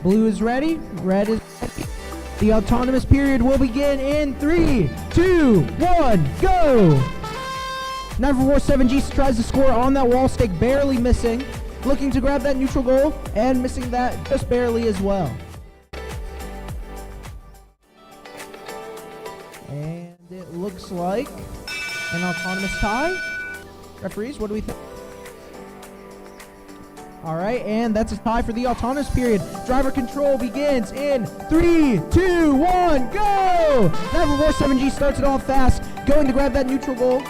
Blue is ready. Red is ready. The autonomous period will begin in 3, 2, 1, go! 9447G tries to score on that wall stick, barely missing. Looking to grab that neutral goal and missing that just barely as well. And it looks like an autonomous tie. Referees, what do we think? All right, and that's a tie for the autonomous period. Driver control begins in 3, 2, 1, go! 9447G starts it off fast, going to grab that neutral goal.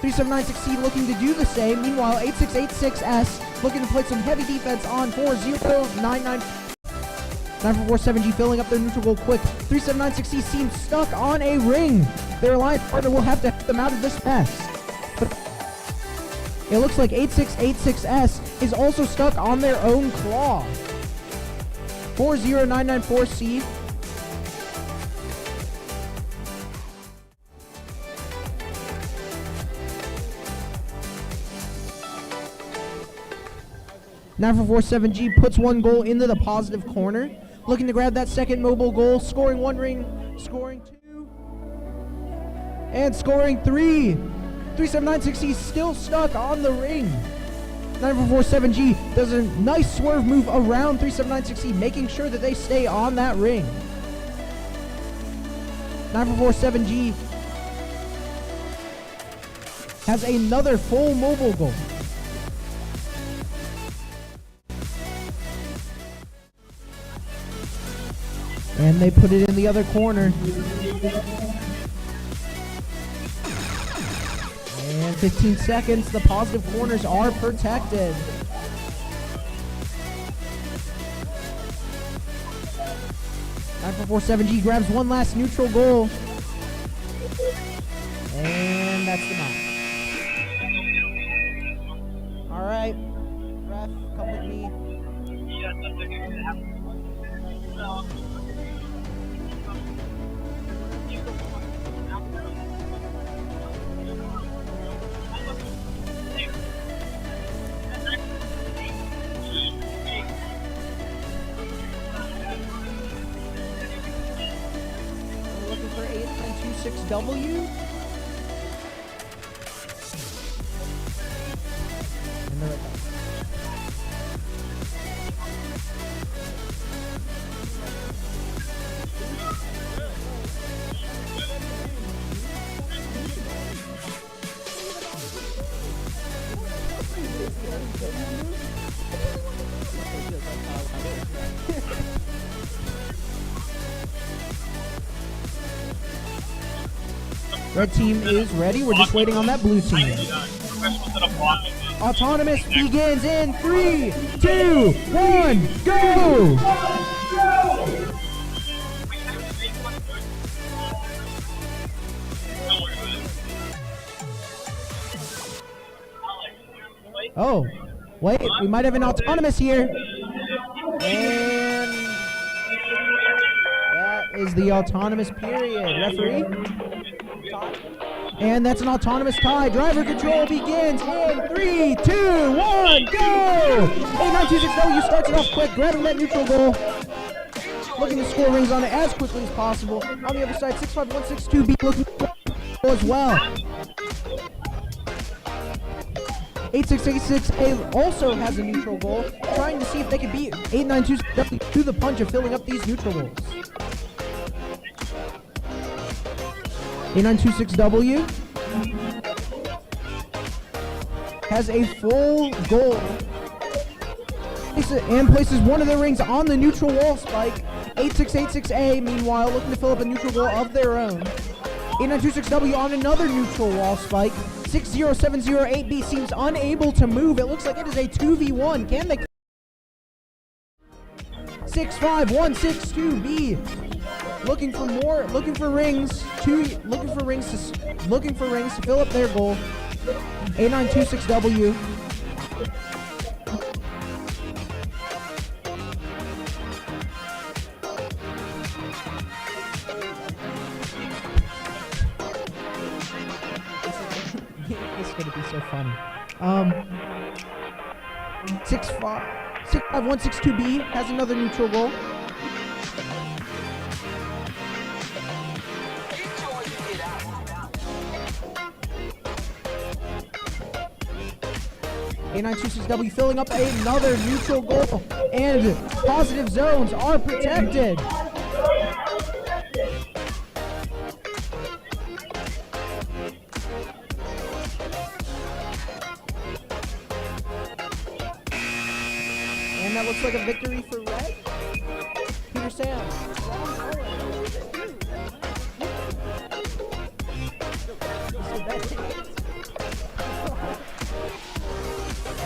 3796C looking to do the same. Meanwhile, 8686S looking to play some heavy defense on 4099. 9447G filling up their neutral goal quick. 3796C seems stuck on a ring. Their alliance partner will have to help them out of this mess. But it looks like 8686S is also stuck on their own claw. 40994C. Now for 47G puts one goal into the positive corner. Looking to grab that second mobile goal, scoring one ring, scoring two, and scoring three. 3796C still stuck on the ring. 9447G does a nice swerve move around 3796C, making sure that they stay on that ring. 9447G has another full mobile goal. And they put it in the other corner. And 15 seconds, the positive corners are protected. Nine 447G grabs one last neutral goal. And that's the match. All right, ref, come with me. Looking for 8.26W. And there it goes. Red team is ready. We're just waiting on that blue team. Autonomous begins in 3, 2, 1, go! Oh, wait, we might have an autonomous here. And that is the autonomous period. Referee? And that's an autonomous tie. Driver control begins in 3, 2, 1, go! 8926W starts it off quick, grabbing that neutral goal. Looking to score rings on it as quickly as possible. On the other side, 65162B looking for as well. 8686A also has a neutral goal, trying to see if they can beat 8926W to the punch of filling up these neutral goals. 8926W has a full goal and places one of their rings on the neutral wall spike. 8686A, meanwhile, looking to fill up a neutral goal of their own. 8926W on another neutral wall spike. 60708B seems unable to move. It looks like it is a 2v1. Can they? 65162B. Looking for more, looking for rings to fill up their goal. 8926W. This is gonna be so funny. 65162B has another neutral goal. A926W filling up another neutral goal, and positive zones are protected. And that looks like a victory for Red. Peter Sam.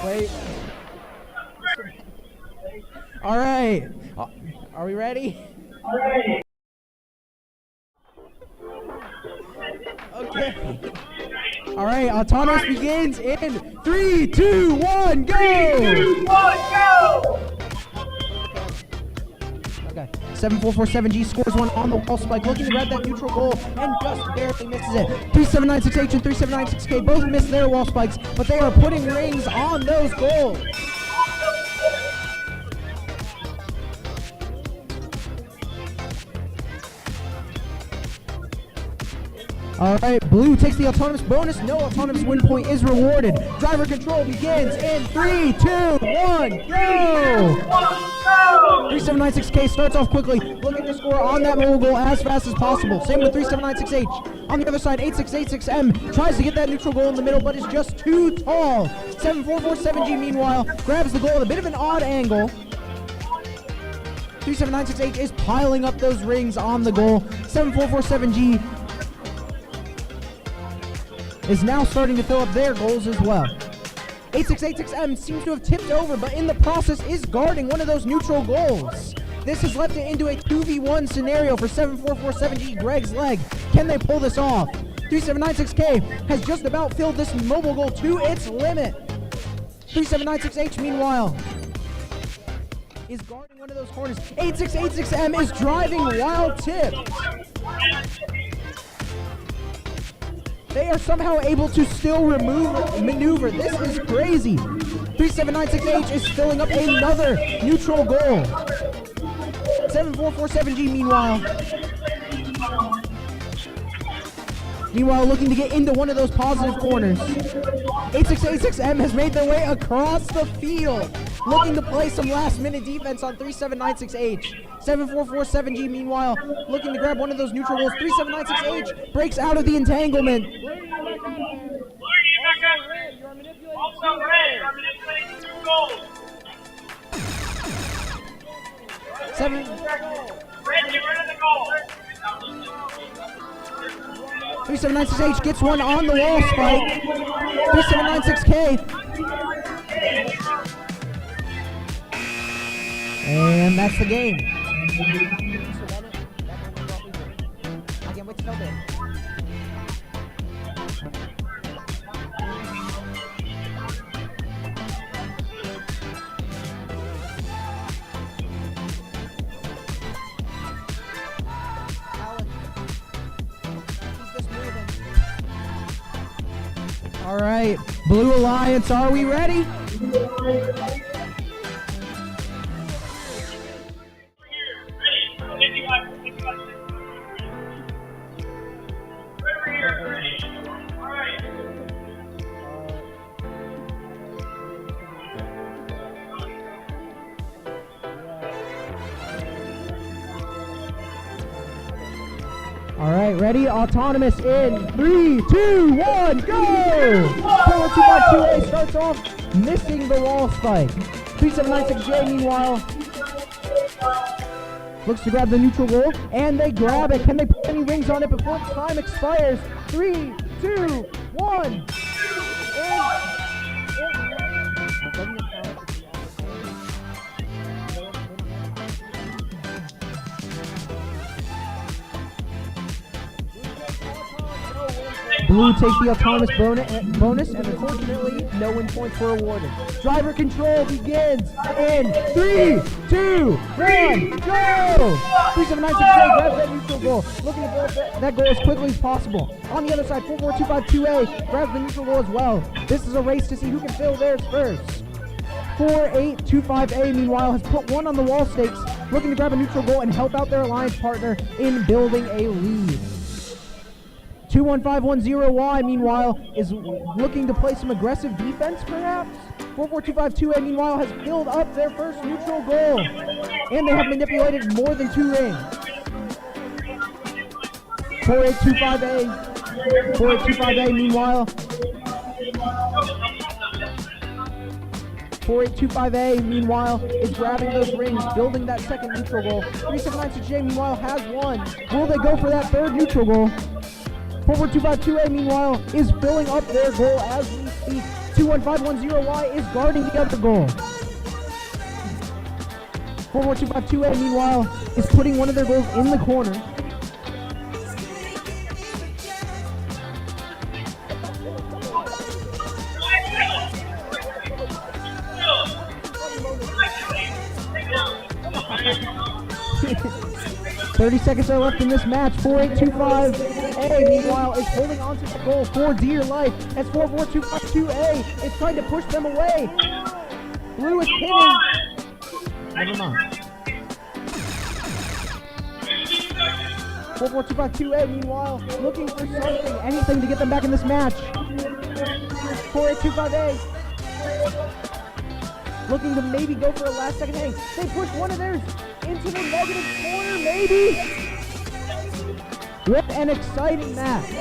Wait. All right. Are we ready? Okay. All right. Autonomous begins in 3, 2, 1, go! 3, 2, 1, go! Okay. 7447G scores one on the wall spike, looking to grab that neutral goal and just barely misses it. 3796H and 3796K both missed their wall spikes, but they are putting rings on those goals. All right, blue takes the autonomous bonus. No autonomous win point is rewarded. Driver control begins in 3, 2, 1, go! 3796K starts off quickly, looking to score on that mobile goal as fast as possible. Same with 3796H. On the other side, 8686M tries to get that neutral goal in the middle, but is just too tall. 7447G, meanwhile, grabs the goal at a bit of an odd angle. 3796H is piling up those rings on the goal. 7447G is now starting to fill up their goals as well. 8686M seems to have tipped over, but in the process is guarding one of those neutral goals. This has left it into a 2v1 scenario for 7447G, Greg's leg. Can they pull this off? 3796K has just about filled this mobile goal to its limit. 3796H, meanwhile, is guarding one of those corners. 8686M is driving wild tip. They are somehow able to still maneuver. This is crazy. 3796H is filling up another neutral goal. 7447G, meanwhile looking to get into one of those positive corners. 8686M has made their way across the field, looking to play some last-minute defense on 3796H. 7447G, meanwhile, looking to grab one of those neutral goals. 3796H breaks out of the entanglement. Also red, you are manipulating 2 goals. 3796H gets one on the wall spike. 3796K. And that's the game. I can't wait to tell them. All right, Blue Alliance, are we ready? All right, ready? Autonomous in 3, 2, 1, go! 4252A starts off missing the wall spike. 3796J, meanwhile, looks to grab the neutral goal, and they grab it. Can they put any rings on it before time expires? 3, 2, 1. Blue takes the autonomous bonus, and unfortunately, no win points were awarded. Driver control begins in 3, 2, 1, go! 3796J grabs that neutral goal, looking to blow that goal as quickly as possible. On the other side, 44252A grabs the neutral goal as well. This is a race to see who can fill theirs first. 4825A, meanwhile, has put one on the wall stakes, looking to grab a neutral goal and help out their alliance partner in building a lead. 21510Y, meanwhile, is looking to play some aggressive defense, perhaps. 44252A, meanwhile, has filled up their first neutral goal, and they have manipulated more than 2 rings. 4825A, meanwhile. 4825A, meanwhile, is grabbing those rings, building that second neutral goal. 3796J, meanwhile, has one. Will they go for that third neutral goal? 44252A, meanwhile, is filling up their goal as we speak. 21510Y is guarding the other goal. 44252A, meanwhile, is putting one of their goals in the corner. "30 seconds are left in this match. 4825A, meanwhile, is holding on to the goal for dear life as 44252A is trying to push them away. Blue is hitting. Never mind. 44252A, meanwhile, looking for something, anything to get them back in this match. 4825A looking to maybe go for a last second inning. They push one of theirs into the negative corner, maybe. What an exciting match.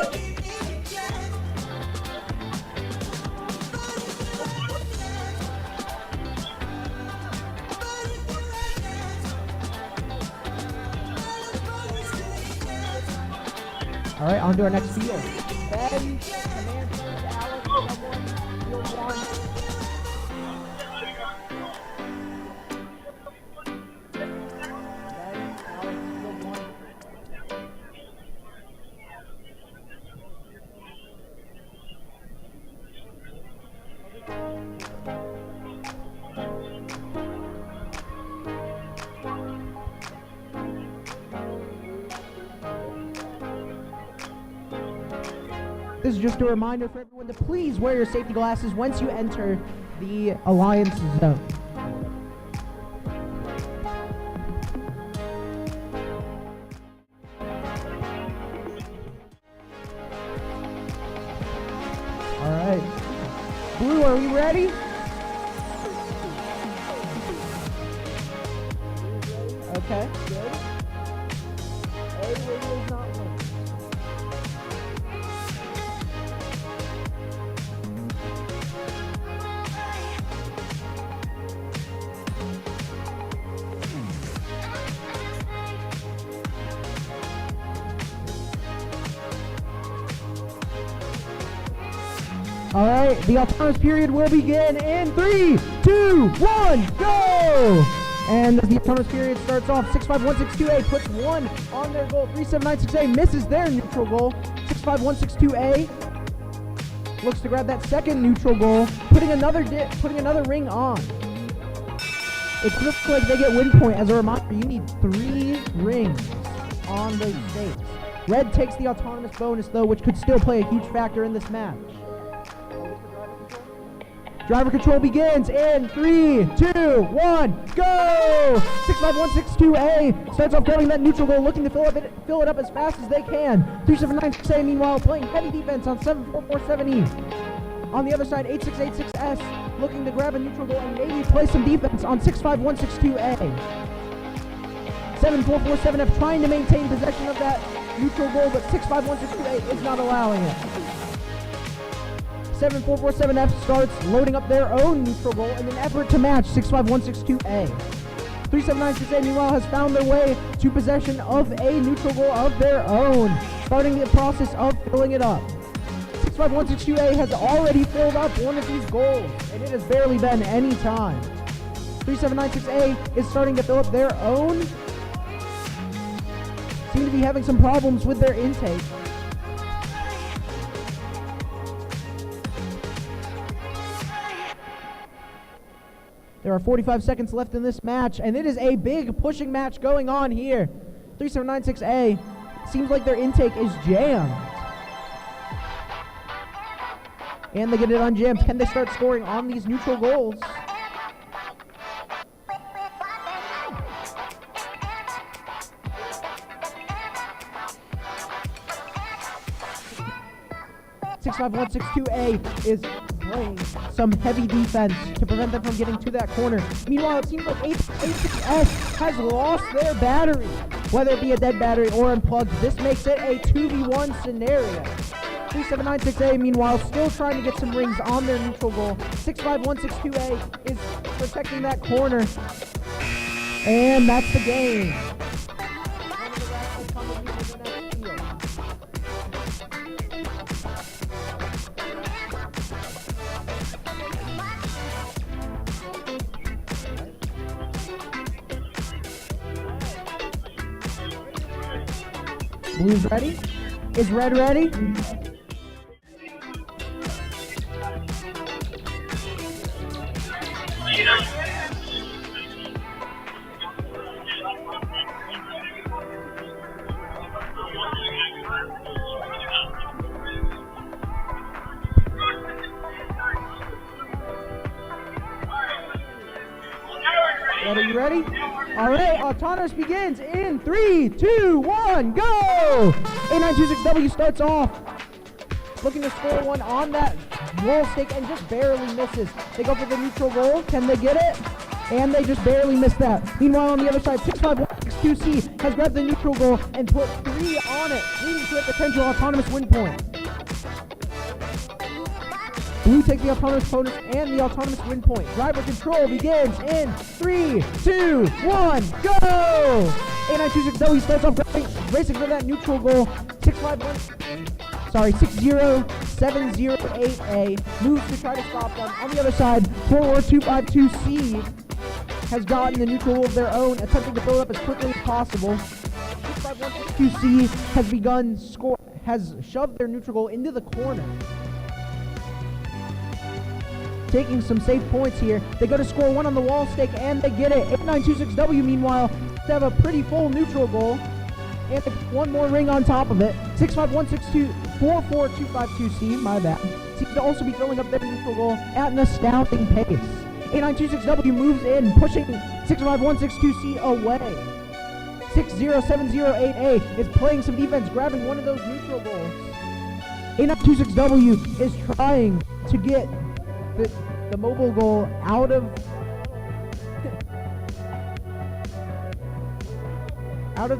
All right, on to our next field. Ben, Command, Alex, someone, field one. This is just a reminder for everyone to please wear your safety glasses once you enter the Alliance zone. All right. Blue, are we ready? Okay, good. A radio's not working. All right, the autonomous period will begin in 3, 2, 1, go! And as the autonomous period starts off, 65162A puts one on their goal. 3796A misses their neutral goal. 65162A looks to grab that second neutral goal, putting another ring on. It looks like they get win point. As a reminder, you need 3 rings on those stakes. Red takes the autonomous bonus though, which could still play a huge factor in this match. Driver control begins in 3, 2, 1, go! 65162A starts off guarding that neutral goal, looking to fill it up as fast as they can. 3796A, meanwhile, playing heavy defense on 7447E. On the other side, 8686S looking to grab a neutral goal and maybe play some defense on 65162A. 7447F trying to maintain possession of that neutral goal, but 65162A is not allowing it. 7447F starts loading up their own neutral goal in an effort to match 65162A. 3796A, meanwhile, has found their way to possession of a neutral goal of their own, starting the process of filling it up. 65162A has already filled up one of these goals, and it has barely been any time. 3796A is starting to fill up their own. Seem to be having some problems with their intake. There are 45 seconds left in this match, and it is a big pushing match going on here. 3796A, seems like their intake is jammed. And they get it unjammed. Can they start scoring on these neutral goals? 65162A is playing some heavy defense to prevent them from getting to that corner. Meanwhile, it seems like 86S has lost their battery. Whether it be a dead battery or unplugged, this makes it a 2v1 scenario. 3796A, meanwhile, still trying to get some rings on their neutral goal. 65162A is protecting that corner. And that's the game. Blue's ready? Is red ready? Red, are you ready? All right, Autonomous begins in 3, 2, 1, go! A926W starts off, looking to score one on that wall stick and just barely misses. They go for the neutral goal. Can they get it? And they just barely missed that. Meanwhile, on the other side, 65162C has grabbed the neutral goal and put 3 on it, leading to a potential Autonomous win point. Blue takes the Autonomous bonus and the Autonomous win point. Driver control begins in 3, 2, 1, go! A926W starts off racing for that neutral goal. 60708A moves to try to stop them. On the other side, 44252C has gotten the neutral goal of their own, attempting to build up as quickly as possible. 65162C has shoved their neutral goal into the corner, taking some safe points here. They go to score one on the wall stake and they get it. 8926W meanwhile have a pretty full neutral goal and one more ring on top of it. 65162 my bad, seems to also be filling up their neutral goal at an astounding pace. 8926W moves in, pushing 65162C away. 60708A is playing some defense, grabbing one of those neutral goals. 8926W is trying to get the mobile goal out of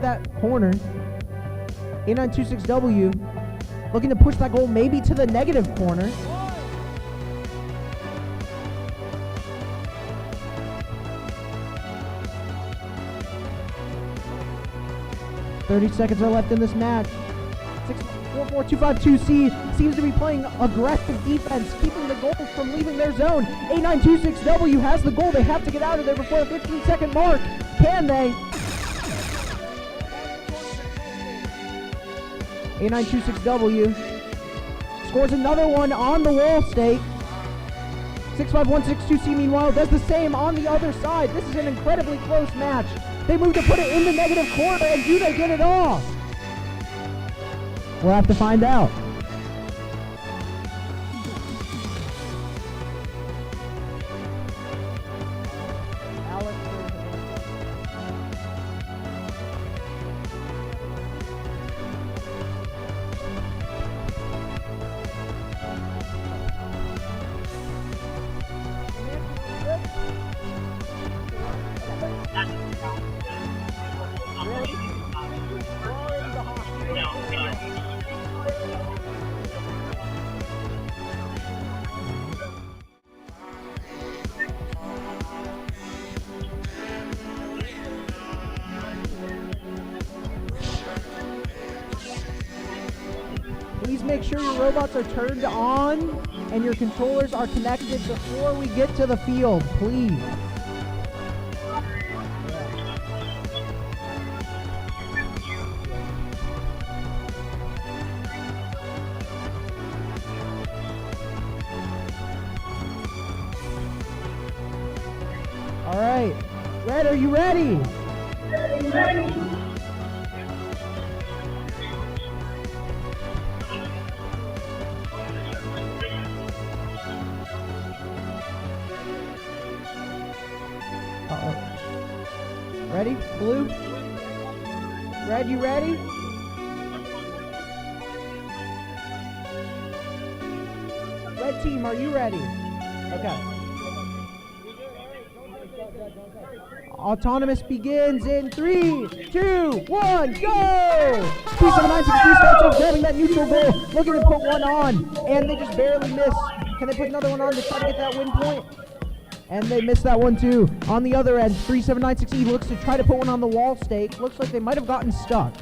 that corner. A926W looking to push that goal maybe to the negative corner. .30 seconds are left in this match. 44252C seems to be playing aggressive defense, keeping the goals from leaving their zone. A926W has the goal. They have to get out of there before the 15-second mark. Can they? A926W scores another one on the wall stake. 65162C meanwhile does the same on the other side. This is an incredibly close match. They move to put it in the negative corner, and do they get it off? We'll have to find out. Please make sure your robots are turned on and your controllers are connected before we get to the field, please. All right, Red, are you ready? Ready. Ready? Blue? Red, you ready? Red team, are you ready? Okay. Autonomous begins in 3, 2, 1, go! 3796B starts off grabbing that neutral goal, looking to put one on, and they just barely miss. Can they put another one on to try to get that win point? And they missed that one too. On the other end, 3796E looks to try to put one on the wall stake. Looks like they might have gotten stuck.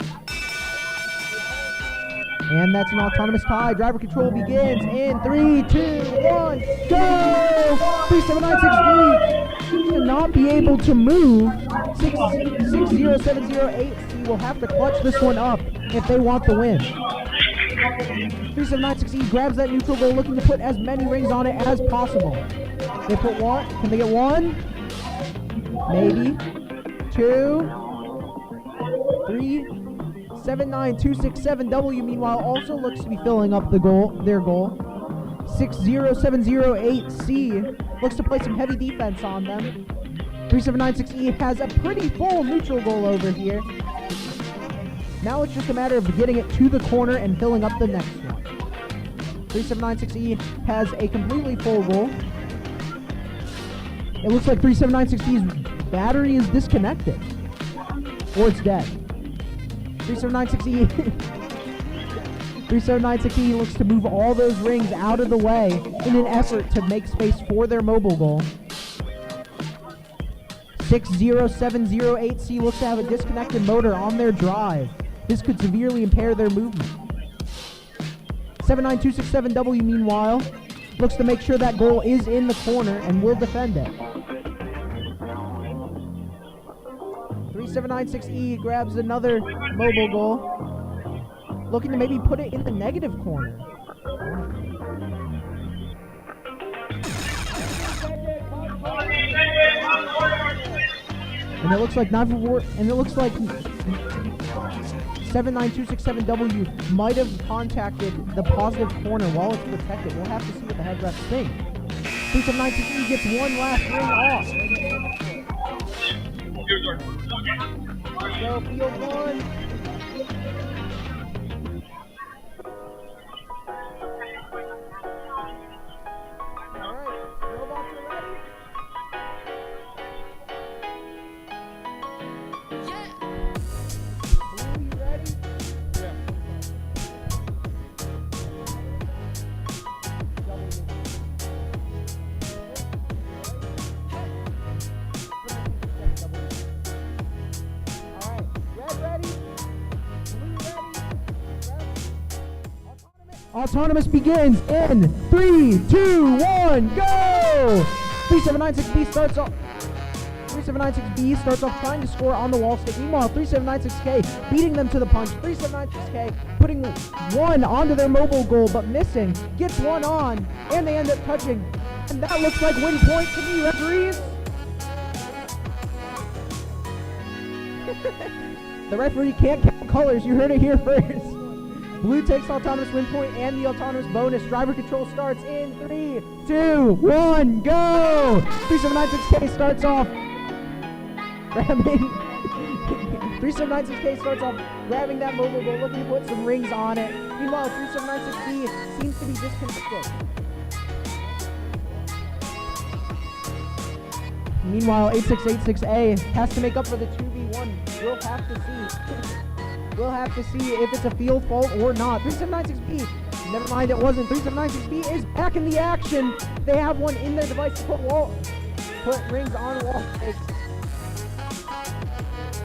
And that's an autonomous tie. Driver control begins in 3, 2, 1, go! 3796B seems to not be able to move. 60708C will have to clutch this one up if they want the win. 3796E grabs that neutral goal, looking to put as many rings on it as possible. They put one. Can they get one? Maybe. 2, 3. 79267W meanwhile also looks to be filling up their goal. 60708C looks to play some heavy defense on them. 3796E has a pretty full neutral goal over here. Now it's just a matter of getting it to the corner and filling up the next one. 3796E has a completely full goal. It looks like 3796E's battery is disconnected. Or it's dead. 3796E 3796E looks to move all those rings out of the way in an effort to make space for their mobile goal. 60708C looks to have a disconnected motor on their drive. This could severely impair their movement. 79267W meanwhile looks to make sure that goal is in the corner and will defend it. 3796E grabs another mobile goal, looking to maybe put it in the negative corner. And it looks like 79267W might have contacted the positive corner while it's protected. We'll have to see what the head refs think. 3796E gets one last ring off. So field one. Alright, robots are ready. Yeah. Blue, you ready? Yeah. Autonomous begins in 3, 2, 1, go! 3796B starts off. 3796B starts off trying to score on the wall stick. Meanwhile, 3796K beating them to the punch. 3796K putting one onto their mobile goal, but missing. Gets one on, and they end up touching. And that looks like win point to me, referees. The referee can't count colors. You heard it here first. Blue takes autonomous win point and the autonomous bonus. Driver control starts in 3, 2, 1, go! 3796K starts off grabbing 3796K starts off grabbing that mobile goal, looking to put some rings on it. Meanwhile, 3796B seems to be disconnected. Meanwhile, 8686A has to make up for the 2v1. We'll have to see. We'll have to see if it's a field fault or not. 3796B, never mind, it wasn't. 3796B is back in the action. They have one in their device to put rings on wall stakes.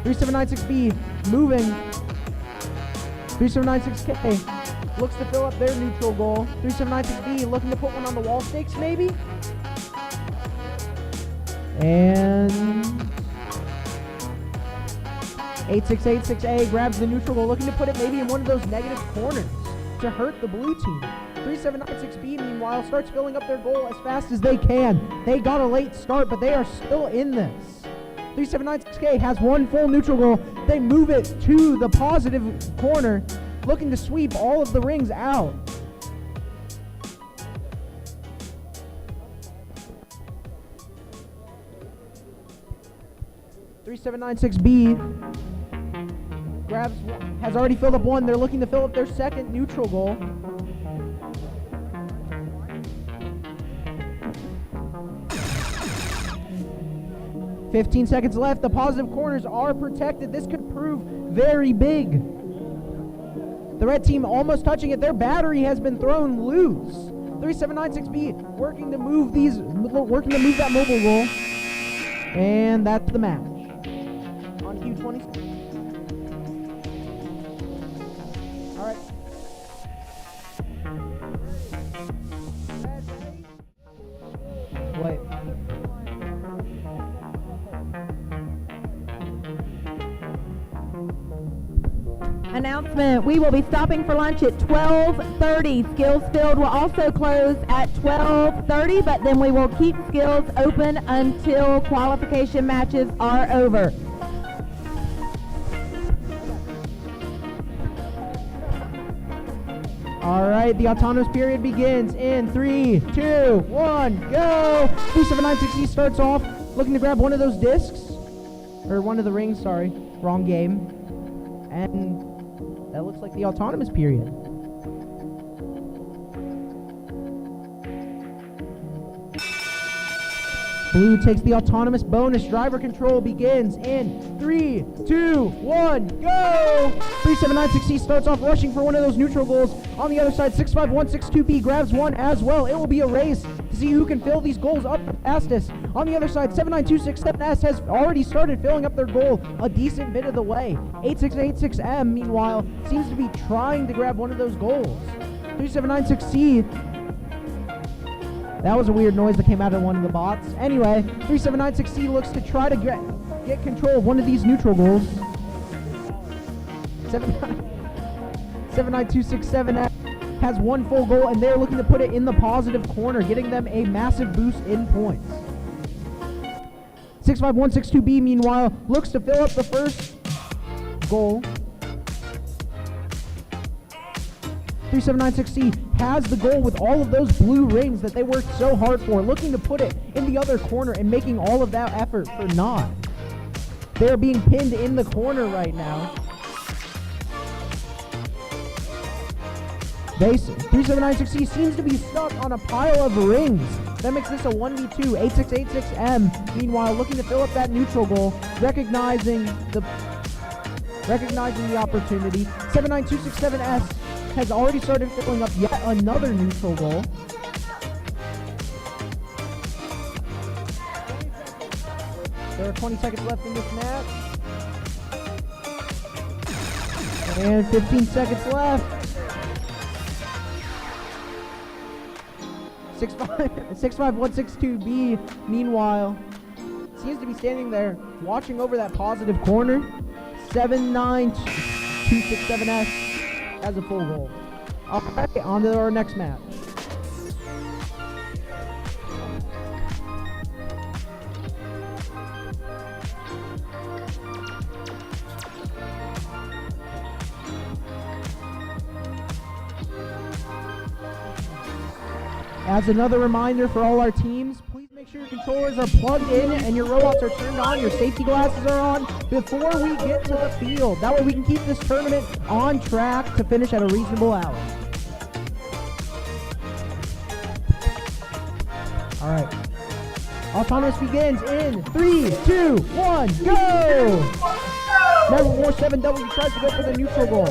3796B moving. 3796K looks to fill up their neutral goal. 3796B looking to put one on the wall stakes maybe. And 8686A grabs the neutral goal, looking to put it maybe in one of those negative corners to hurt the blue team. 3796B, meanwhile, starts filling up their goal as fast as they can. They got a late start, but they are still in this. 3796K has one full neutral goal. They move it to the positive corner, looking to sweep all of the rings out. B has already filled up one. They're looking to fill up their second neutral goal. 15 seconds left. The positive corners are protected. This could prove very big. The red team almost touching it. Their battery has been thrown loose. 3796B working to move that mobile goal. And that's the match. On Q26. All right. Wait. Announcement, we will be stopping for lunch at 12:30. Skills Field will also close at 12:30, but then we will keep Skills open until qualification matches are over. All right, the autonomous period begins in 3, 2, 1, go! 3796E starts off looking to grab one of those discs, or one of the rings, sorry, wrong game. And that looks like the autonomous period. Blue takes the autonomous bonus. Driver control begins in 3, 2, 1, go! 3796C starts off rushing for one of those neutral goals. On the other side, 65162B grabs one as well. It will be a race to see who can fill these goals up the fastest. On the other side, 79267S has already started filling up their goal a decent bit of the way. 8686M, meanwhile, seems to be trying to grab one of those goals. 3796C, that was a weird noise that came out of one of the bots. Anyway, 3796C looks to try to get control of one of these neutral goals. 79267 has one full goal, and they're looking to put it in the positive corner, getting them a massive boost in points. 65162B, meanwhile, looks to fill up the first goal. 3796C has the goal with all of those blue rings that they worked so hard for, looking to put it in the other corner and making all of that effort for naught. They're being pinned in the corner right now. 3796C seems to be stuck on a pile of rings. That makes this a 1v2. 8686M, meanwhile, looking to fill up that neutral goal, recognizing the opportunity. 79267S has already started filling up yet another neutral goal. There are 20 seconds left in this match. And 15 seconds left. 65162B, meanwhile, seems to be standing there watching over that positive corner. 79267S has a full goal. Alright, on to our next match. As another reminder for all our teams, please make sure your controllers are plugged in and your robots are turned on, your safety glasses are on before we get to the field. That way we can keep this tournament on track to finish at a reasonable hour. All right. Autonomous begins in 3, 2, 1, go! Number 47W tries to go for the neutral goal.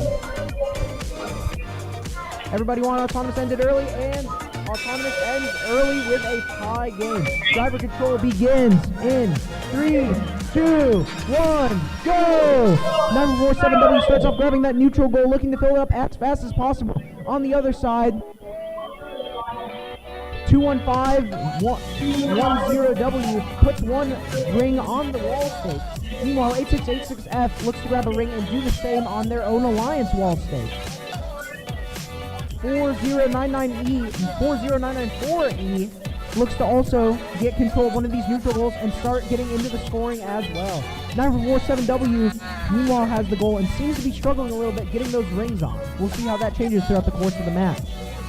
Everybody want Autonomous ended early, and Autonomous ends early with a tie game. Driver control begins in 3, 2, 1, go! Number 47W starts off grabbing that neutral goal, looking to fill it up as fast as possible. On the other side, 21510W puts one ring on the wall stake. Meanwhile, 8686F looks to grab a ring and do the same on their own alliance wall stake. 40994E looks to also get control of one of these neutral goals and start getting into the scoring as well. 947W meanwhile has the goal and seems to be struggling a little bit getting those rings on. We'll see how that changes throughout the course of the match.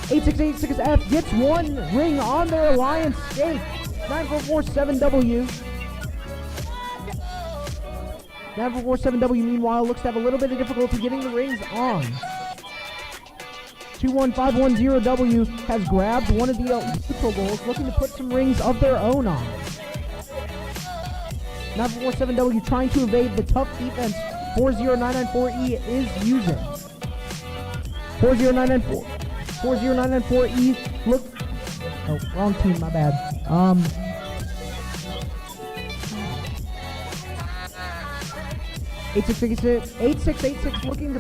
8686F gets one ring on their alliance stake. 9447W. 9447W meanwhile looks to have a little bit of difficulty getting the rings on. 21510W has grabbed one of the neutral goals, looking to put some rings of their own on. 947W trying to evade the tough defense 40994E is using. 40994. 40994E. Look. Oh, wrong team. My bad. 8686 looking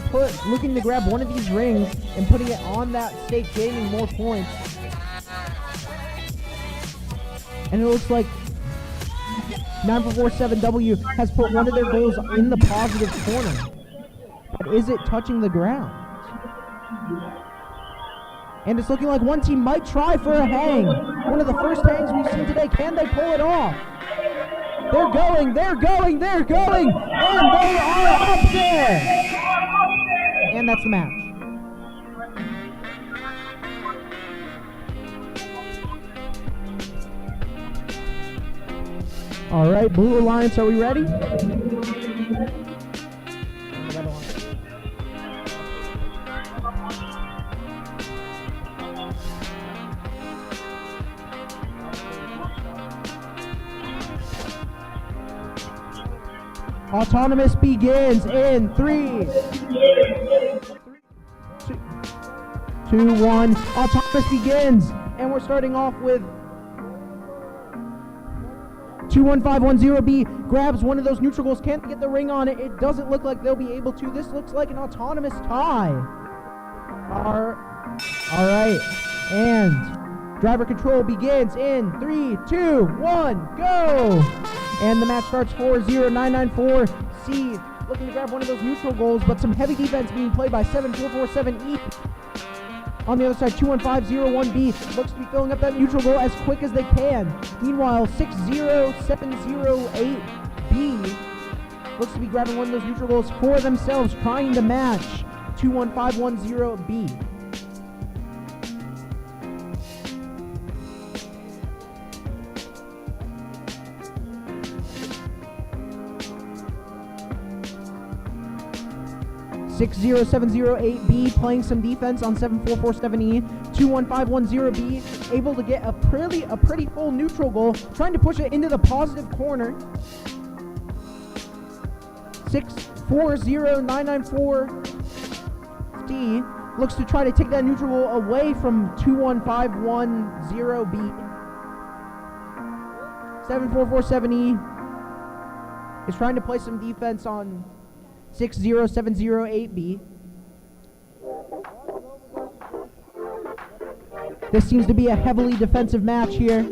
to grab one of these rings and putting it on that stake, gaining more points. And it looks like 9447W has put one of their goals in the positive corner. But is it touching the ground? And it's looking like one team might try for a hang. One of the first hangs we've seen today. Can they pull it off? They're going, and they are up there! And that's the match. All right, Blue Alliance, are we ready? Autonomous begins in 3, 2, 1. Autonomous begins, and we're starting off with 21510B grabs one of those neutral goals. Can't get the ring on it. It doesn't look like they'll be able to. This looks like an autonomous tie. All right, and driver control begins in 3, 2, 1, go! And the match starts 40994C looking to grab one of those neutral goals, but some heavy defense being played by 7447E. On the other side, 21501B looks to be filling up that neutral goal as quick as they can. Meanwhile, 60708B looks to be grabbing one of those neutral goals for themselves, trying to match 21510B. 60708B playing some defense on 7447E. 21510B able to get a pretty full neutral goal, trying to push it into the positive corner. 640994D looks to try to take that neutral goal away from 21510B. 7447E is trying to play some defense on 60708B. This seems to be a heavily defensive match here.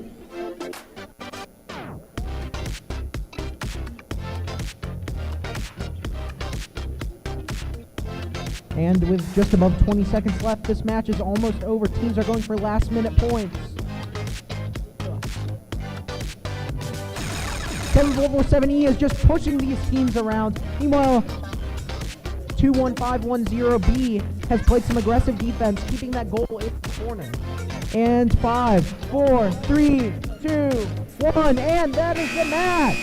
And with just above 20 seconds left, this match is almost over. Teams are going for last-minute points. 7447E is just pushing these teams around. Meanwhile, 21510B has played some aggressive defense, keeping that goal in the corner. And 5, 4, 3, 2, 1, and that is the match!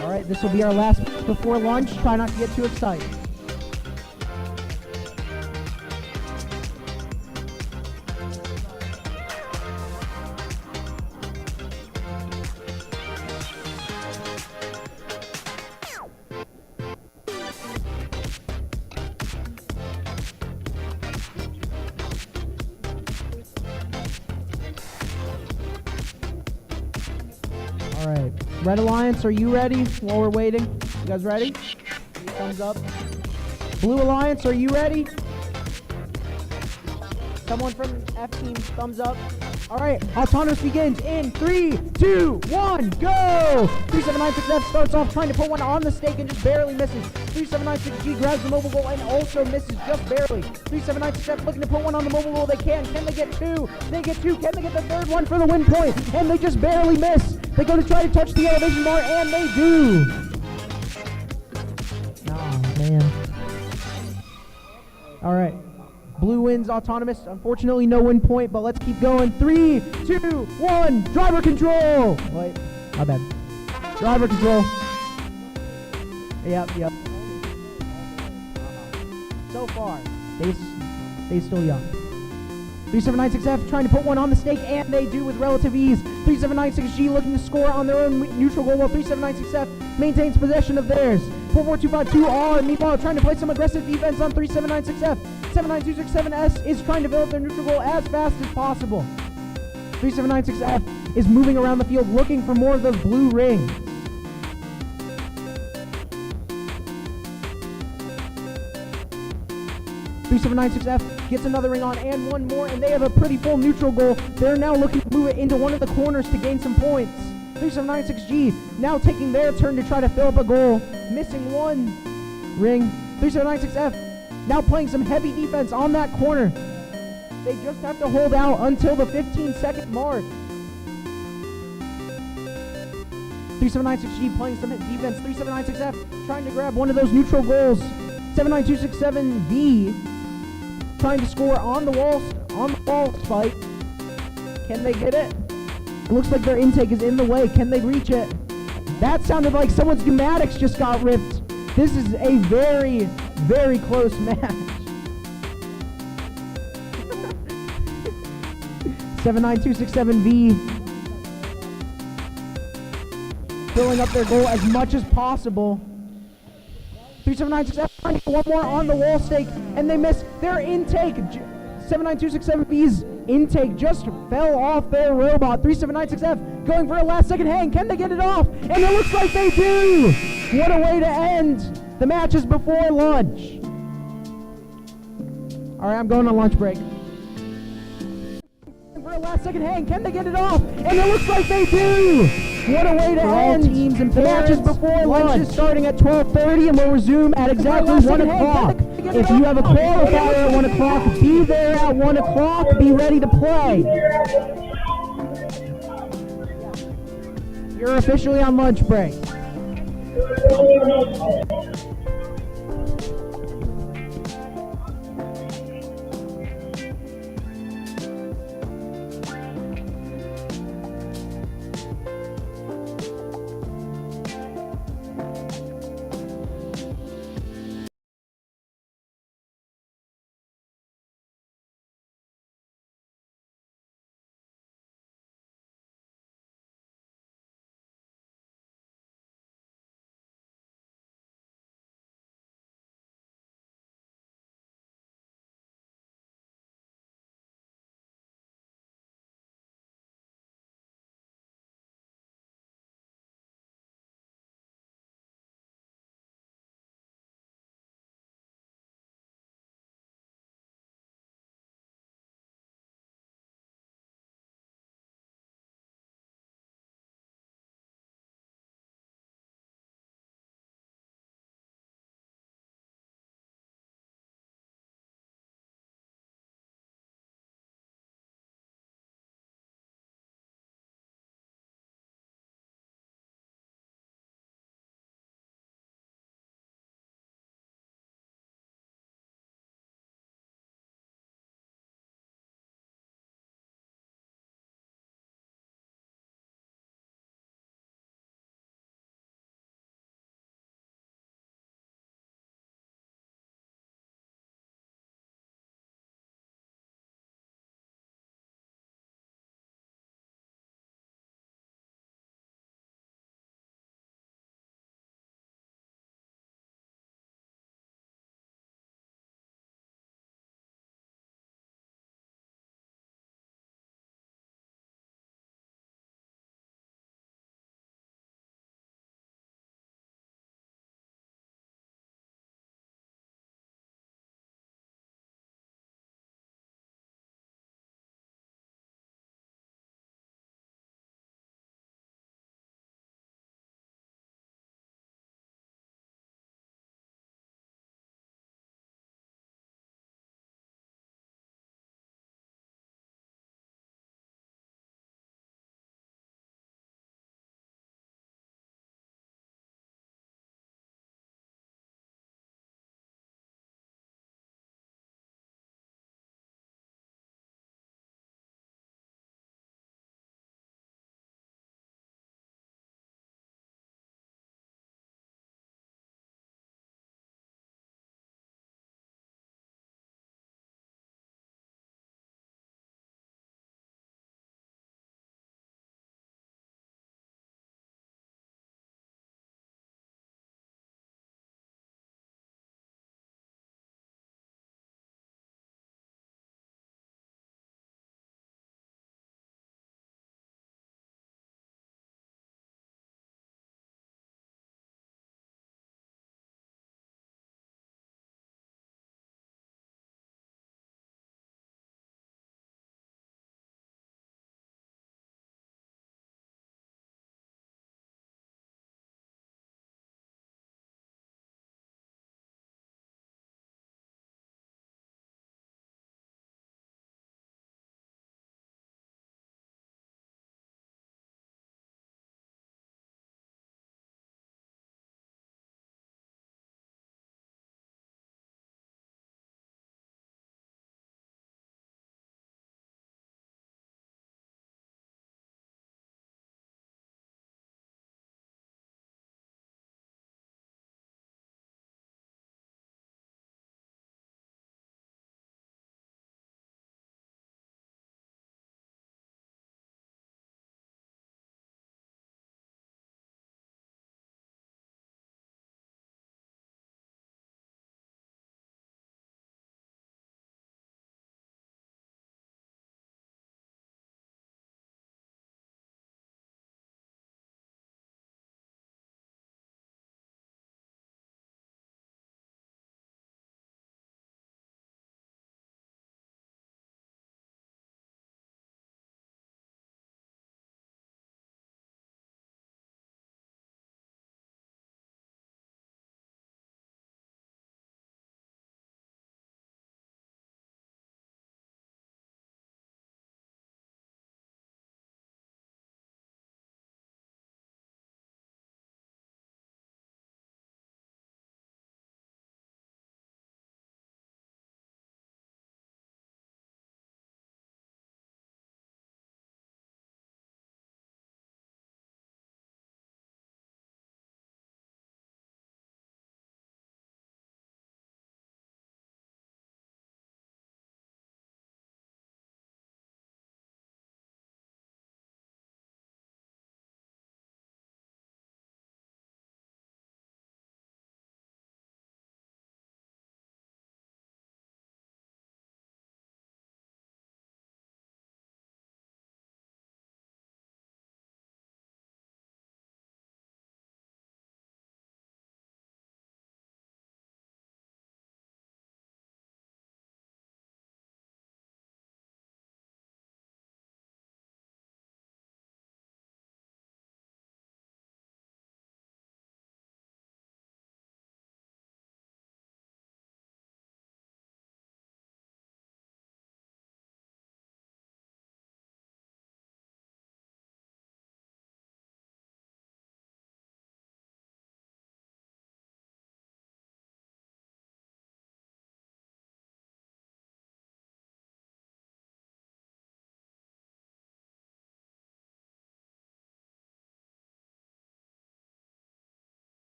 Alright, this will be our last before lunch. Try not to get too excited. Alright, Red Alliance, are you ready while we're waiting? You guys ready? Thumbs up. Blue Alliance, are you ready? Someone from F team, thumbs up. Alright, Autonomous begins in 3, 2, 1, go! 3796F starts off trying to put one on the stake and just barely misses. 3796G grabs the mobile goal and also misses just barely. 3796F looking to put one on the mobile goal. They can. Can they get two? They get two. Can they get the third one for the win point? And they just barely miss. They go to try to touch the elevation bar and they do. Oh, man. Alright. Blue wins Autonomous. Unfortunately, no win point, but let's keep going. 3, 2, 1. Driver control. Wait, my bad. Driver control. Yep. so far. They still young. 3796F trying to put one on the stake, and they do with relative ease. 3796G looking to score on their own neutral goal, while 3796F maintains possession of theirs. 44252R, meanwhile, trying to play some aggressive defense on 3796F. 79267S is trying to build up their neutral goal as fast as possible. 3796F is moving around the field looking for more of those blue rings. F gets another ring on and one more, and they have a pretty full neutral goal. They're now looking to move it into one of the corners to gain some points. 3796G now taking their turn to try to fill up a goal, missing one ring. 3796F now playing some heavy defense on that corner. They just have to hold out until the 15-second mark. 3796G playing some defense. 3796F trying to grab one of those neutral goals. 79267V trying to score on the wall spike. Can they get it? It looks like their intake is in the way. Can they reach it? That sounded like someone's pneumatics just got ripped. This is a very, very close match. 79267V filling up their goal as much as possible. 3796F one more on the wall stake, and they miss their intake. 79267B's intake just fell off their robot. 3796F going for a last second hang. Can they get it off? And it looks like they do! What a way to end the matches before lunch. Alright, I'm going on lunch break. For a last second hang. Can they get it off? And it looks like they do! What a way to end teams and the matches before lunch is starting at 12:30 and will resume at exactly 1 o'clock. If you have a qualifier at 1 o'clock, be there at 1 o'clock. Be ready to play. You're officially on lunch break.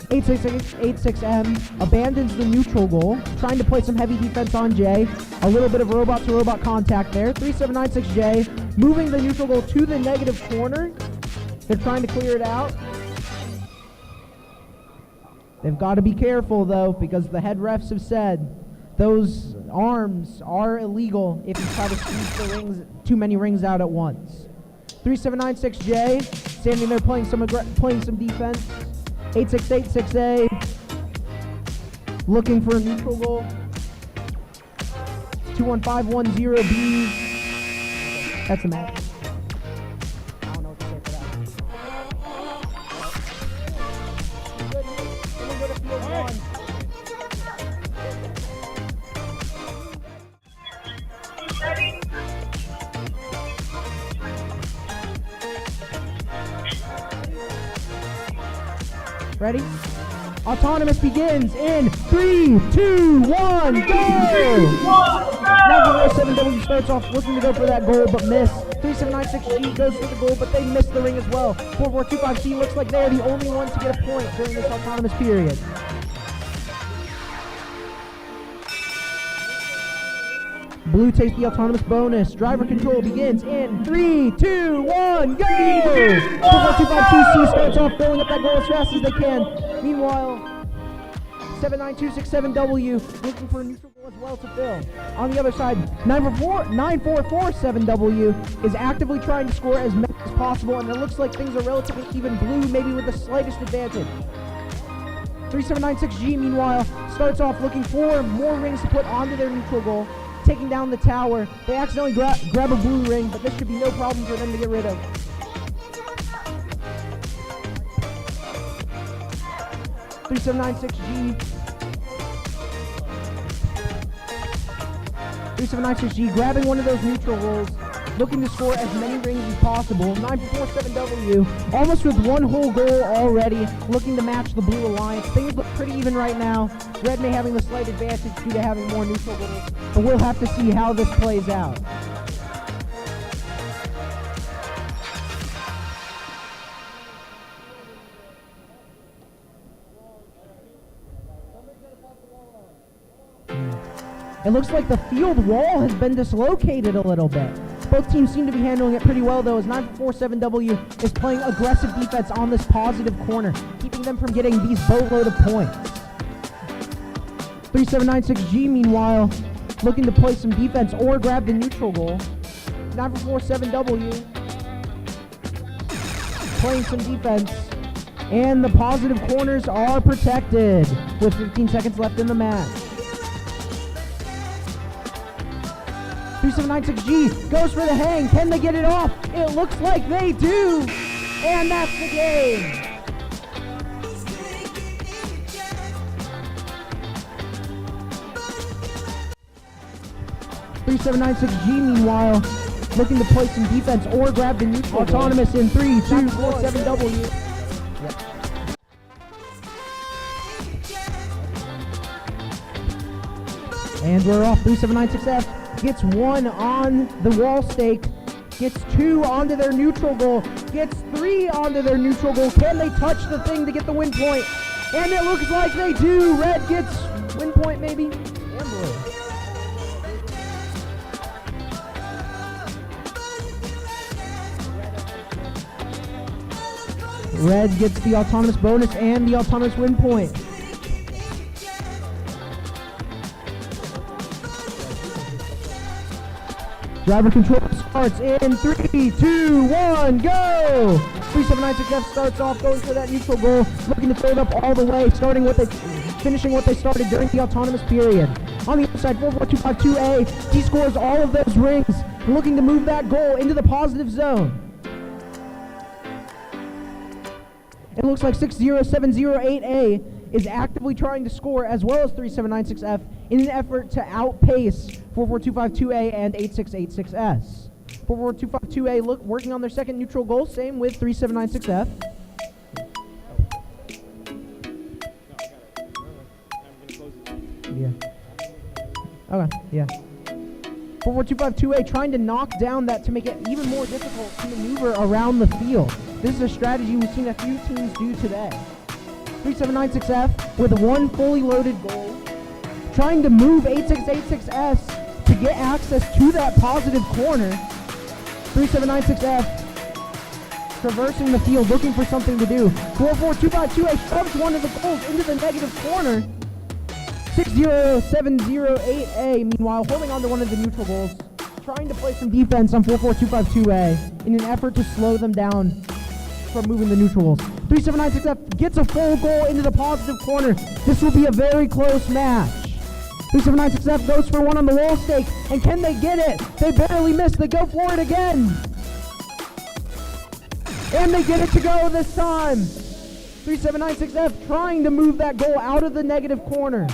86M abandons the neutral goal, trying to play some heavy defense on Jay. A little bit of robot-to-robot contact there. 3796J moving the neutral goal to the negative corner. They're trying to clear it out. They've got to be careful, though, because the head refs have said those arms are illegal if you try to squeeze too many rings out at once. 3796J standing there playing some defense. 8686A looking for a neutral goal. 21510B. That's the match. I don't know what to say for that. Good. Let me go to field one. Ready? Autonomous begins in 3, 2, 1, go! Now the 7W starts off looking to go for that goal, but miss. 3796G goes for the goal, but they miss the ring as well. 4425C looks like they're the only ones to get a point during this autonomous period. Blue takes the autonomous bonus. Driver control begins in 3, 2, 1, go! 44252C starts off filling up that goal as fast as they can. Meanwhile, 79267W looking for a neutral goal as well to fill. On the other side, 9447W is actively trying to score as many as possible, and it looks like things are relatively even. Blue maybe with the slightest advantage. 3796G, meanwhile, starts off looking for more rings to put onto their neutral goal. Taking down the tower. They accidentally grab a blue ring, but this should be no problem for them to get rid of. 3796G. 3796G grabbing one of those neutral rolls, looking to score as many rings as possible. 947W almost with one whole goal already, looking to match the blue alliance. Things look pretty even right now. Red may having the slight advantage due to having more neutral goals, but we'll have to see how this plays out. It looks like the field wall has been dislocated a little bit. Both teams seem to be handling it pretty well, though, as 947W is playing aggressive defense on this positive corner, keeping them from getting these boatload of points. 3796G, meanwhile, looking to play some defense or grab the neutral goal. 947W playing some defense, and the positive corners are protected with 15 seconds left in the match. 3796G goes for the hang. Can they get it off? It looks like they do. And that's the game. .3796G, meanwhile, looking to play some defense or grab the neutral. Autonomous in 3, 2, 4, 7W. Yep. And we're off. 3796F gets one on the wall stake, gets two onto their neutral goal, gets three onto their neutral goal. Can they touch the thing to get the win point? And it looks like they do. Red gets win point maybe, and blue. Red gets the autonomous bonus and the autonomous win point. Driver control starts in 3, 2, 1, go! 3796F starts off going for that neutral goal, looking to fill it up all the way, finishing what they started during the autonomous period. On the other side, 44252A, he scores all of those rings, looking to move that goal into the positive zone. It looks like 60708A is actively trying to score, as well as 3796F, in an effort to outpace 44252A and 8686S. 44252A working on their second neutral goal, same with 3796F. Yeah. Okay, yeah. 44252A trying to knock down that to make it even more difficult to maneuver around the field. This is a strategy we've seen a few teams do today. 3796F with one fully loaded goal, trying to move 8686S to get access to that positive corner. 3796F traversing the field, looking for something to do. 44252A shoves one of the goals into the negative corner. 60708A, meanwhile, holding on to one of the neutral goals, trying to play some defense on 44252A in an effort to slow them down from moving the neutral goals. 3796F gets a full goal into the positive corner. This will be a very close match. 3796F goes for one on the wall stake, and can they get it? They barely miss. They go for it again. And they get it to go this time. 3796F trying to move that goal out of the negative corner.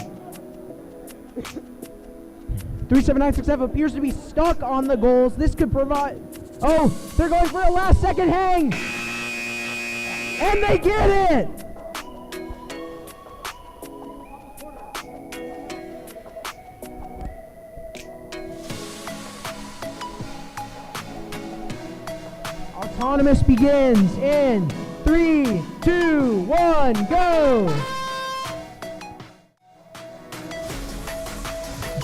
3796F appears to be stuck on the goals. This could provide... Oh, they're going for a last second hang. And they get it. Autonomous begins in 3, 2, 1, go!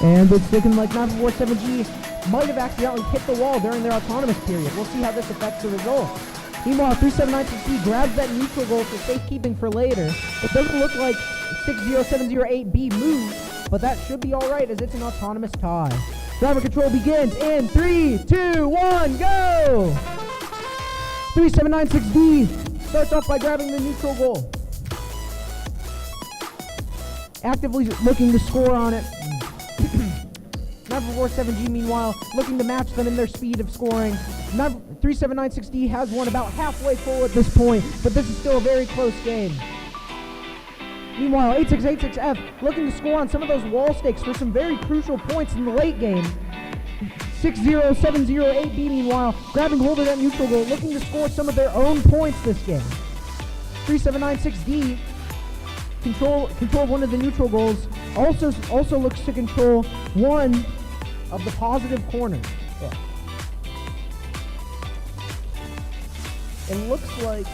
And it's looking like 947G might have accidentally hit the wall during their autonomous period. We'll see how this affects the result. Meanwhile, 3796C grabs that neutral goal for safekeeping for later. It doesn't look like 60708B moved, but that should be alright as it's an autonomous tie. Driver control begins in 3, 2, 1, go! 3796D starts off by grabbing the neutral goal. Actively looking to score on it. 947G, meanwhile, looking to match them in their speed of scoring. 3796D has one about halfway full at this point, but this is still a very close game. Meanwhile, 8686F looking to score on some of those wall stakes for some very crucial points in the late game. 60708B, meanwhile, grabbing hold of that neutral goal, looking to score some of their own points this game. 3796D control one of the neutral goals, also looks to control one of the positive corners. Yeah. It looks like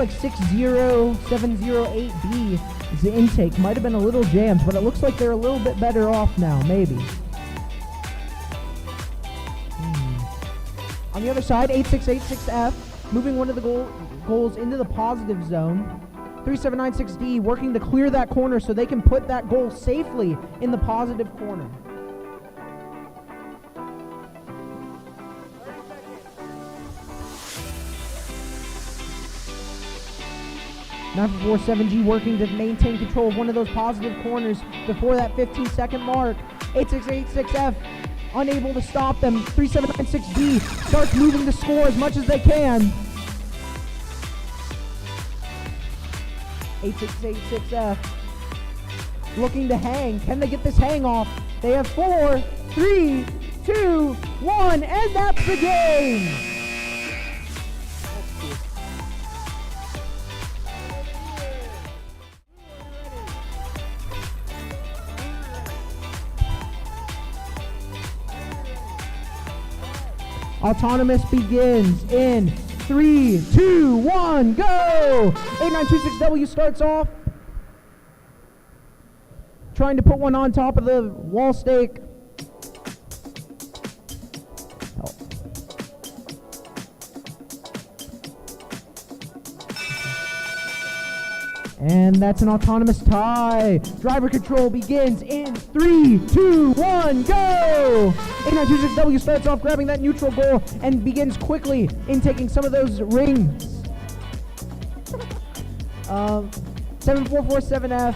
60708B is the intake. Might have been a little jammed, but it looks like they're a little bit better off now, maybe. On the other side, 8686F moving one of the goals into the positive zone. 3796D working to clear that corner so they can put that goal safely in the positive corner. Now 47G working to maintain control of one of those positive corners before that 15-second mark. 8686F unable to stop them. 3796D starts moving to score as much as they can. 8686F looking to hang. Can they get this hang off? They have 4, 3, 2, 1, and that's the game! Autonomous begins in 3, 2, 1, go! 8926W starts off trying to put one on top of the wall stake. And that's an autonomous tie. Driver control begins in 3, 2, 1, go! 8926W starts off grabbing that neutral goal and begins quickly intaking some of those rings. 7447F,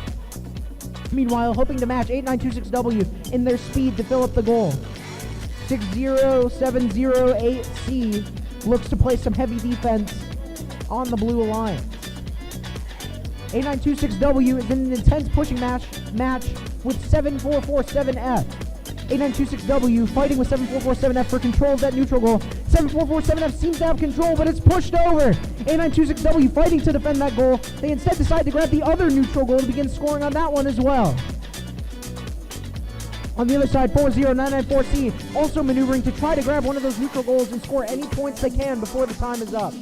meanwhile, hoping to match 8926W in their speed to fill up the goal. 60708C looks to play some heavy defense on the Blue Alliance. 8926W is in an intense pushing match with 7447F. 8926W fighting with 7447F for control of that neutral goal. 7447F seems to have control, but it's pushed over. 8926W fighting to defend that goal. They instead decide to grab the other neutral goal and begin scoring on that one as well. On the other side, 40994C also maneuvering to try to grab one of those neutral goals and score any points they can before the time is up.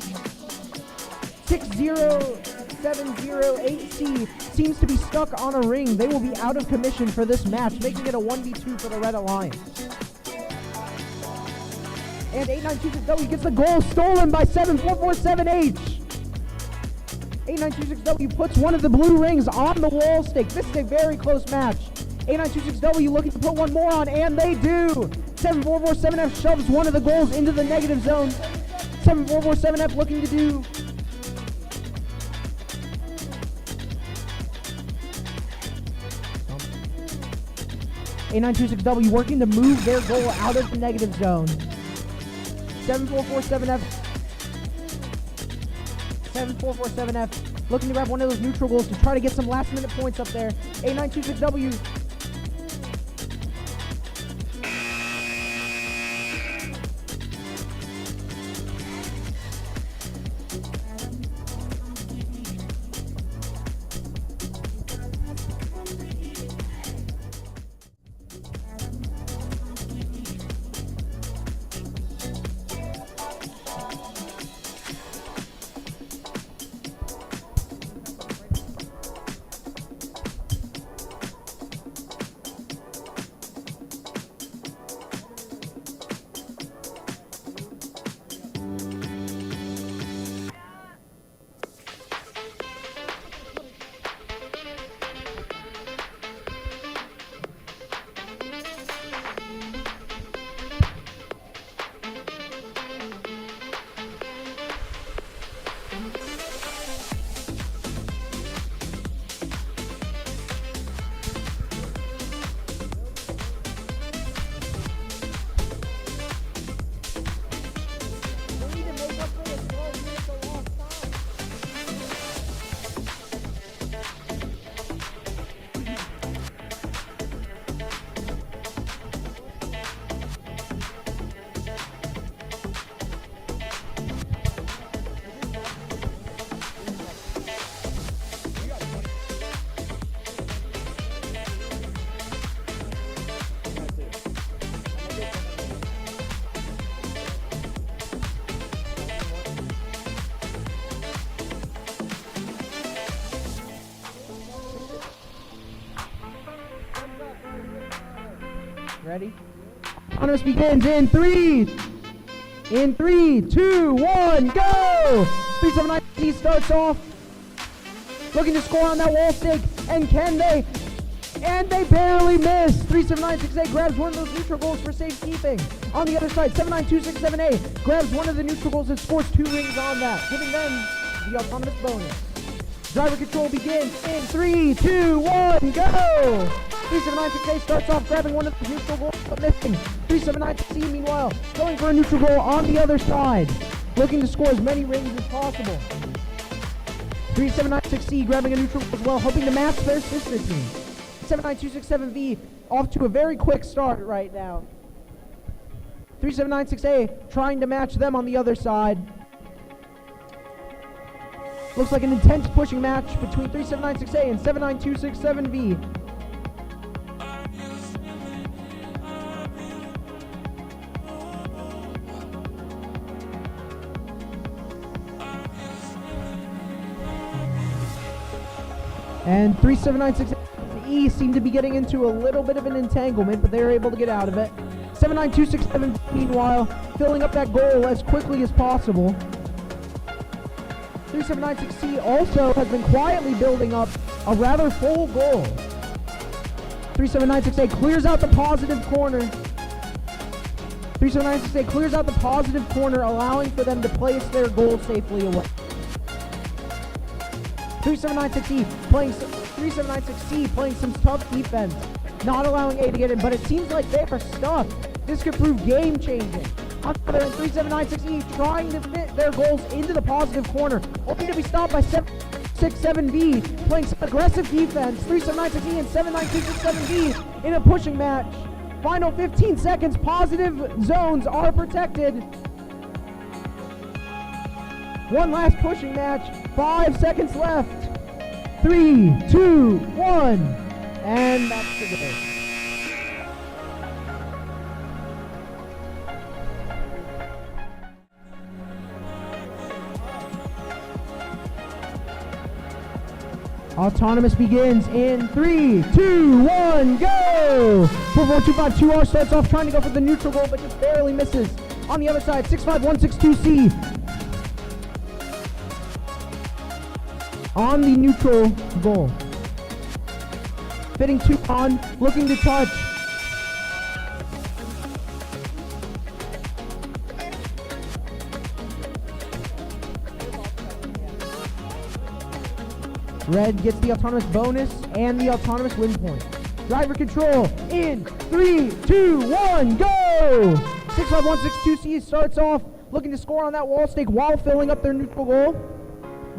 60708 8708C seems to be stuck on a ring. They will be out of commission for this match, making it a 1v2 for the Red Alliance. And 8926W gets the goal stolen by 7447H. 8926W puts one of the blue rings on the wall stick. This is a very close match. 8926W looking to put one more on, and they do. 7447F shoves one of the goals into the negative zone. 7447F looking to do. A926W working to move their goal out of the negative zone. 7447F. 7447F looking to grab one of those neutral goals to try to get some last minute points up there. A926W. Ready? Autonomous begins in 3, 2, 1, go! 379C starts off, looking to score on that wall stick, and can they? And they barely miss. 37968 grabs one of those neutral goals for safekeeping. On the other side, 79267A grabs one of the neutral goals and scores 2 rings on that, giving them the autonomous bonus. Driver control begins in 3, 2, 1, go! 37968 starts off grabbing one of the neutral goals but missing. 379C meanwhile going for a neutral goal on the other side, looking to score as many rings as possible. 3796C grabbing a neutral as well, hoping to match their sister team. 79267V off to a very quick start right now. 3796A trying to match them on the other side. Looks like an intense pushing match between 3796A and 79267V. And 3796E seem to be getting into a little bit of an entanglement, but they're able to get out of it. 79267 meanwhile filling up that goal as quickly as possible. 3796C also has been quietly building up a rather full goal. 37968 clears out the positive corner. 37968 clears out the positive corner, allowing for them to place their goal safely away. 37996C playing some tough defense, not allowing A to get in, but it seems like they are stuck. This could prove game-changing. On the other end, 3796E trying to fit their goals into the positive corner, only to be stopped by 767B playing some aggressive defense. 3796E and 79267B in a pushing match. Final 15 seconds, positive zones are protected. One last pushing match, 5 seconds left. 3, 2, 1, and that's the game. Autonomous begins in 3, 2, 1, go! 44252R starts off trying to go for the neutral goal, but just barely misses. On the other side, 65162C on the neutral goal. Fitting 2 on, looking to touch. Red gets the autonomous bonus and the autonomous win point. Driver control in 3, 2, 1, go! 65162C starts off looking to score on that wall stake while filling up their neutral goal.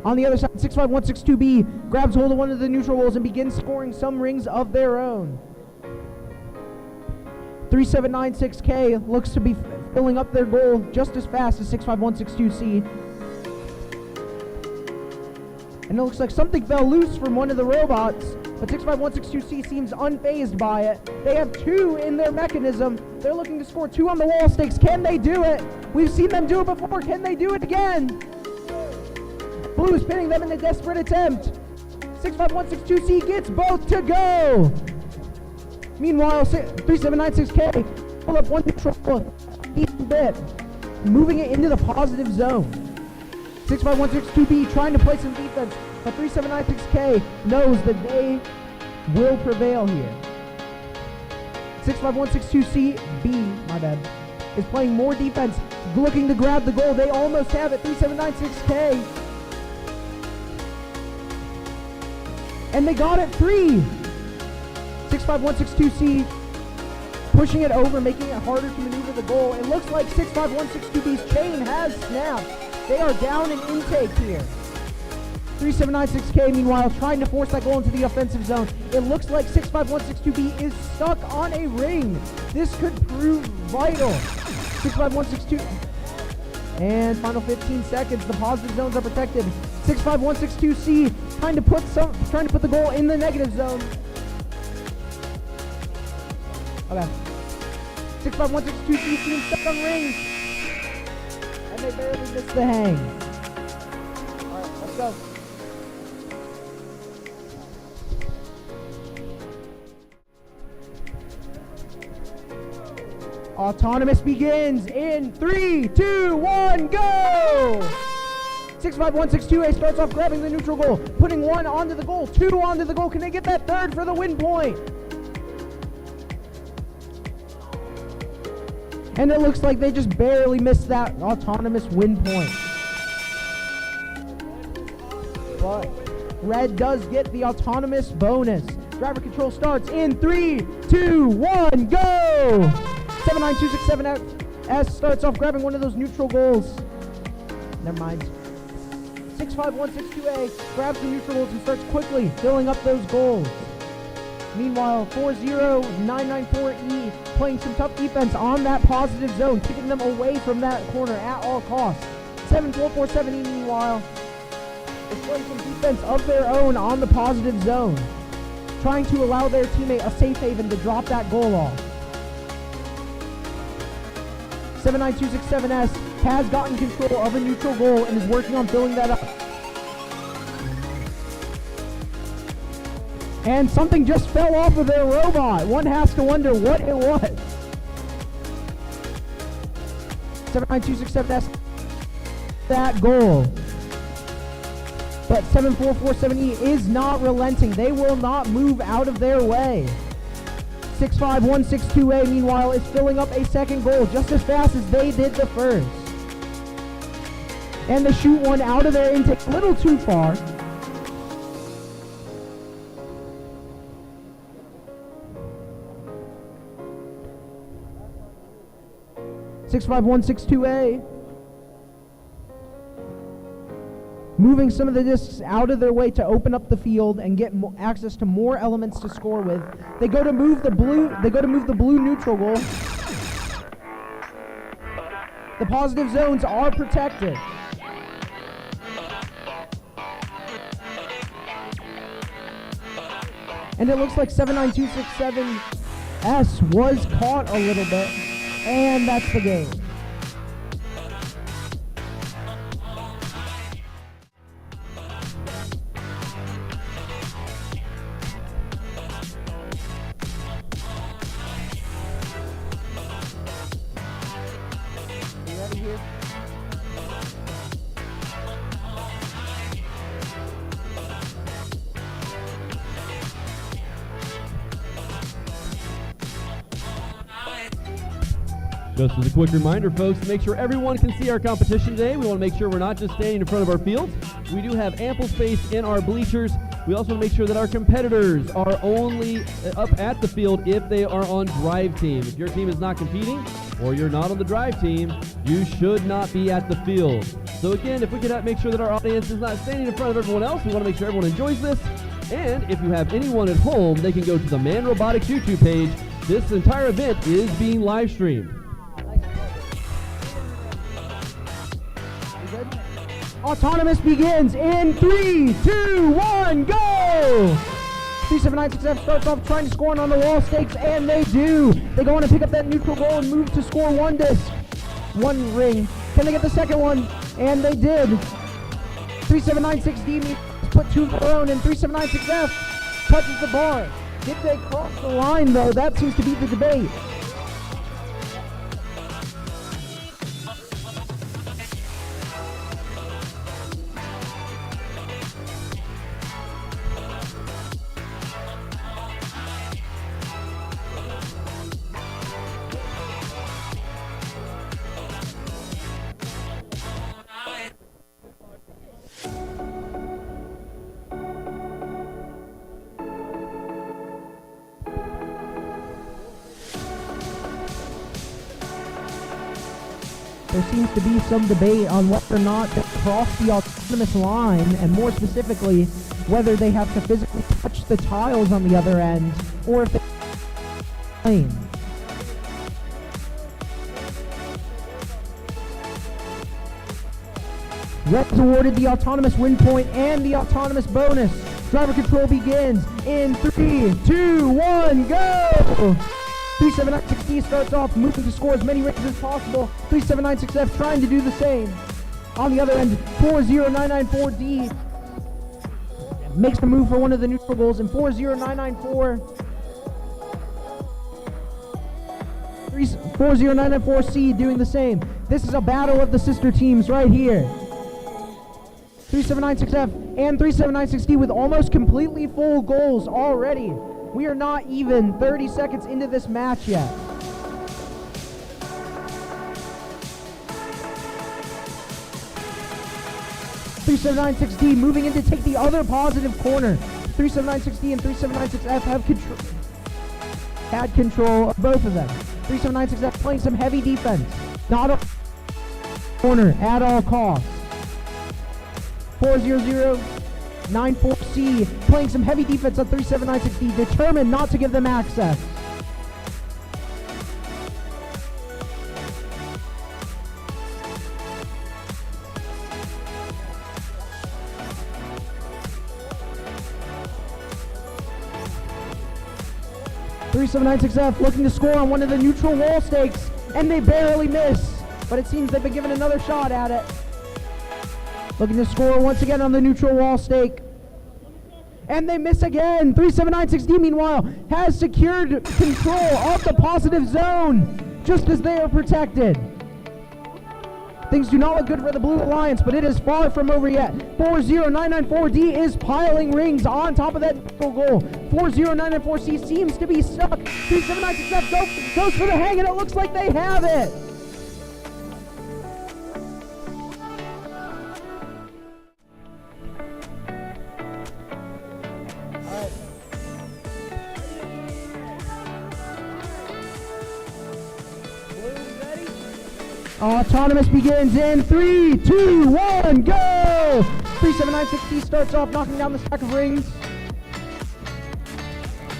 On the other side, 65162B grabs hold of one of the neutral goals and begins scoring some rings of their own. 3796K looks to be filling up their goal just as fast as 65162C. And it looks like something fell loose from one of the robots, but 65162C seems unfazed by it. They have 2 in their mechanism. They're looking to score 2 on the wall stakes. Can they do it? We've seen them do it before. Can they do it again? Blue is pinning them in a desperate attempt. 65162C gets both to go. Meanwhile, 3796K pull up one neutral decent bit, moving it into the positive zone. 65162B trying to play some defense, but 3796K knows that they will prevail here. 65162B, my bad, is playing more defense, looking to grab the goal. They almost have it. 3796K. And they got it 3. 65162C pushing it over, making it harder to maneuver the goal. It looks like 65162B's chain has snapped. They are down in intake here. 3796K, meanwhile, trying to force that goal into the offensive zone. It looks like 65162B is stuck on a ring. This could prove vital. 65162. And final 15 seconds. The positive zones are protected. 65162C trying to put the goal in the negative zone. Okay. 65162C seems stuck on rings. And they barely missed the hang. Alright, let's go. Autonomous begins in 3, 2, 1, go! 65162A starts off grabbing the neutral goal, putting 1 onto the goal, 2 onto the goal. Can they get that 3rd for the win point? And it looks like they just barely missed that autonomous win point. But Red does get the autonomous bonus. Driver control starts in 3, 2, 1, go! 79267S starts off grabbing one of those neutral goals. Never mind. 65162A grabs the neutral goals and starts quickly filling up those goals. Meanwhile, 40994E playing some tough defense on that positive zone, keeping them away from that corner at all costs. 7447E, meanwhile, is playing some defense of their own on the positive zone, trying to allow their teammate a safe haven to drop that goal off. 79267S has gotten control of a neutral goal and is working on filling that up. And something just fell off of their robot. One has to wonder what it was. 79267S that goal. But 7447E is not relenting. They will not move out of their way. 65162A, meanwhile, is filling up a second goal just as fast as they did the first. And they shoot one out of their intake a little too far. 65162A moving some of the discs out of their way to open up the field and get access to more elements to score with. They go to move the blue neutral goal. The positive zones are protected. And it looks like 79267S was caught a little bit. And that's the game. Just as a quick reminder, folks, to make sure everyone can see our competition today, we want to make sure we're not just standing in front of our fields. We do have ample space in our bleachers. We also want to make sure that our competitors are only up at the field if they are on drive team. If your team is not competing or you're not on the drive team, you should not be at the field. So again, if we could make sure that our audience is not standing in front of everyone else, we want to make sure everyone enjoys this. And if you have anyone at home, they can go to the Mann Robotics YouTube page. This entire event is being live streamed. Autonomous begins in 3, 2, 1, go! 3796F starts off trying to score on the wall stakes, and they do. They go on to pick up that neutral goal and move to score one ring. Can they get the second one? And they did. 3796D put two of their own, and 3796F touches the bar. Did they cross the line, though? That seems to be the debate. There seems to be some debate on whether or not they cross the autonomous line, and more specifically, whether they have to physically touch the tiles on the other end, or if they plane. Red's awarded the autonomous win point and the autonomous bonus. Driver control begins in 3, 2, 1, go! 3796D starts off moving to score as many rings as possible. 3796F trying to do the same. On the other end, 40994D makes the move for one of the neutral goals, and 40994C doing the same. This is a battle of the sister teams right here. 3796F and 3796D with almost completely full goals already. We are not even 30 seconds into this match yet. .3796D moving in to take the other positive corner. .3796D and .3796F had control of both of them. .3796F playing some heavy defense. Not a corner at all costs. 40094C playing some heavy defense on 3796D, determined not to give them access. .3796F looking to score on one of the neutral wall stakes, and they barely miss, but it seems they've been given another shot at it. Looking to score once again on the neutral wall stake. And they miss again. 3796D, meanwhile, has secured control of the positive zone, just as they are protected. Things do not look good for the Blue Alliance, but it is far from over yet. 40994D is piling rings on top of that neutral goal. 40994C seems to be stuck. 3796F goes for the hang, and it looks like they have it. Autonomous begins in 3, 2, 1, go! 3796D starts off knocking down the stack of rings.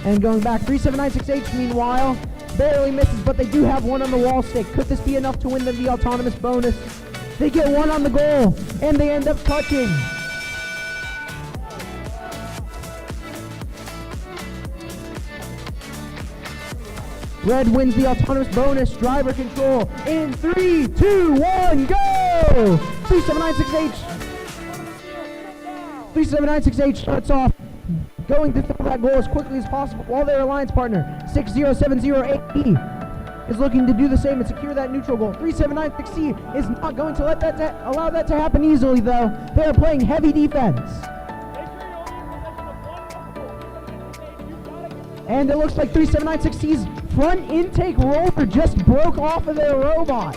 And going back, 3796H meanwhile barely misses, but they do have one on the wall stick. Could this be enough to win them the autonomous bonus? They get one on the goal, and they end up touching. Red wins the autonomous bonus. Driver control in 3, 2, 1, go! 3796H. 3796H starts off going to fill that goal as quickly as possible, while their alliance partner 60708E is looking to do the same and secure that neutral goal. 3796C is not going to let allow that to happen easily, though. They are playing heavy defense. And it looks like 3796C's front intake roller just broke off of their robot.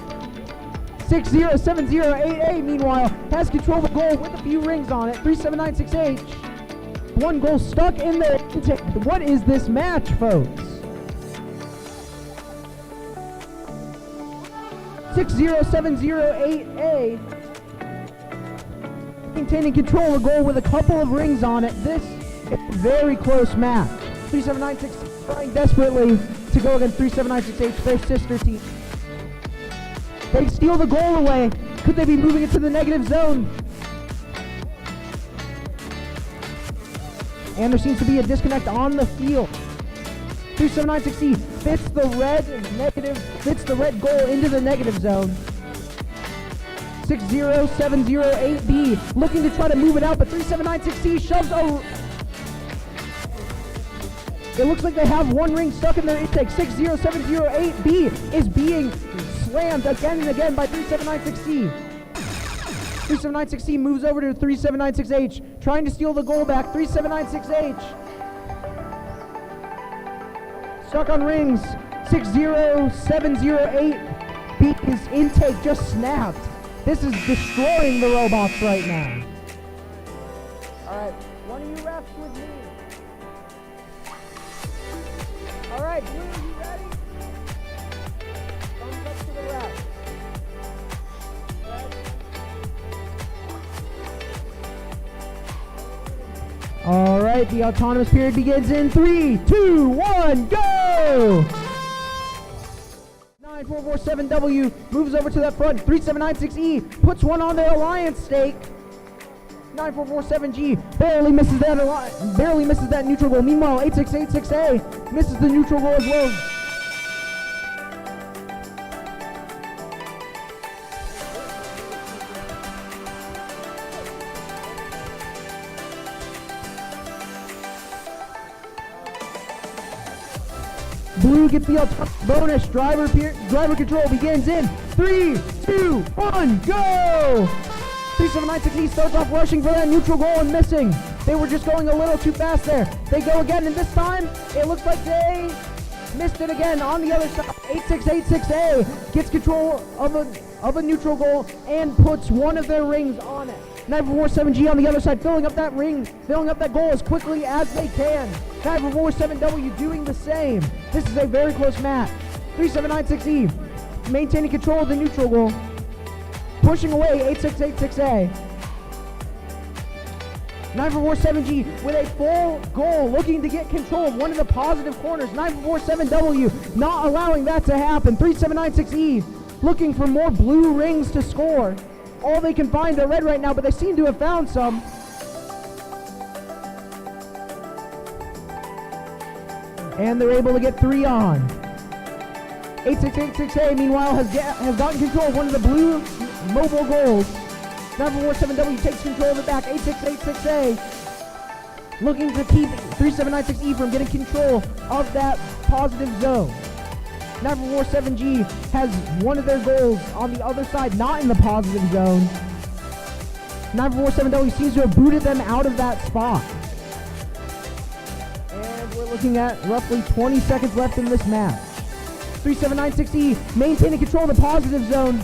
607088 meanwhile has control of the goal with a few rings on it. 3796H. One goal stuck in the intake. What is this match, folks? 60708A maintaining control of the goal with a couple of rings on it. This is a very close match. 3796 trying desperately to go against 3796H, their sister team. They steal the goal away. Could they be moving into the negative zone? And there seems to be a disconnect on the field. 3796E fits the red goal into the negative zone. 60708B looking to try to move it out, but 3796C shoves a... It looks like they have one ring stuck in their intake. 60708B is being slammed again and again by 3796C. 3796C moves over to 3796H, trying to steal the goal back. 3796H stuck on rings. 60708B's intake just snapped. This is destroying the robots right now. Alright, one of you refs with me. Alright, Blue, you ready? Thumbs up to the ref. Alright, the autonomous period begins in 3, 2, 1, go! 9447W moves over to that front. 3796E puts one on their alliance stake. 9447G barely misses that neutral goal. Meanwhile, 8686A misses the neutral goal as well. Blue gets the bonus. Driver control begins in 3, 2, 1, go! 3796E starts off rushing for that neutral goal and missing. They were just going a little too fast there. They go again, and this time it looks like they missed it again on the other side. 8686A gets control of a neutral goal and puts one of their rings on it. 9447G on the other side, filling up that goal as quickly as they can. 9447W doing the same. This is a very close match. 3796E maintaining control of the neutral goal, pushing away 8686A. 9447G with a full goal, looking to get control of one of the positive corners. 9447W not allowing that to happen. 3796E looking for more blue rings to score. All they can find are red right now, but they seem to have found some. And they're able to get 3 on. 8686A, meanwhile, has gotten control of one of the blue mobile goals. 9447W takes control of it back. 8686A looking to keep 3796E from getting control of that positive zone. 9447G has one of their goals on the other side, not in the positive zone. 9447W seems to have booted them out of that spot. And we're looking at roughly 20 seconds left in this match. 3796E maintaining control of the positive zone.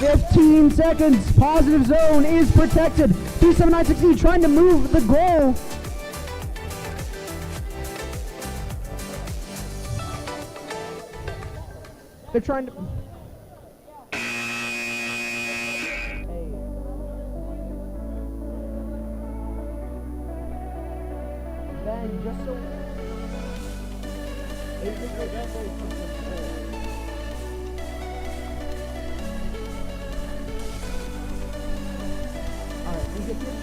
15 seconds. Positive zone is protected. 3796E trying to move the goal. They're trying to... Ben, just so... Alright, we get this.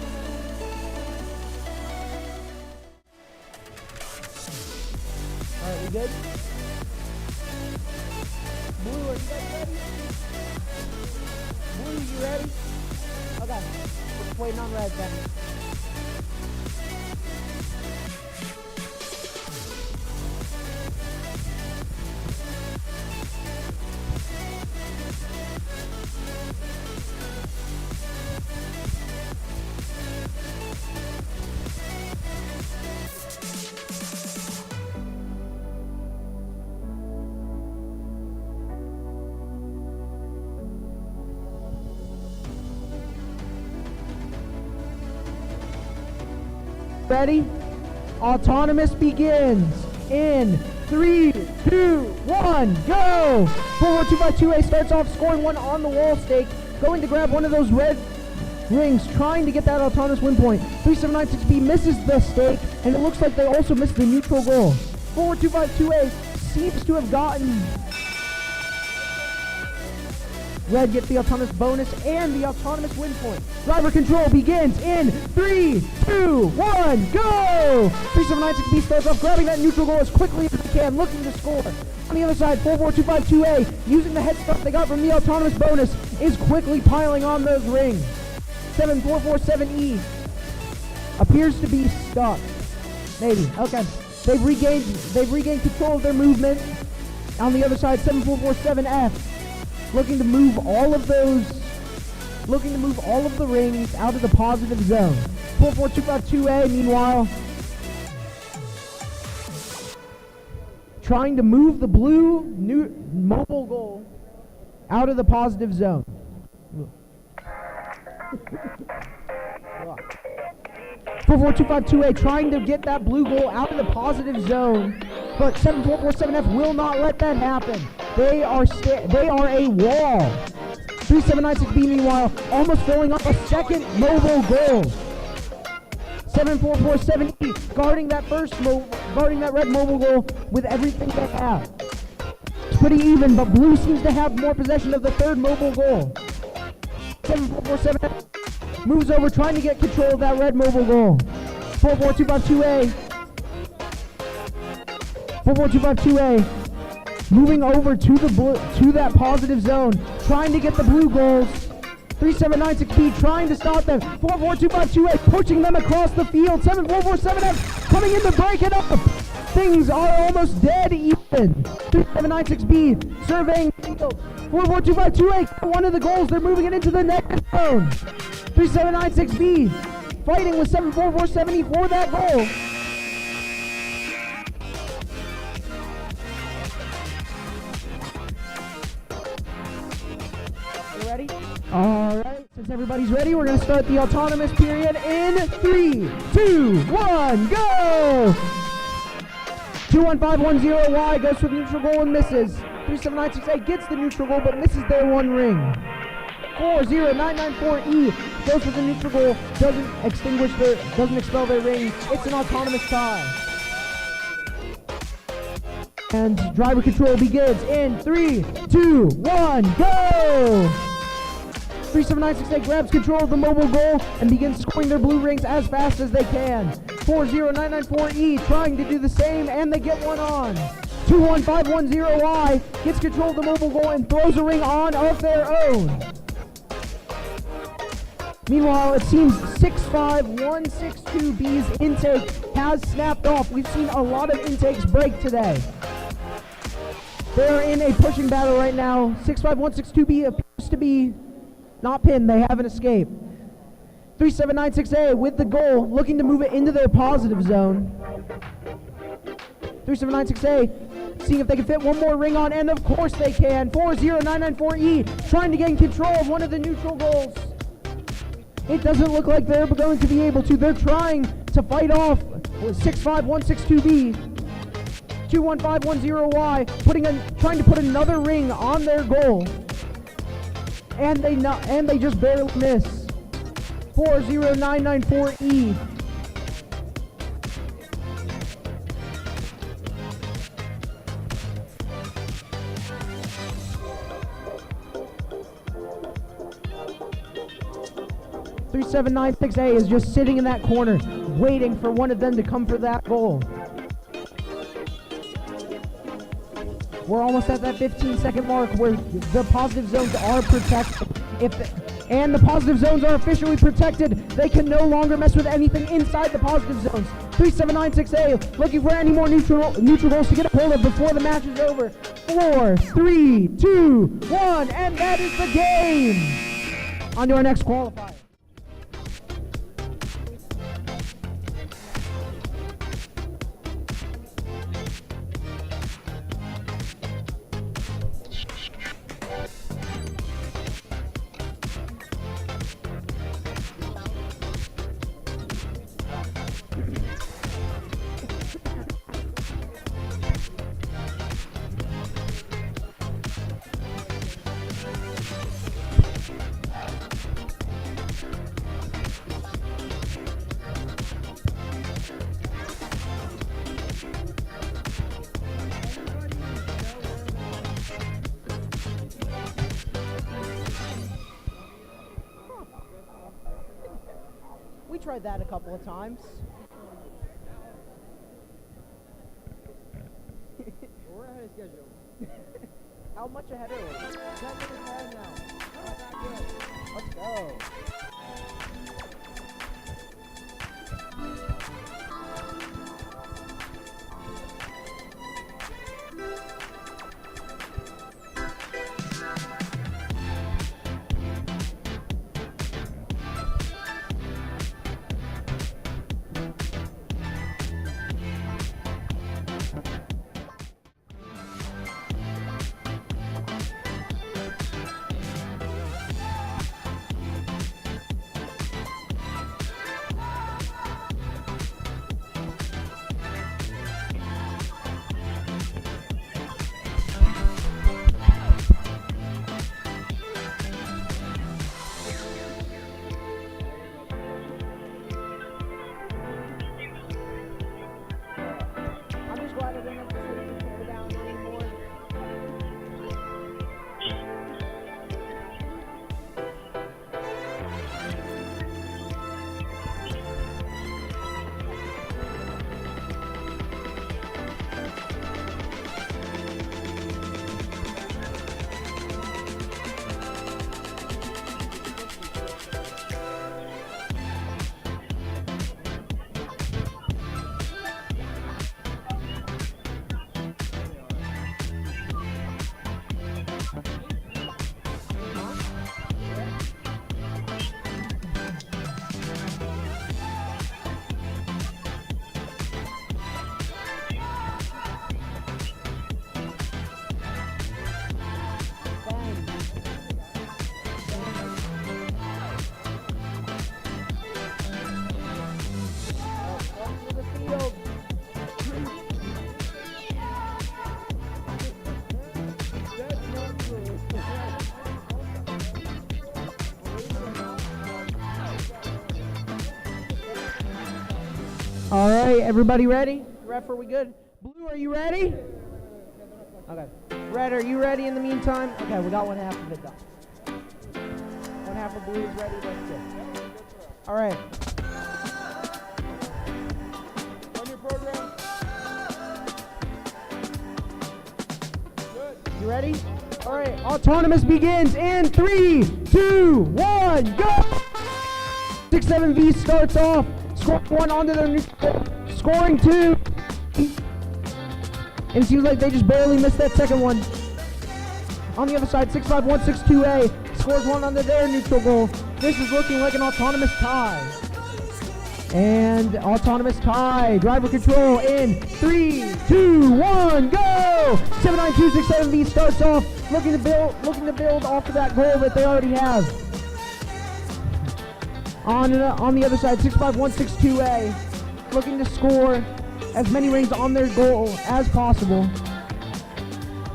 Alright, we good? Blue, are you guys ready? Blue, you ready? Okay. We're just waiting on red then. ready? Autonomous begins in 3, 2, 1, go! 4-1-2-5-2A starts off scoring one on the wall stake, going to grab one of those red rings, trying to get that autonomous win point. 3796B misses the stake, and it looks like they also missed the neutral goal. 4-1-2-5-2A seems to have gotten red gets the autonomous bonus and the autonomous win point. Driver control begins in 3, 2, 1, go! 3796B starts off grabbing that neutral goal as quickly as they can, looking to score. On the other side, 4-4-2-5-2A, using the head start they got from the autonomous bonus, is quickly piling on those rings. 7-4-4-7E appears to be stuck. Maybe. Okay. They've regained control of their movement. On the other side, 7-4-4-7F. Looking to move all of the rings out of the positive zone. 4-4-2-5-2A, meanwhile, trying to move the blue mobile goal out of the positive zone. 4-4-2-5-2A trying to get that blue goal out of the positive zone, but 7-4-4-7F will not let that happen. They are a wall. 3796B meanwhile almost filling up a second mobile goal. 7-4-4-7E guarding that red mobile goal with everything they have. It's pretty even, but blue seems to have more possession of the third mobile goal. 7-4-4-7F moves over, trying to get control of that red mobile goal. 4-4-2-5-2A. 4-4-2-5-2A. Moving over to that positive zone, trying to get the blue goals. 3796B trying to stop them. 4-4-2-5-2A pushing them across the field. 7-4-4-7F coming in to break it up. Things are almost dead even. 3796B surveying the field. 4-4-2-5-2A, one of the goals, they're moving it into the negative zone. 3796B fighting with 7-4-4-7E for that goal. You ready? Alright, since everybody's ready, we're going to start the autonomous period in 3, 2, 1, go! 2-1-5-1-0-Y goes for the neutral goal and misses. 3796A gets the neutral goal but misses their one ring. 4-0-9-9-4-E goes for the neutral goal, doesn't expel their ring. It's an autonomous tie. And driver control begins in 3, 2, 1, go! 3796A grabs control of the mobile goal and begins scoring their blue rings as fast as they can. 4-0-9-9-4-E trying to do the same, and they get one on. 2-1-5-1-0-Y gets control of the mobile goal and throws a ring on of their own. Meanwhile, it seems 6-5-1-6-2B's intake has snapped off. We've seen a lot of intakes break today. They're in a pushing battle right now. 6-5-1-6-2B appears to be not pinned. They have an escape. 3796A with the goal, looking to move it into their positive zone. 3796A seeing if they can fit one more ring on, and of course they can. 4-0-9-9-4-E trying to gain control of one of the neutral goals. It doesn't look like they're going to be able to. They're trying to fight off 6-5-1-6-2B. 2-1-5-1-0-Y trying to put another ring on their goal. And they just barely miss. 4-0-9-9-4-E. A is just sitting in that corner, waiting for one of them to come for that goal. We're almost at that 15-second mark where the positive zones are protected. And the positive zones are officially protected. They can no longer mess with anything inside the positive zones. 3796A looking for any more neutral goals to get a hold of before the match is over. 4, 3, 2, 1, and that is the game. On to our next qualifier. tried that a couple of times. We're ahead of schedule. How much ahead are we? 10 minutes ahead now. Not good. Let's go. I'm just glad I didn't have to sleep the camera down anymore. All right, everybody ready? Ref, are we good? Blue, are you ready? Okay. Red, are you ready in the meantime? Okay, we got one half of it done. One half of blue is ready, that's good. All right. On your program. Good. You ready? All right, autonomous begins in 3, 2, 1, go! 6-7V starts off. Scoring 1 onto the neutral. Scoring 2. And it seems like they just barely missed that second one. On the other side, 65162A scores 1 onto their neutral goal. This is looking like an autonomous tie. And autonomous tie. Driver control in 3, 2, 1, go! 79267V starts off, looking to build off of that goal that they already have. On the other side, 65162A looking to score as many rings on their goal as possible.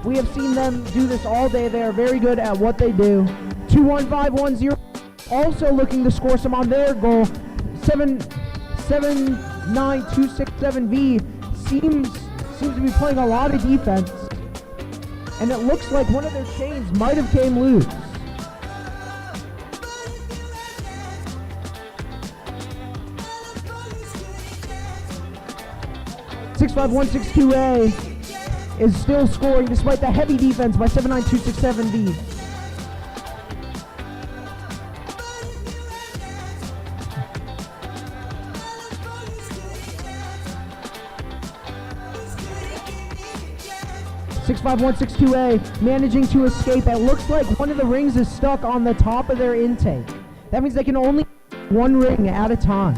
We have seen them do this all day. They are very good at what they do. 21510 also looking to score some on their goal. 79267V seems to be playing a lot of defense. And it looks like one of their chains might have came loose. 65162A is still scoring despite the heavy defense by 79267V. (65162A) managing to escape. It looks like one of the rings is stuck on the top of their intake. That means they can only one ring at a time.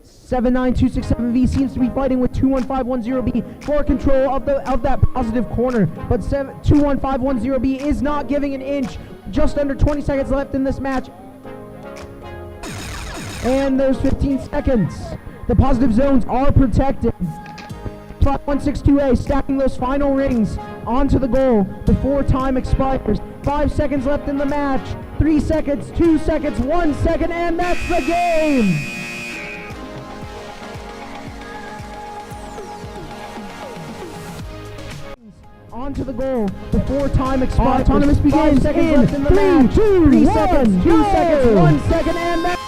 79267V seems to be fighting with 21510B for control of that positive corner, but 21510B is not giving an inch. Just under 20 seconds left in this match, and there's 15 seconds. The positive zones are protected. 162A stacking those final rings onto the goal before time expires. 5 seconds left in the match. 3 seconds, 2 seconds, 1 second, and that's the game. onto the goal before time expires. Autonomous begins in 3, 2, 3 1, seconds, 2 go! seconds, 1 second, and that.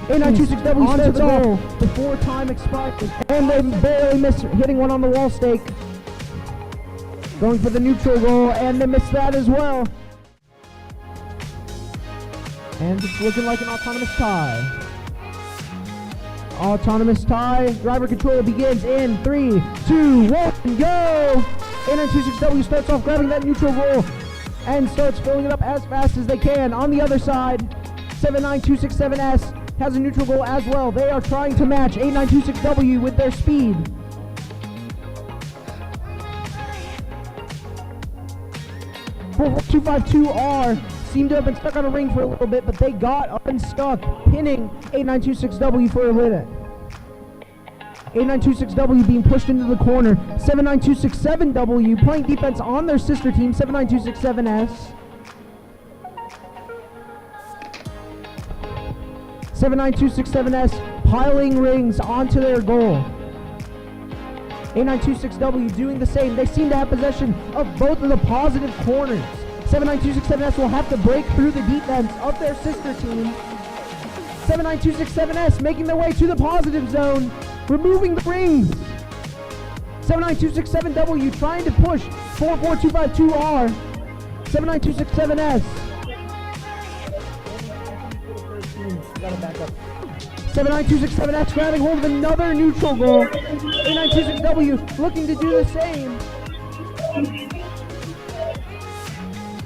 8926W onto the goal before time expires. And they barely miss hitting one on the wall stake. Going for the neutral goal, and they missed that as well. And it's looking like an autonomous tie. Autonomous tie. Driver control begins in 3, 2, 1, go! 8926W starts off grabbing that neutral goal and starts filling it up as fast as they can. On the other side, 79267S has a neutral goal as well. They are trying to match 8926W with their speed. For 252R seemed to have been stuck on a ring for a little bit, but they got unstuck, pinning 8926W for a minute. 8926W being pushed into the corner. 79267W playing defense on their sister team, 79267S. 79267S piling rings onto their goal. 8926W doing the same. They seem to have possession of both of the positive corners. 79267S will have to break through the defense of their sister team. 79267S making their way to the positive zone, removing the rings. 79267W trying to push 44252R. 79267S. 79267X grabbing hold of another neutral goal. 8926W looking to do the same.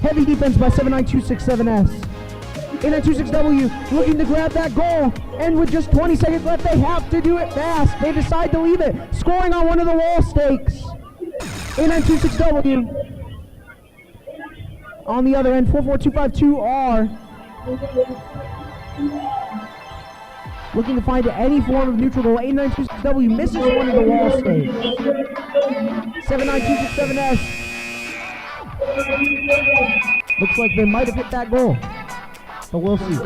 Heavy defense by 79267S. 8926W looking to grab that goal, and with just 20 seconds left, they have to do it fast. They decide to leave it, scoring on one of the wall stakes. 8926W. On the other end, 44252R. Looking to find any form of neutral goal. 8926W misses one of the wall stakes. 79267S. Looks like they might have hit that goal, but we'll see.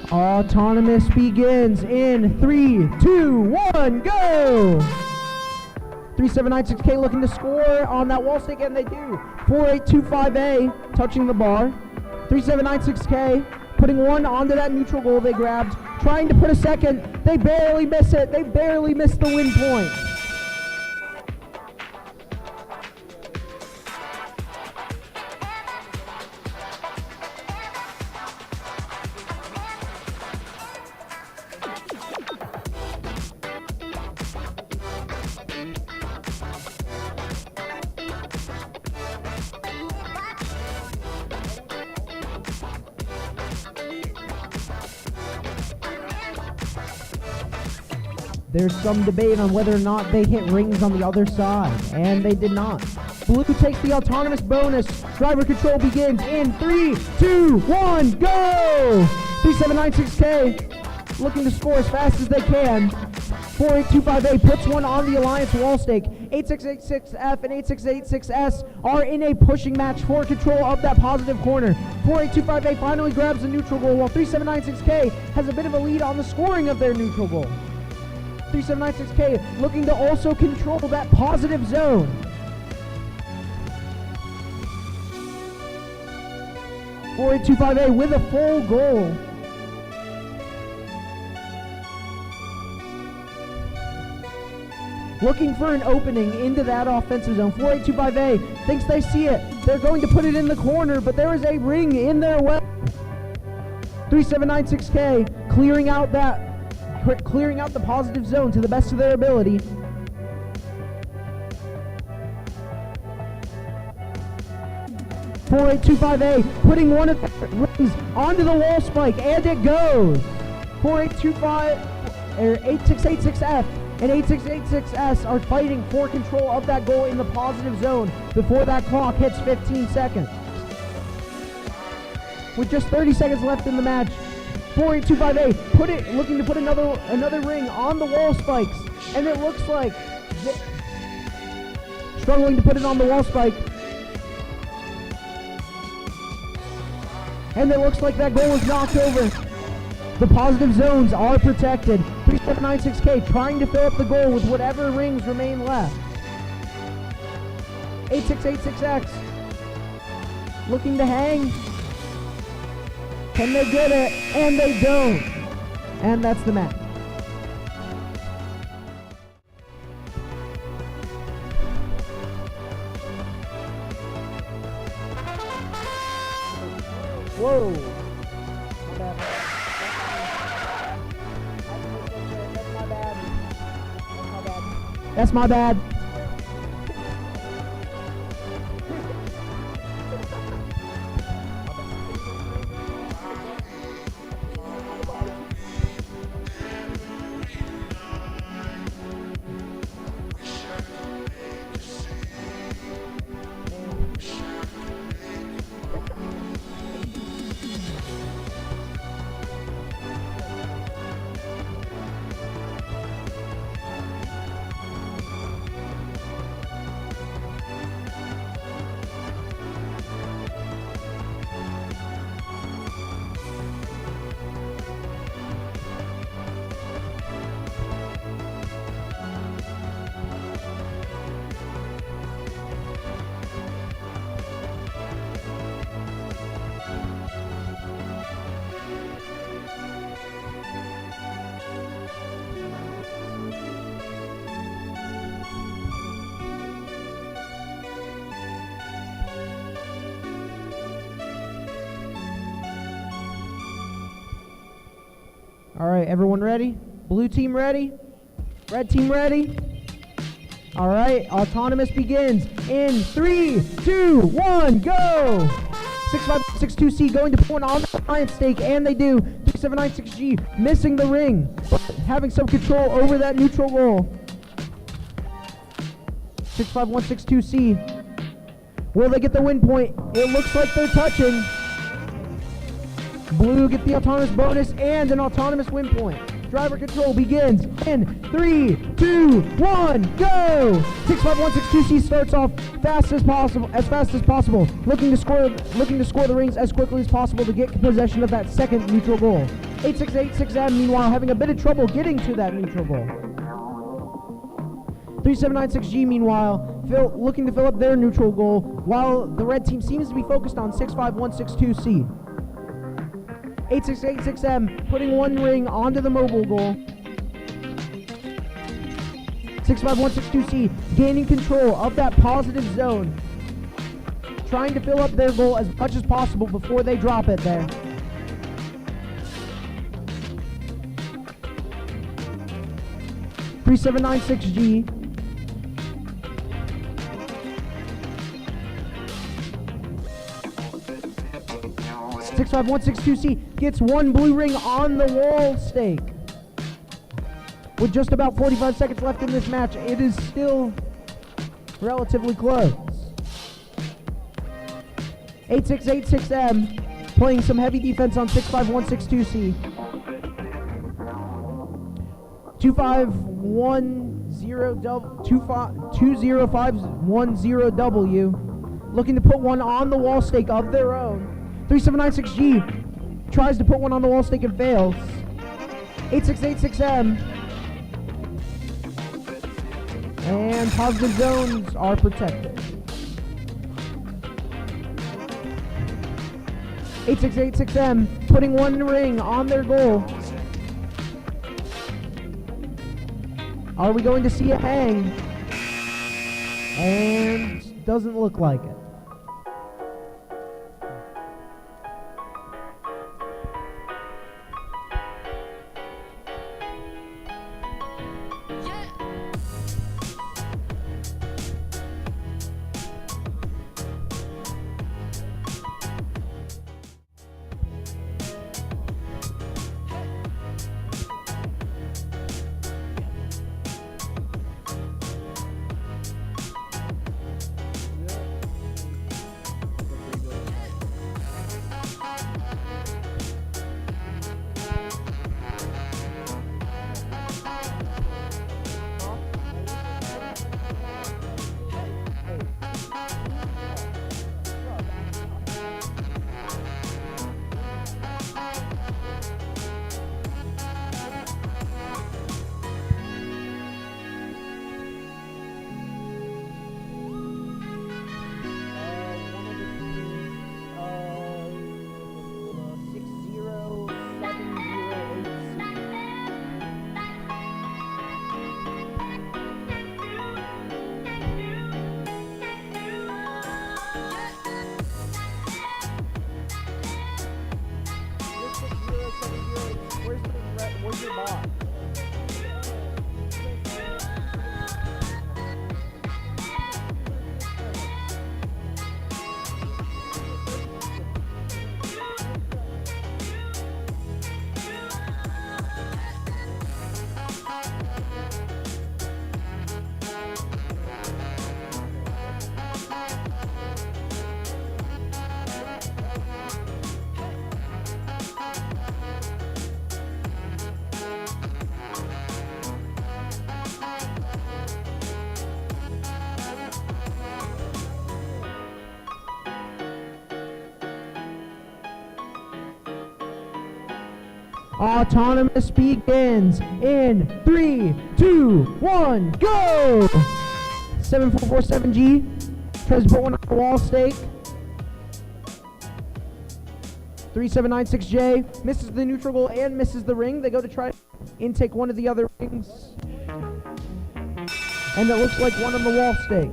Autonomous begins in 3, 2, 1, go! 3796K looking to score on that wall stick, and they do. 4825A touching the bar. 3796K putting one onto that neutral goal they grabbed, trying to put a second. They barely miss it. They barely miss the win point. There's some debate on whether or not they hit rings on the other side, and they did not. Blue takes the autonomous bonus. Driver control begins in 3, 2, 1, go! 3796K looking to score as fast as they can. 4825A puts one on the Alliance wall stake. 8686F and 8686S are in a pushing match for control of that positive corner. 4825A finally grabs the neutral goal, while 3796K has a bit of a lead on the scoring of their neutral goal. 3796K looking to also control that positive zone. .48258 with a full goal. Looking for an opening into that offensive zone. 4825A thinks they see it. They're going to put it in the corner, but there is a ring in their way. 3796K clearing out the positive zone to the best of their ability. 4825A putting one of the rings onto the wall spike, and it goes. 8686F and 8686S are fighting for control of that goal in the positive zone before that clock hits 15 seconds. With just 30 seconds left in the match, 4825A looking to put another ring on the wall spikes, and it looks like struggling to put it on the wall spike. And it looks like that goal was knocked over. The positive zones are protected. 3796K trying to fill up the goal with whatever rings remain left. 8686X looking to hang. Can they get it? And they don't. And that's the match. Whoa. My bad. That's my bad. All right, everyone ready? Blue team ready? Red team ready? All right, autonomous begins in 3, 2, 1, go! 6562C going to point on the Alliance stake, and they do. 3796G missing the ring, having some control over that neutral goal. 65162C, will they get the win point? It looks like they're touching. Blue get the autonomous bonus and an autonomous win point. Driver control begins in 3, 2, 1, go! 65162C starts off fast as possible, looking to score the rings as quickly as possible to get possession of that second neutral goal. 8686M meanwhile having a bit of trouble getting to that neutral goal. 3796G meanwhile looking to fill up their neutral goal, while the red team seems to be focused on 65162C. 8686M putting one ring onto the mobile goal. 65162C gaining control of that positive zone, trying to fill up their goal as much as possible before they drop it there. .3796G 65162C gets one blue ring on the wall stake. With just about 45 seconds left in this match, it is still relatively close. 8686M playing some heavy defense on 65162C. 20510W looking to put one on the wall stake of their own. 3796G tries to put one on the wall stake and fails. 8686M and positive zones are protected. 8686M putting one ring on their goal. Are we going to see a hang? And doesn't look like it. Autonomous begins in 3, 2, 1, go! 7447G tries to put one on the wall stake. 3796J misses the neutral goal and misses the ring. They go to try to intake one of the other rings. And it looks like one on the wall stake.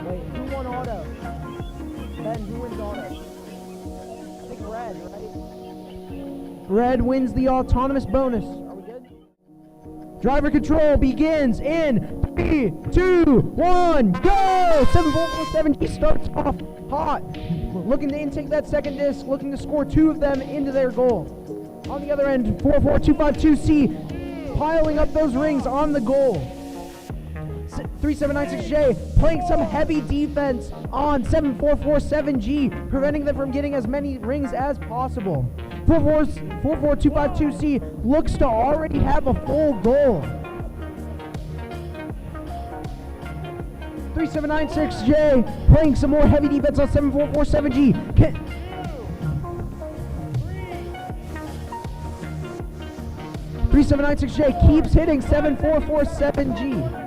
Wait, who won auto? Ben, who wins auto? I think red, right? Red wins the autonomous bonus. Are we good? Driver control begins in 3, 2, 1, go! 7447 starts off hot. Looking to intake that second disc, looking to score 2 of them into their goal. On the other end, 44252C piling up those rings on the goal. 3796J playing some heavy defense on 7447G, preventing them from getting as many rings as possible. 44252C looks to already have a full goal. 3796J playing some more heavy defense on 7447G. 3796J keeps hitting 7447G.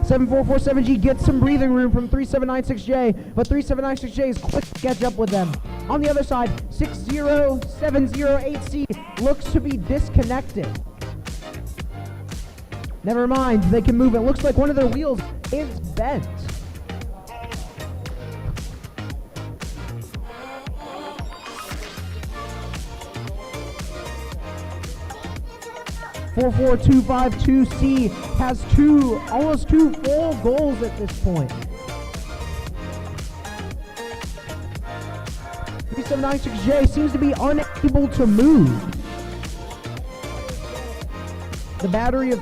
7447G gets some breathing room from 3796J, but 3796J is quick to catch up with them. On the other side, 60708C looks to be disconnected. Never mind, they can move. It looks like one of their wheels is bent. 44252C has almost two full goals at this point. 3796J seems to be unable to move. The battery of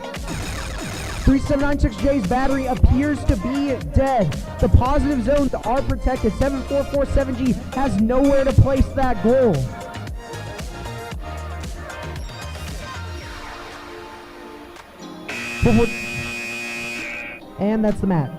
3796J's battery appears to be dead. The positive zones are protected. 7447G has nowhere to place that goal. And that's the match.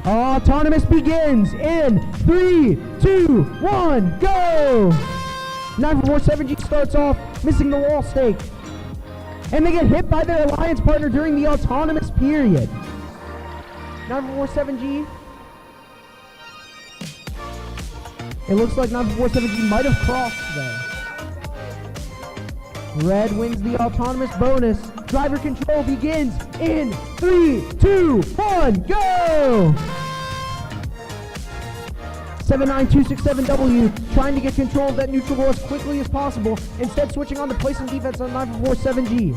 Autonomous begins in 3, 2, 1, go! 9447G starts off missing the wall stake. And they get hit by their alliance partner during the autonomous period. 9447G. It looks like 9447G might have crossed though. Red wins the autonomous bonus. Driver control begins in 3, 2, 1, go! 79267W trying to get control of that neutral goal as quickly as possible, instead switching on to placing defense on 9447G.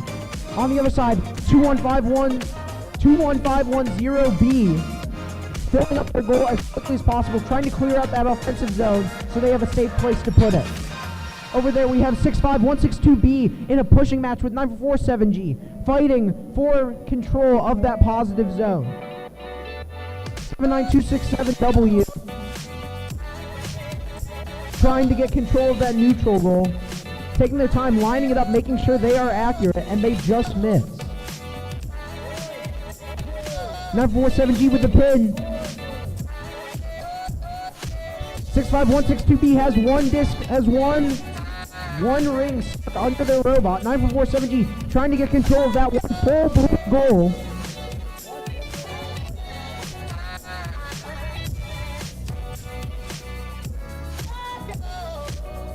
On the other side, 21510B filling up their goal as quickly as possible, trying to clear out that offensive zone so they have a safe place to put it. Over there we have 65162B in a pushing match with 9447G, fighting for control of that positive zone. 79267W trying to get control of that neutral goal, taking their time, lining it up, making sure they are accurate, and they just miss. 9447G with the pin. 65162B has one disc, has one ring stuck under their robot. 9447G trying to get control of that one full blue goal.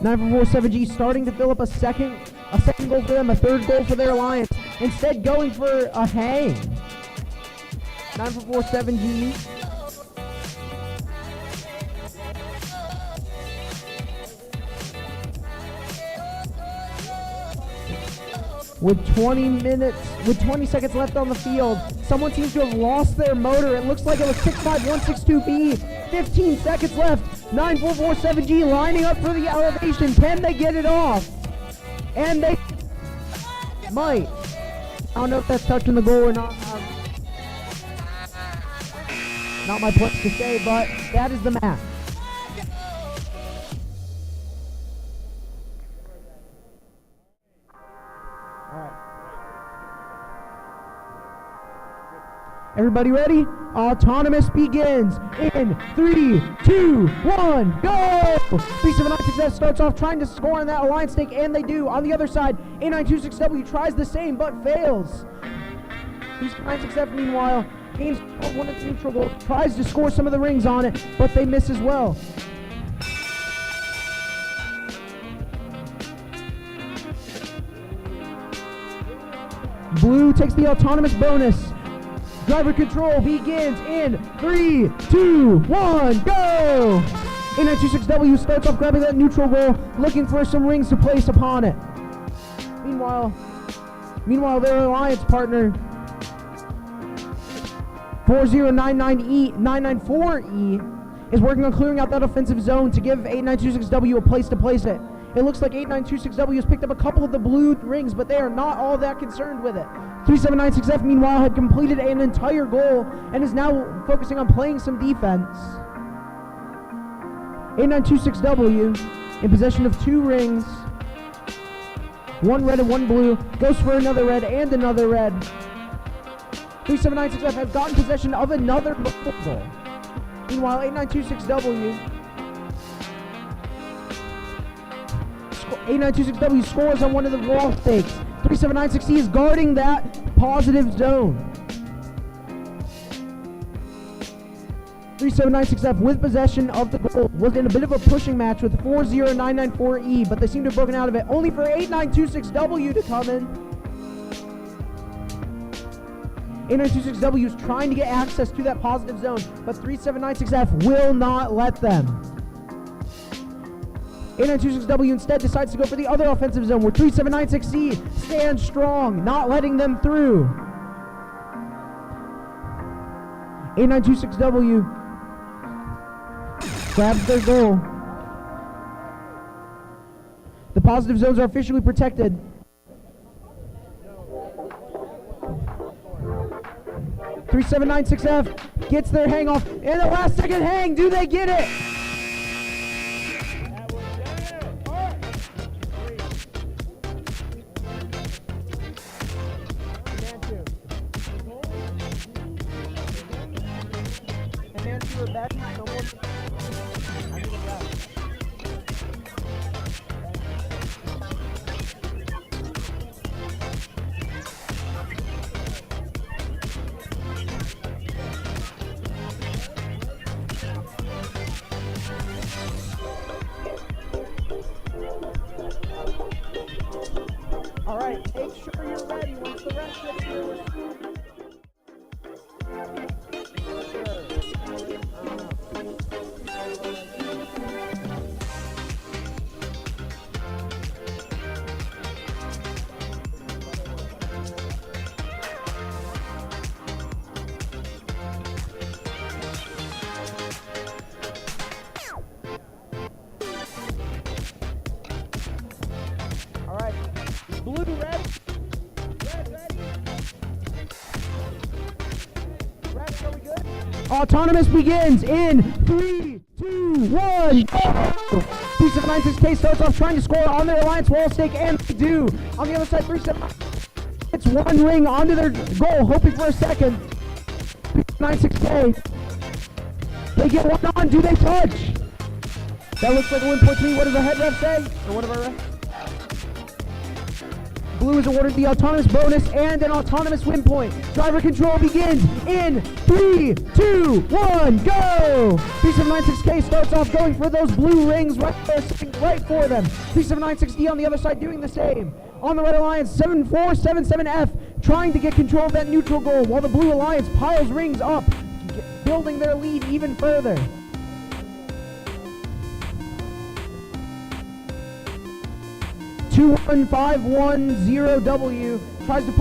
(947G starting to fill up a second goal for them, a third goal for their alliance. Instead going for a hang. 9447G. With 20 seconds left on the field, someone seems to have lost their motor. It looks like it was 65162B. 15 seconds left. 9447G lining up for the elevation. Can they get it off? And they might. I don't know if that's touching the goal or not. Not my place to say, but that is the match. Everybody ready? Autonomous begins in 3, 2, 1, go! 3796F starts off trying to score on that alliance stake, and they do. On the other side, A926W tries the same, but fails. 36F, meanwhile, gains one of its neutral goals, tries to score some of the rings on it, but they miss as well. Blue takes the autonomous bonus. Driver control begins in 3, 2, 1, go! A926W starts off grabbing that neutral goal, looking for some rings to place upon it. Meanwhile, their alliance partner, 4099E994E, is working on clearing out that offensive zone to give 8926W a place to place it. It looks like 8926W has picked up a couple of the blue rings, but they are not all that concerned with it. 3796F, meanwhile, had completed an entire goal and is now focusing on playing some defense. 8926W, in possession of 2 rings, 1 red and 1 blue, goes for another red and another red. 3796F has gotten possession of another goal. Meanwhile, 8926W scores on one of the wall stakes. 3796C is guarding that positive zone. 3796F with possession of the goal was in a bit of a pushing match with 40994E, but they seem to have broken out of it, only for 8926W to come in. 8926W is trying to get access to that positive zone, but 3796F will not let them. 8926W instead decides to go for the other offensive zone where 3796C stands strong, not letting them through. 8926W grabs their goal. The positive zones are officially protected. (3796F) gets their hang off, and the last second hang, do they get it? All right, make sure you're ready once the rest gets through. All right, blue, red. Red, ready? Red, are we good? Autonomous begins in 3, 2, 1, go! 3796K starts off trying to score on their alliance wall stake, and they do. On the other side, 37 it's one ring onto their goal, hoping for a second. 36K. They get one on, do they touch? That looks like a win point to me. What does the head ref say? Or what of our refs? Blue is awarded the autonomous bonus and an autonomous win point. Driver control begins in 3, 2, 1, go! 3796K starts off going for those blue rings right there, sitting right for them. 3796D on the other side doing the same. On the red alliance, 7477F trying to get control of that neutral goal while the blue alliance piles rings up, building their lead even further. 21510W tries to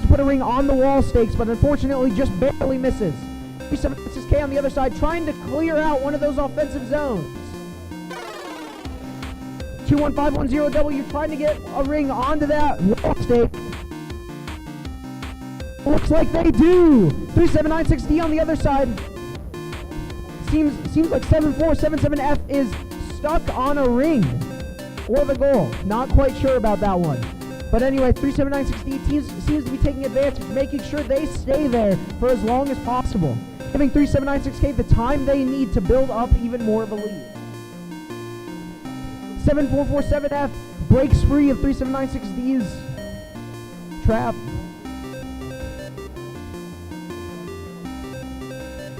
put a ring on the wall stakes, but unfortunately just barely misses. 3796K on the other side trying to clear out one of those offensive zones. 21510W trying to get a ring onto that wall stake. Looks like they do. 3796D on the other side. Seems like 7477F is stuck on a ring. Or the goal. Not quite sure about that one. But anyway, 3796D seems to be taking advantage, making sure they stay there for as long as possible, giving 3796K the time they need to build up even more of a lead. 7447F breaks free of 3796D's trap.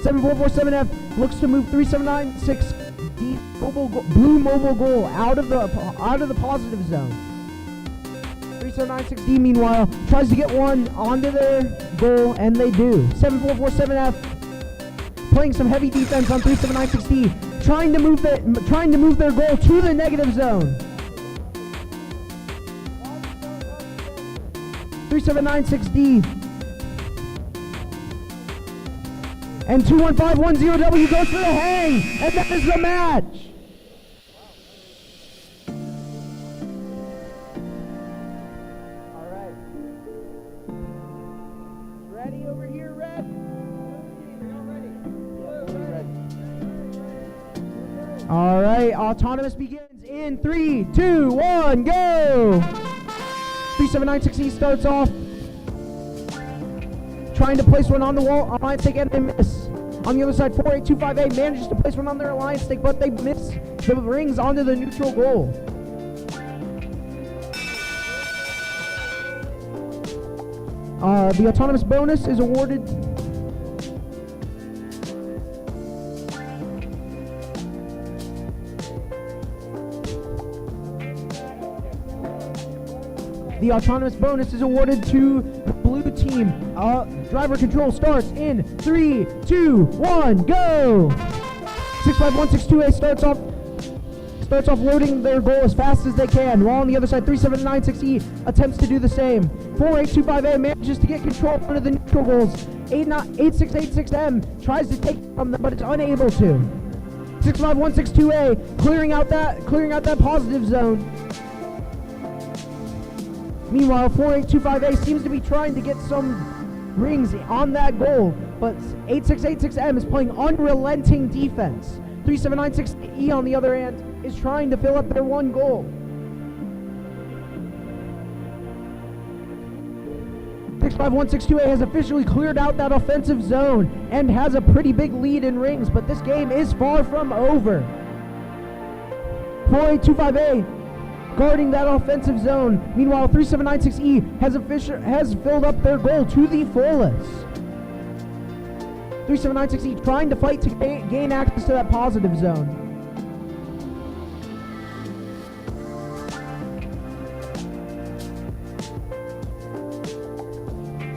7447F looks to move 3796 blue mobile goal out of the positive zone. 3796D meanwhile tries to get one onto their goal, and they do. 7447F playing some heavy defense on 3796D, trying to move their goal to the negative zone. 3796D and 21510W goes for the hang, and that is the match. All right. Ready over here, Red? All right, autonomous begins in 3, 2, 1, go! 3796E starts off trying to place one on the wall, alliance stake, and they miss. On the other side, 4825A manages to place one on their alliance stake, but they miss the rings onto the neutral goal. The autonomous bonus is awarded to the blue team. Driver control starts in 3, 2, 1, go! 65162A starts off loading their goal as fast as they can, while on the other side 3796E attempts to do the same. 4825A manages to get control of one of the neutral goals. 8686M tries to take from them, but it's unable to. 65162A clearing out that positive zone. Meanwhile, 4825A seems to be trying to get some rings on that goal, but 8686M is playing unrelenting defense. 3796E on the other hand is trying to fill up their one goal. 65162A has officially cleared out that offensive zone and has a pretty big lead in rings, but this game is far from over. 4825A guarding that offensive zone. Meanwhile, 3796E has filled up their goal to the fullest. 3796E trying to fight to gain access to that positive zone.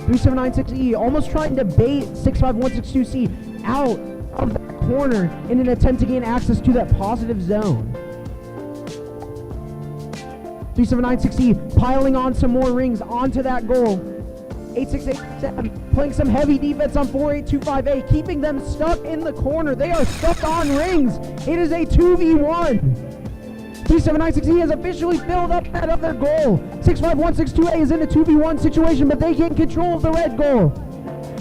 3796E almost trying to bait 65162C out of that corner in an attempt to gain access to that positive zone. 3796E piling on some more rings onto that goal. 8687 playing some heavy defense on 4825A, keeping them stuck in the corner. They are stuck on rings. It is a 2v1. 3796E has officially filled up that other goal. 65162A is in a 2v1 situation, but they gain control of the red goal.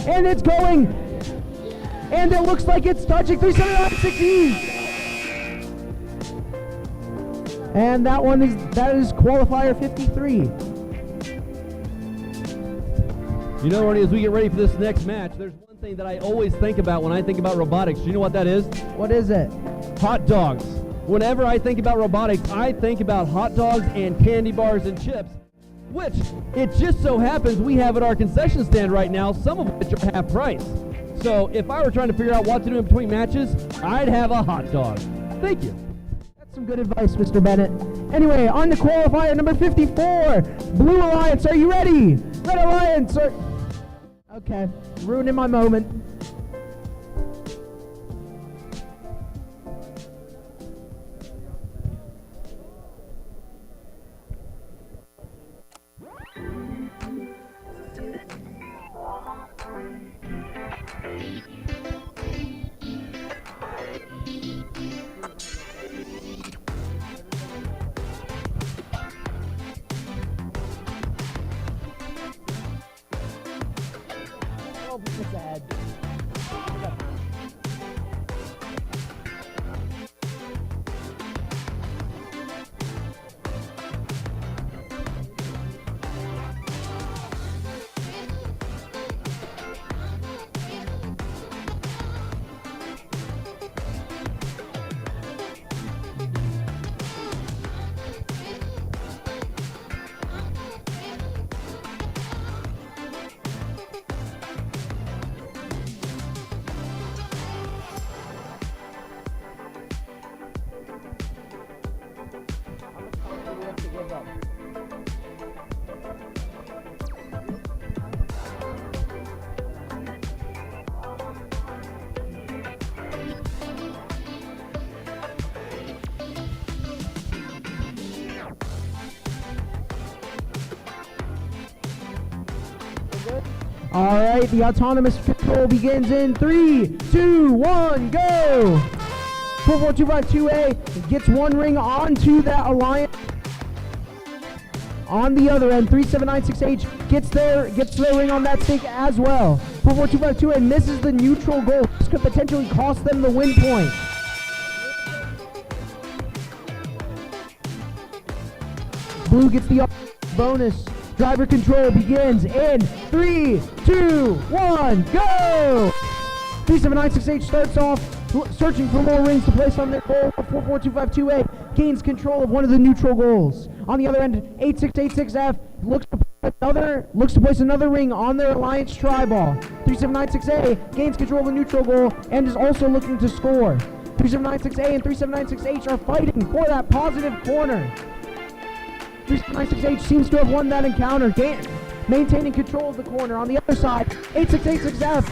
And it's going. And it looks like it's touching 3796E. And that is qualifier 53. You know, Arnie, as we get ready for this next match, there's one thing that I always think about when I think about robotics. Do you know what that is? What is it? Hot dogs. Whenever I think about robotics, I think about hot dogs and candy bars and chips, which it just so happens we have at our concession stand right now, some of which are half price. So if I were trying to figure out what to do in between matches, I'd have a hot dog. Thank you. That's some good advice, Mr. Bennett. Anyway, on to qualifier number 54. Blue Alliance, are you ready? Red Alliance, okay, ruining my moment. All right, the autonomous control begins in 3, 2, 1, go! 44252A gets one ring onto that alliance. On the other end, 3796H gets their ring on that stake as well. 44252A misses the neutral goal. This could potentially cost them the win point. Blue gets the bonus. Driver control begins in 3, 2, 1, go! 3796H starts off searching for more rings to place on their goal. 44252A gains control of one of the neutral goals. On the other end, 8686F looks to place another ring on their alliance tri-ball. 3796A gains control of the neutral goal and is also looking to score. 3796A and 3796H are fighting for that positive corner. 3796H seems to have won that encounter, maintaining control of the corner. On the other side, 8686F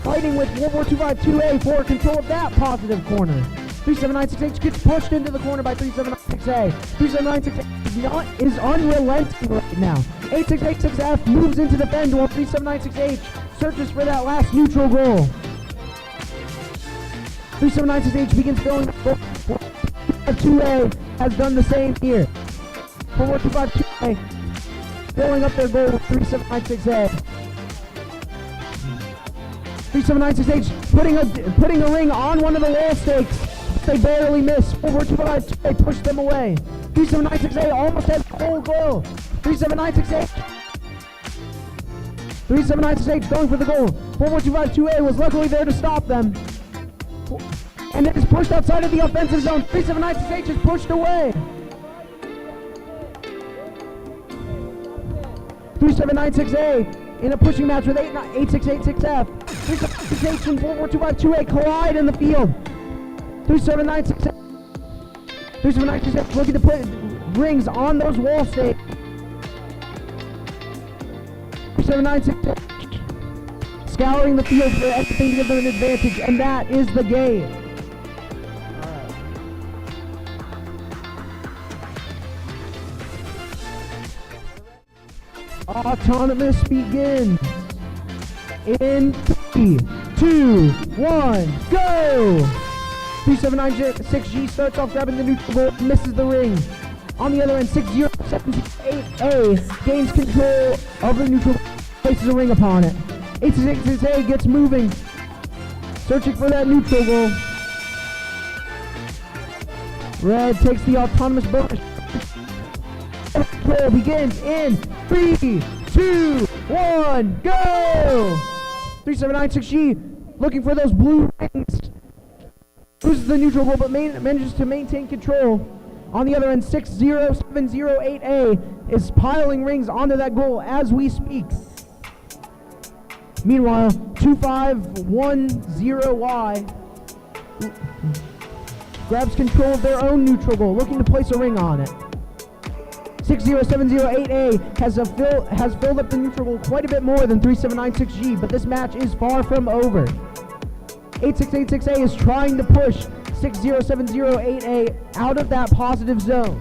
fighting with 44252A for control of that positive corner. 3796H gets pushed into the corner by 3796A. 3796A is unrelenting right now. 8686F moves into the bend while 3796H searches for that last neutral goal. 3796H begins filling the goal. 44252A has done the same here. 44252A filling up their goal with 3796A. 3796H putting a ring on one of the wall stakes. They barely miss. 44252A push them away. 3796A almost has the whole goal. 3796H going for the goal. 44252A was luckily there to stop them. And it is pushed outside of the offensive zone. 3796H is pushed away. 3796A in a pushing match with 8686F. 3796H and 44252A collide in the field. 3796F looking to put rings on those wall stakes. 3796F scouring the field for everything to give them an advantage, and that is the game. Autonomous begins in 3, 2, 1, go! 3796G starts off grabbing the neutral goal, misses the ring. On the other end, 6078A gains control of the neutral, places a ring upon it. 8686A gets moving, searching for that neutral goal. Red takes the autonomous bonus. Control begins in 3, 2, 1, go! 3796G looking for those blue rings. loses the neutral goal, but manages to maintain control. On the other end, 60708A is piling rings onto that goal as we speak. Meanwhile, 2510Y grabs control of their own neutral goal, looking to place a ring on it. 60708A has filled up the neutral goal quite a bit more than 3796G, but this match is far from over. 8686A is trying to push 60708A out of that positive zone,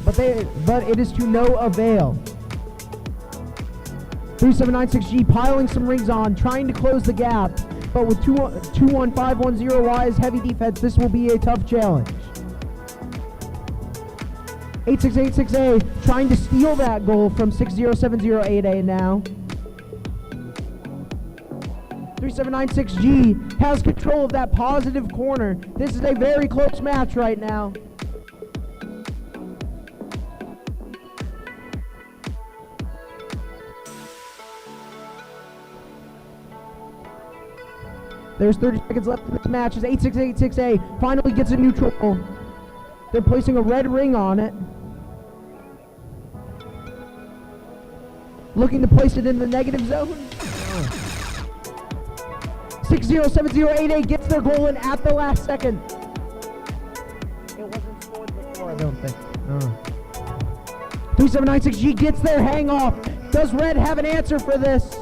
but it is to no avail. 3796G piling some rings on, trying to close the gap, but with 21510Y's heavy defense, this will be a tough challenge. 8686A trying to steal that goal from 60708A now. 3796G has control of that positive corner. This is a very close match right now. There's 30 seconds left in this match as 8686A finally gets a neutral goal. They're placing a red ring on it. Looking to place it in the negative zone. 60708A gets their goal in at the last second. It wasn't scored before, I don't think. 3796G gets their hang off. Does Red have an answer for this?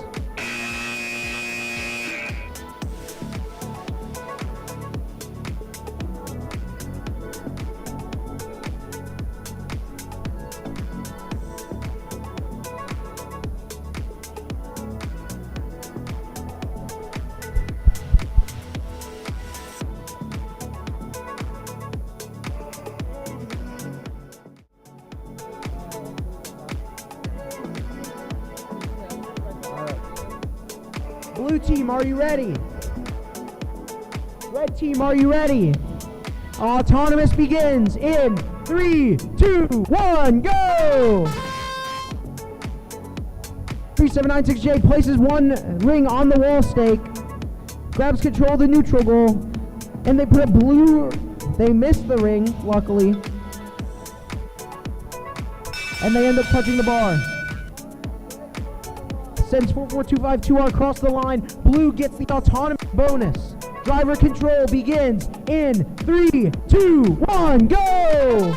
Blue team, are you ready? Red team, are you ready? Autonomous begins in 3, 2, 1, go! 3796J places one ring on the wall stake, grabs control of the neutral goal, and they put a blue, they missed the ring, luckily, and they end up touching the bar. Sends 44252R across the line. Blue gets the autonomous bonus. Driver control begins in 3, 2, 1, go!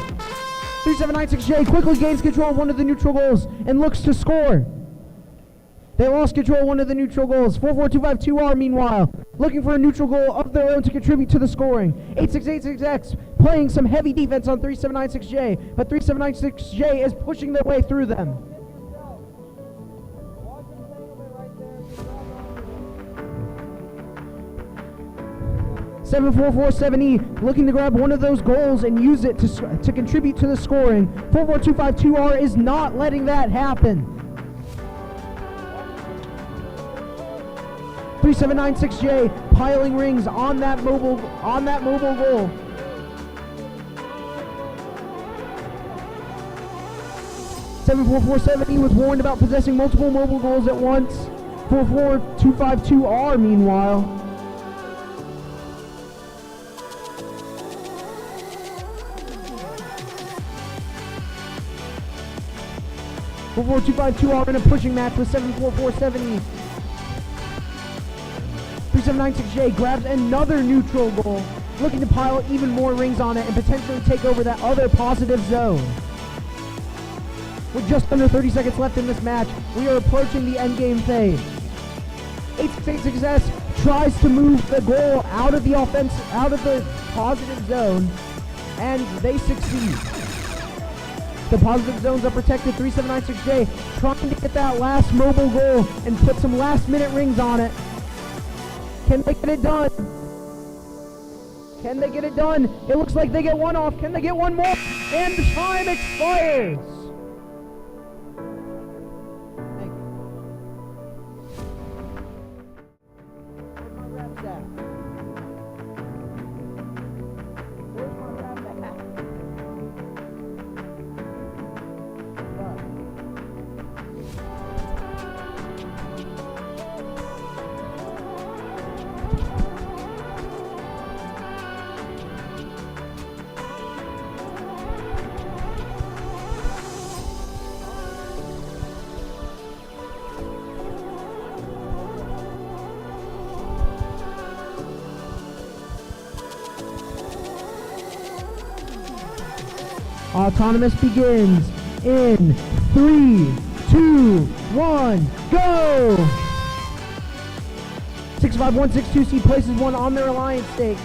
3796J quickly gains control of one of the neutral goals and looks to score. They lost control of one of the neutral goals. 44252R, meanwhile, looking for a neutral goal of their own to contribute to the scoring. 8686X playing some heavy defense on 3796J, but 3796J is pushing their way through them. 7447E looking to grab one of those goals and use it to contribute to the scoring. 44252R is not letting that happen. 3796J piling rings on that mobile goal. (7447E was warned about possessing multiple mobile goals at once. 44252R, meanwhile, 44252R in a pushing match with 7447E. 3796J grabs another neutral goal, looking to pile even more rings on it and potentially take over that other positive zone. With just under 30 seconds left in this match, we are approaching the endgame phase. 8686S tries to move the goal out of the positive zone, and they succeed. The positive zones are protected. 3796J trying to get that last mobile goal and put some last minute rings on it. Can they get it done? Can they get it done? It looks like they get one off. Can they get one more? And the time expires. Thank you. Where's my reps at? Where's my reps at? Autonomous begins in 3, 2, 1, go! 65162C places one on their alliance stake.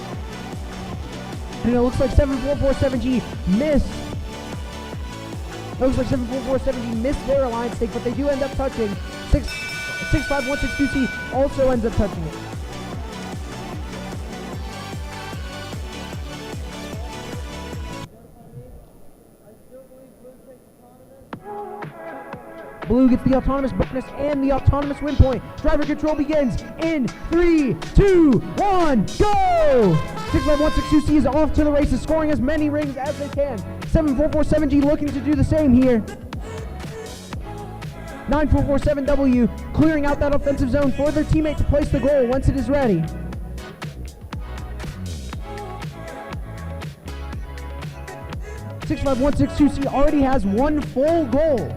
And it looks like 7447G missed. It looks like 7447G missed their alliance stake, but they do end up touching. 65162C also ends up touching it. Blue gets the autonomous bonus and the autonomous win point. Driver control begins in 3, 2, 1, go! 65162C is off to the races, scoring as many rings as they can. 7447G looking to do the same here. 9447W clearing out that offensive zone for their teammate to place the goal once it is ready. .65162C already has one full goal.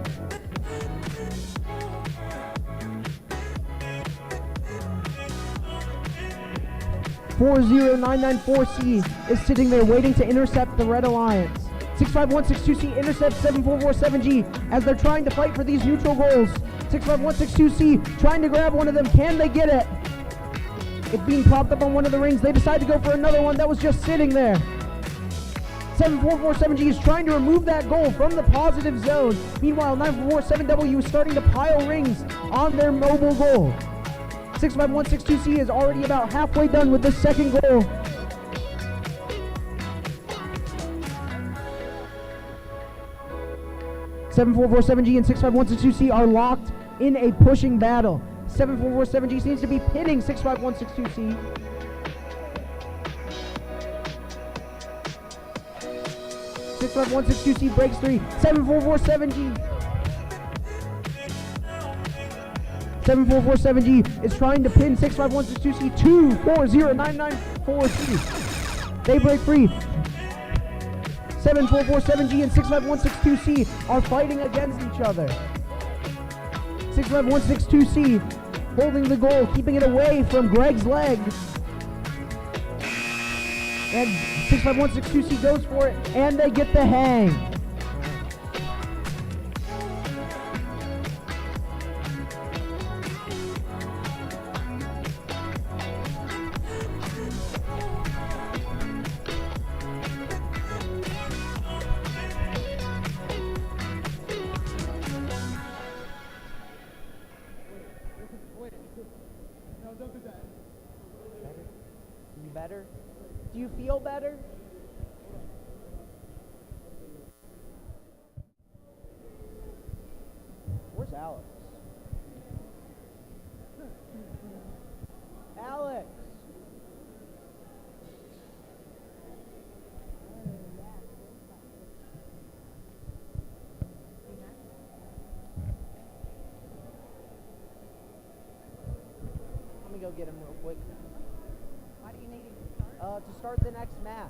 .40994C is sitting there waiting to intercept the Red Alliance. 65162C intercepts 7447G as they're trying to fight for these neutral goals. 65162C trying to grab one of them. Can they get it? It's being propped up on one of the rings. They decide to go for another one that was just sitting there. 7447G is trying to remove that goal from the positive zone. Meanwhile, 9447W is starting to pile rings on their mobile goal. 65162C is already about halfway done with this second goal. .7447G and 65162C are locked in a pushing battle. 7447G seems to be pitting 65162C. .65162C breaks 3. 7447G. 7447G is trying to pin 65162C to 40994C. They break free. 7447G and 65162C are fighting against each other. 65162C holding the goal, keeping it away from Greg's leg. And 65162C goes for it, and they get the hang. Better? Do you feel better? Where's Alex? Alex! Let me go get him real quick. Why do you need him To start the next match.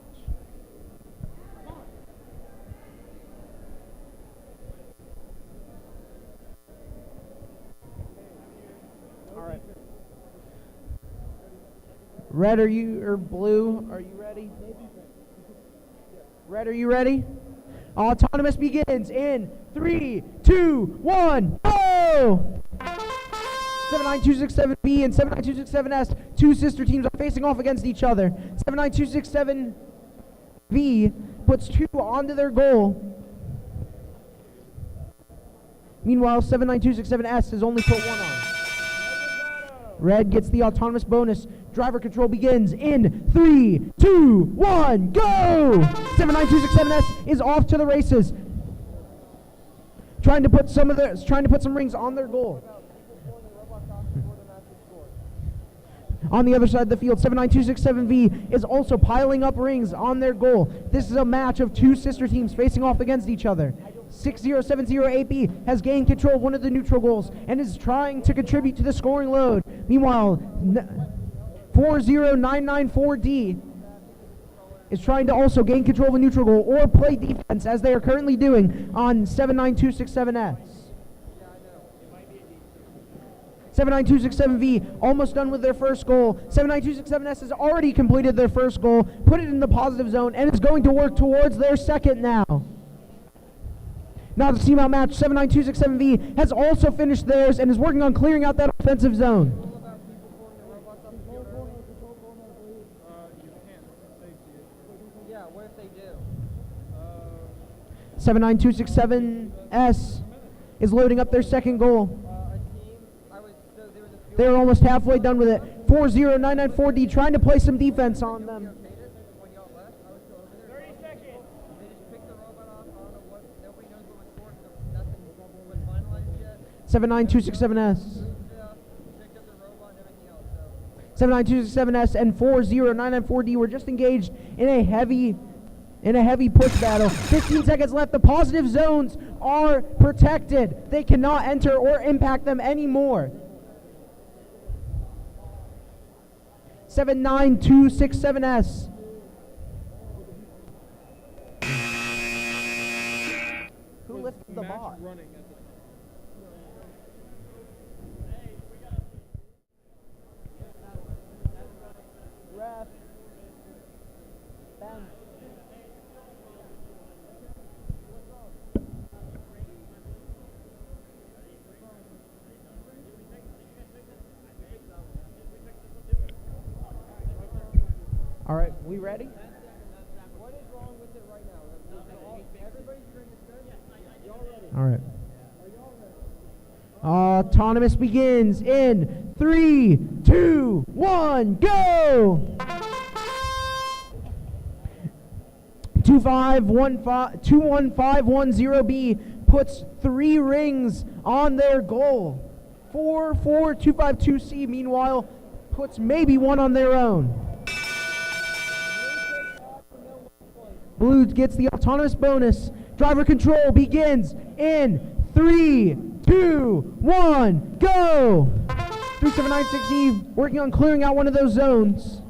All right. Red, are you, or blue, are you ready? Red, are you ready? Autonomous begins in 3, 2, 1, go! 79267B and 79267S, two sister teams are facing off against each other. 79267V puts 2 onto their goal. Meanwhile, 79267S has only put 1 on. Red gets the autonomous bonus. Driver control begins in 3, 2, 1, go! 79267S is off to the races. Trying to put some rings on their goal. On the other side of the field, 79267V is also piling up rings on their goal. This is a match of two sister teams facing off against each other. 6070AP has gained control of one of the neutral goals and is trying to contribute to the scoring load. Meanwhile, 40994D is trying to also gain control of a neutral goal or play defense, as they are currently doing on 79267S. 79267V almost done with their first goal. 79267S has already completed their first goal, put it in the positive zone, and is going to work towards their second now. Now the team outmatched 79267V has also finished theirs and is working on clearing out that offensive zone. Yeah, what if they do? 79267S is loading up their second goal. They They're almost halfway done with it. 40994D trying to play some defense on them. 30 seconds. 79267S. 79267S and 40994D were just engaged in a heavy push battle. 15 seconds left. The positive zones are protected. They cannot enter or impact them anymore. 79267S. Who lifted the bar? Ref. Ben. All right, we ready? What is wrong with it right now? Everybody's doing this good? Y'all ready? All right. Autonomous begins in 3, 2, 1, go! 21510B puts 3 rings on their goal. 44252C, meanwhile, puts maybe 1 on their own. Blue gets the autonomous bonus. Driver control begins in 3, 2, 1, go! 3796E working on clearing out one of those zones.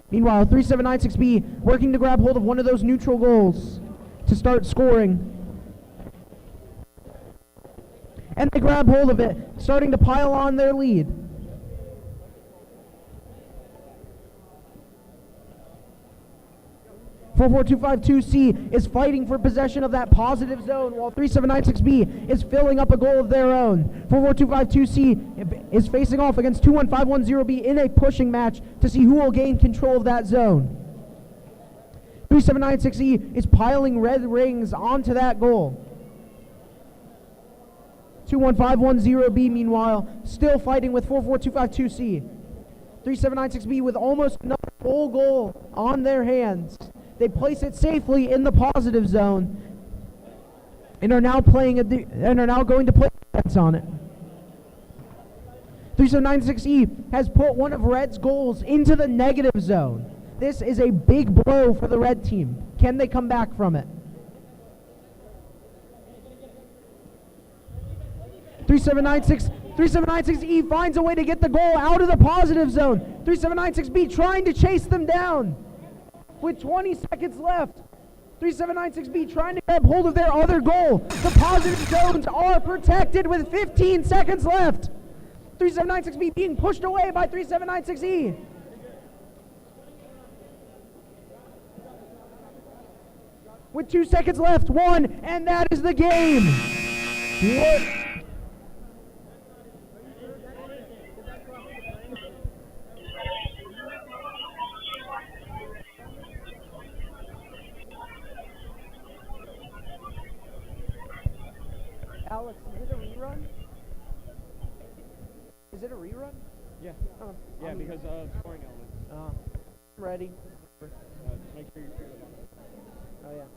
Meanwhile, 3796B working to grab hold of one of those neutral goals to start scoring. And they grab hold of it, starting to pile on their lead. 44252C is fighting for possession of that positive zone, while 3796B is filling up a goal of their own. 44252C is facing off against 21510B in a pushing match to see who will gain control of that zone. 3796E is piling red rings onto that goal. 21510B, meanwhile, still fighting with 44252C. 3796B with almost another full goal on their hands. They place it safely in the positive zone and are now going to play defense on it. 3796E has put one of Red's goals into the negative zone. This is a big blow for the Red team. Can they come back from it? 3796E finds a way to get the goal out of the positive zone. 3796B trying to chase them down. With 20 seconds left, 3796B trying to grab hold of their other goal. The positive zones are protected with 15 seconds left. 3796B being pushed away by 3796E. With 2 seconds left, 1, and that is the game. What? Alex, is it a rerun? Is it a rerun? Yeah. Yeah, because scoring elements. I'm ready. Just make sure you're clear about it. Oh yeah.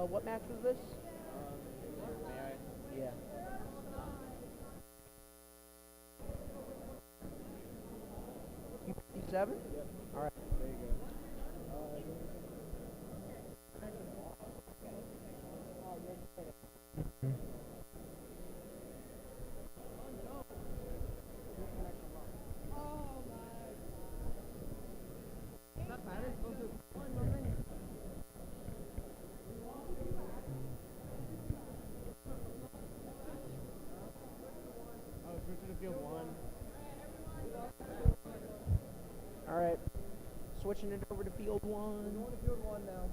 What match was this? May I? Yeah. U57? Yep. All right. There you go. All right. Switching it over to field one. We're going to field one now.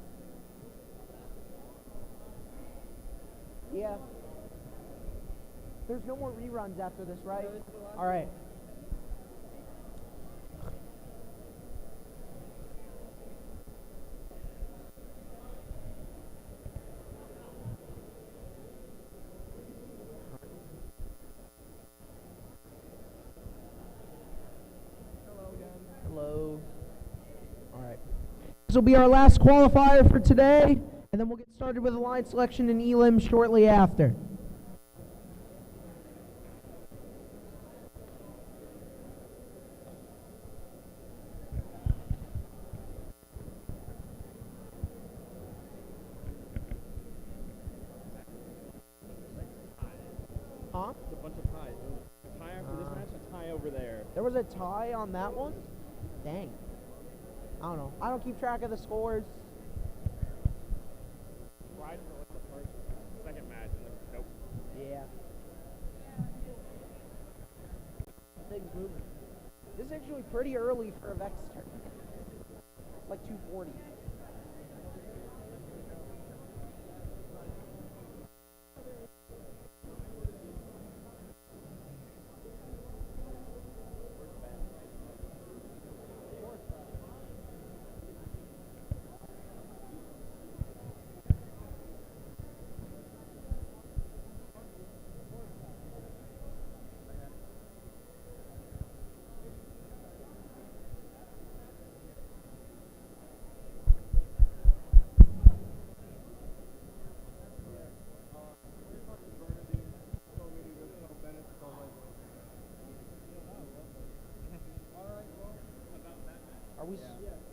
Yeah. There's no more reruns after this, right? No, this is the last All right. Hello again. Hello. All right. This will be our last qualifier for today, and then we'll get started with the line selection in Elim shortly after. Huh? It's a bunch of ties. A tie after this match, a tie over there. There was a tie on that one? Dang. I don't know. I don't keep track of the scores. Tried for like the first, second match, and then nope. Yeah. Things moving. This is actually pretty early for a Vex turn. Like 240.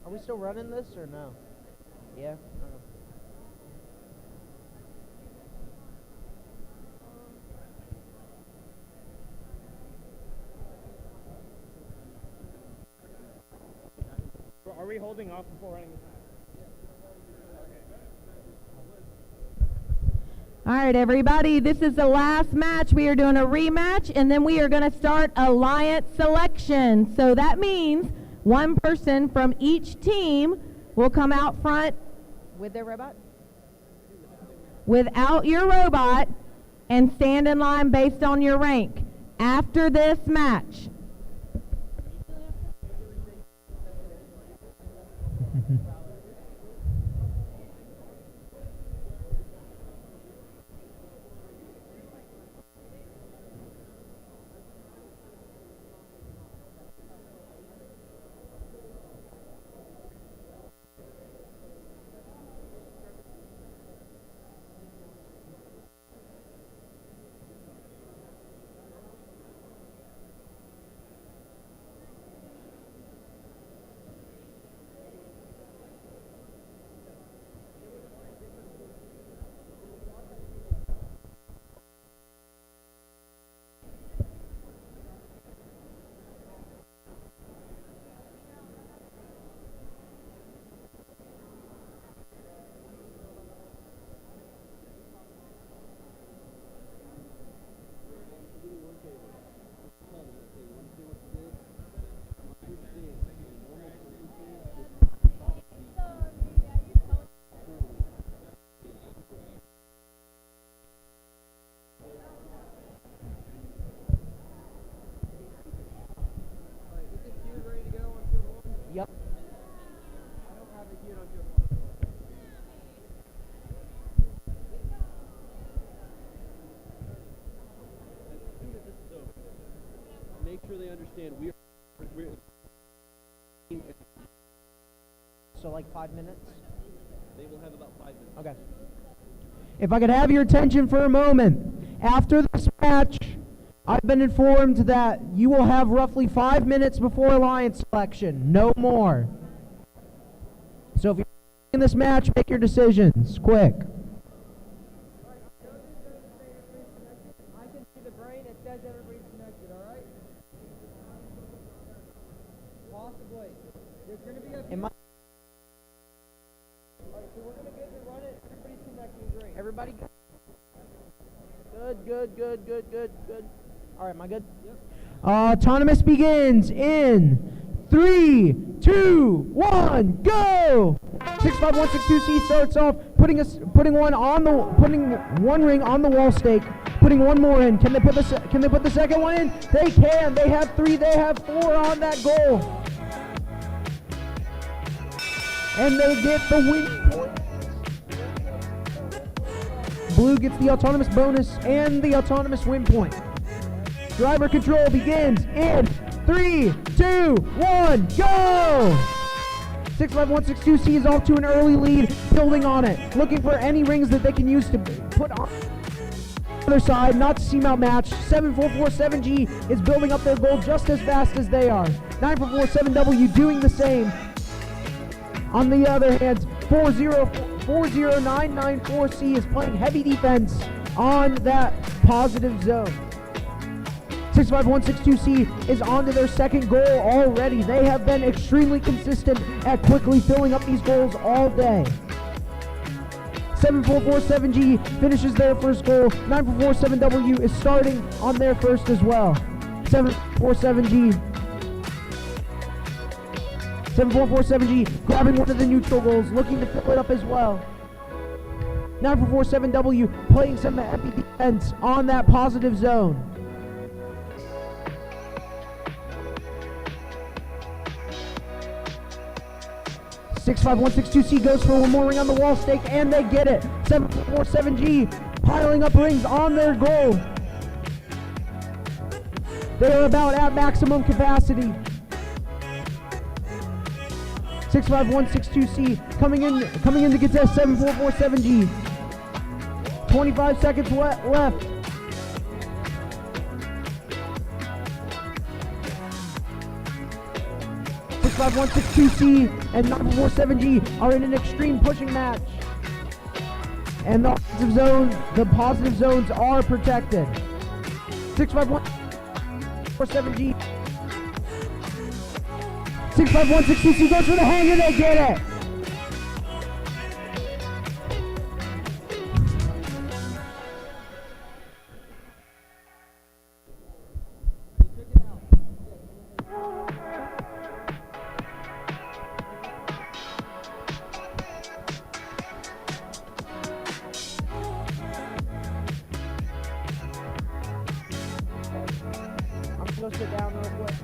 Are we still running this or no? Yeah. Are we holding off before running this match? All right, everybody, this is the last match. We are doing a rematch, and then we are going to start alliance selection. So that means one person from each team will come out front with their robot, without your robot, and stand in line based on your rank. After this match, Yep. I don't have the queue on field one. As soon as this is over, make sure they understand we're So like 5 minutes? they will have about 5 minutes. Okay. If I could have your attention for a moment. After this match, I've been informed that you will have roughly 5 minutes before alliance selection, no more. So if you're in this match, make your decisions, quick. I can see the brain. It says everybody's connected, all right? Possibly. There's going to be a... Am I- All right, so we're going to get to run it. Everybody's connecting green. Everybody good? Good. All right, am I good? Yep. Autonomous begins in 3, 2, 1, go! 65162C starts off putting one ring on the wall stake, putting one more in. Can they put the second one in? They can. They have 3, they have 4 on that goal. And they get the win point. Blue gets the autonomous bonus and the autonomous win point. Driver control begins in 3, 2, 1, go! 65162C is off to an early lead, building on it, looking for any rings that they can use to put on the other side, not to seem outmatched. 7447G is building up their goal just as fast as they are. 9447W doing the same. On the other hand, 40994C is playing heavy defense on that positive zone. 65162C is on to their second goal already. They have been extremely consistent at quickly filling up these goals all day. 7447G finishes their first goal. 9447W is starting on their first as well. 7447G grabbing one of the neutral goals, looking to fill it up as well. 9447W playing some heavy defense on that positive zone. 65162C goes for one more ring on the wall stake, and they get it. 747G piling up rings on their goal. They are about at maximum capacity. 65162C coming in to get that 7447G. 25 seconds left. Six 5162C and 9447G are in an extreme pushing match. And the positive zones are protected. 65147G. 65162C goes for the hang and they get it. I'm supposed to sit down real quick.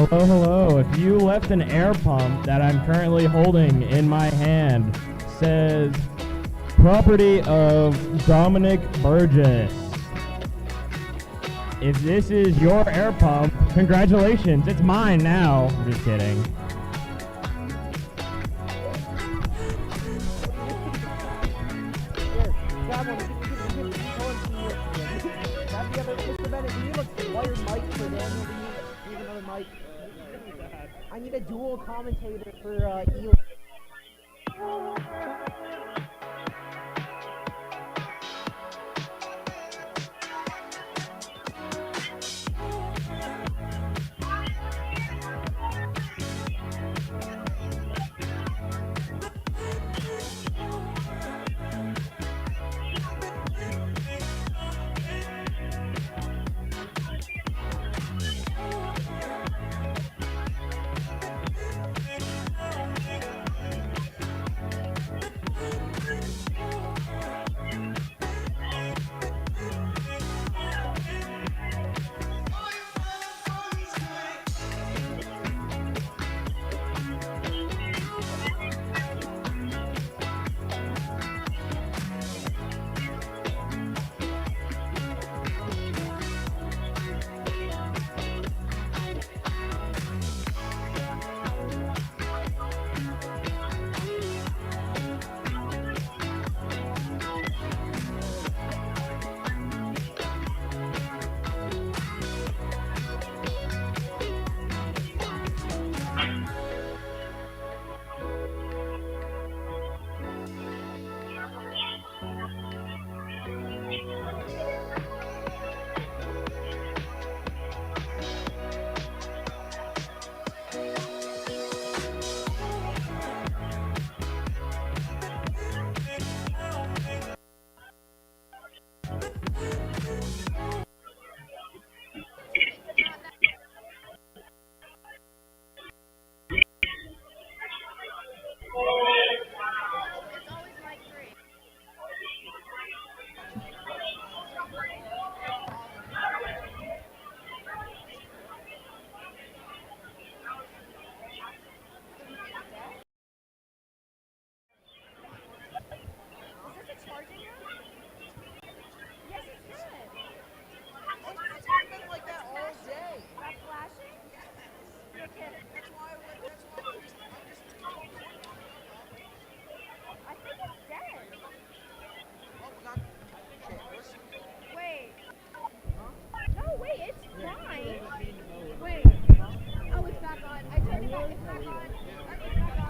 Hello, hello. If you left an air pump that I'm currently holding in my hand, says property of Dominic Burgess. If this is your air pump, congratulations, it's mine now. I'm just kidding. Here, grab one. Grab the other. Mr. Bennett, do you look wire mic for Daniel? Do you need another mic? I need a dual commentator for Eli.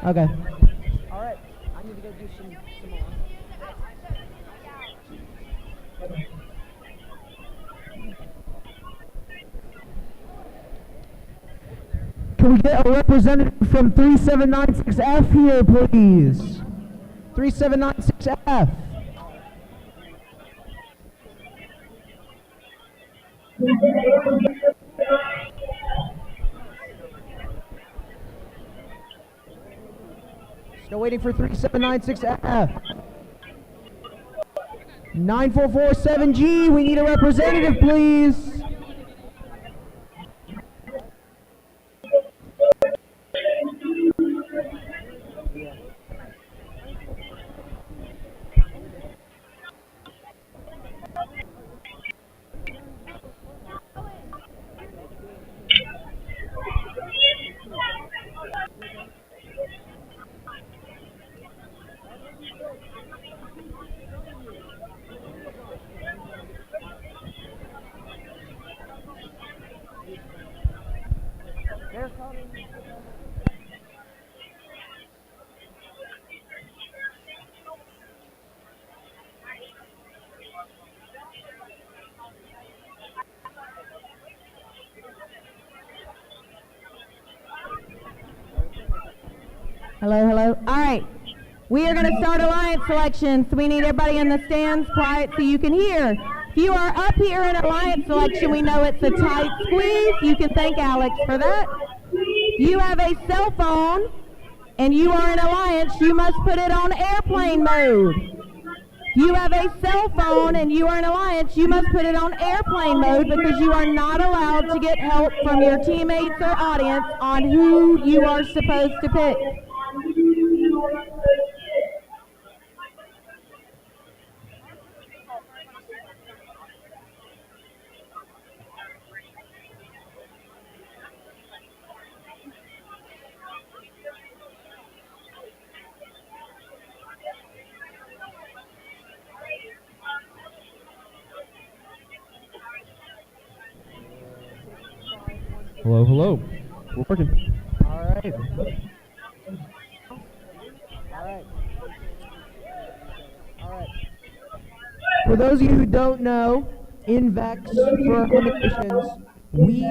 Okay. All right. I need to go do some more. Can we get a representative from 3796F here, please? 3796F. Still waiting for 3796F. 9447G, we need a representative, please. Hello, hello. All right. We are going to start alliance selection, so we need everybody in the stands quiet so you can hear. If you are up here in alliance selection, we know it's a tight squeeze. You can thank Alex for that. If you have a cell phone and you are in alliance, you must put it on airplane mode. If you have a cell phone and you are an alliance, you must put it on airplane mode because you are not allowed to get help from your teammates or audience on who you are supposed to pick. Hello, hello. We're working. All right. All right. All right. For those of you who don't know, in VEX for our limitations, we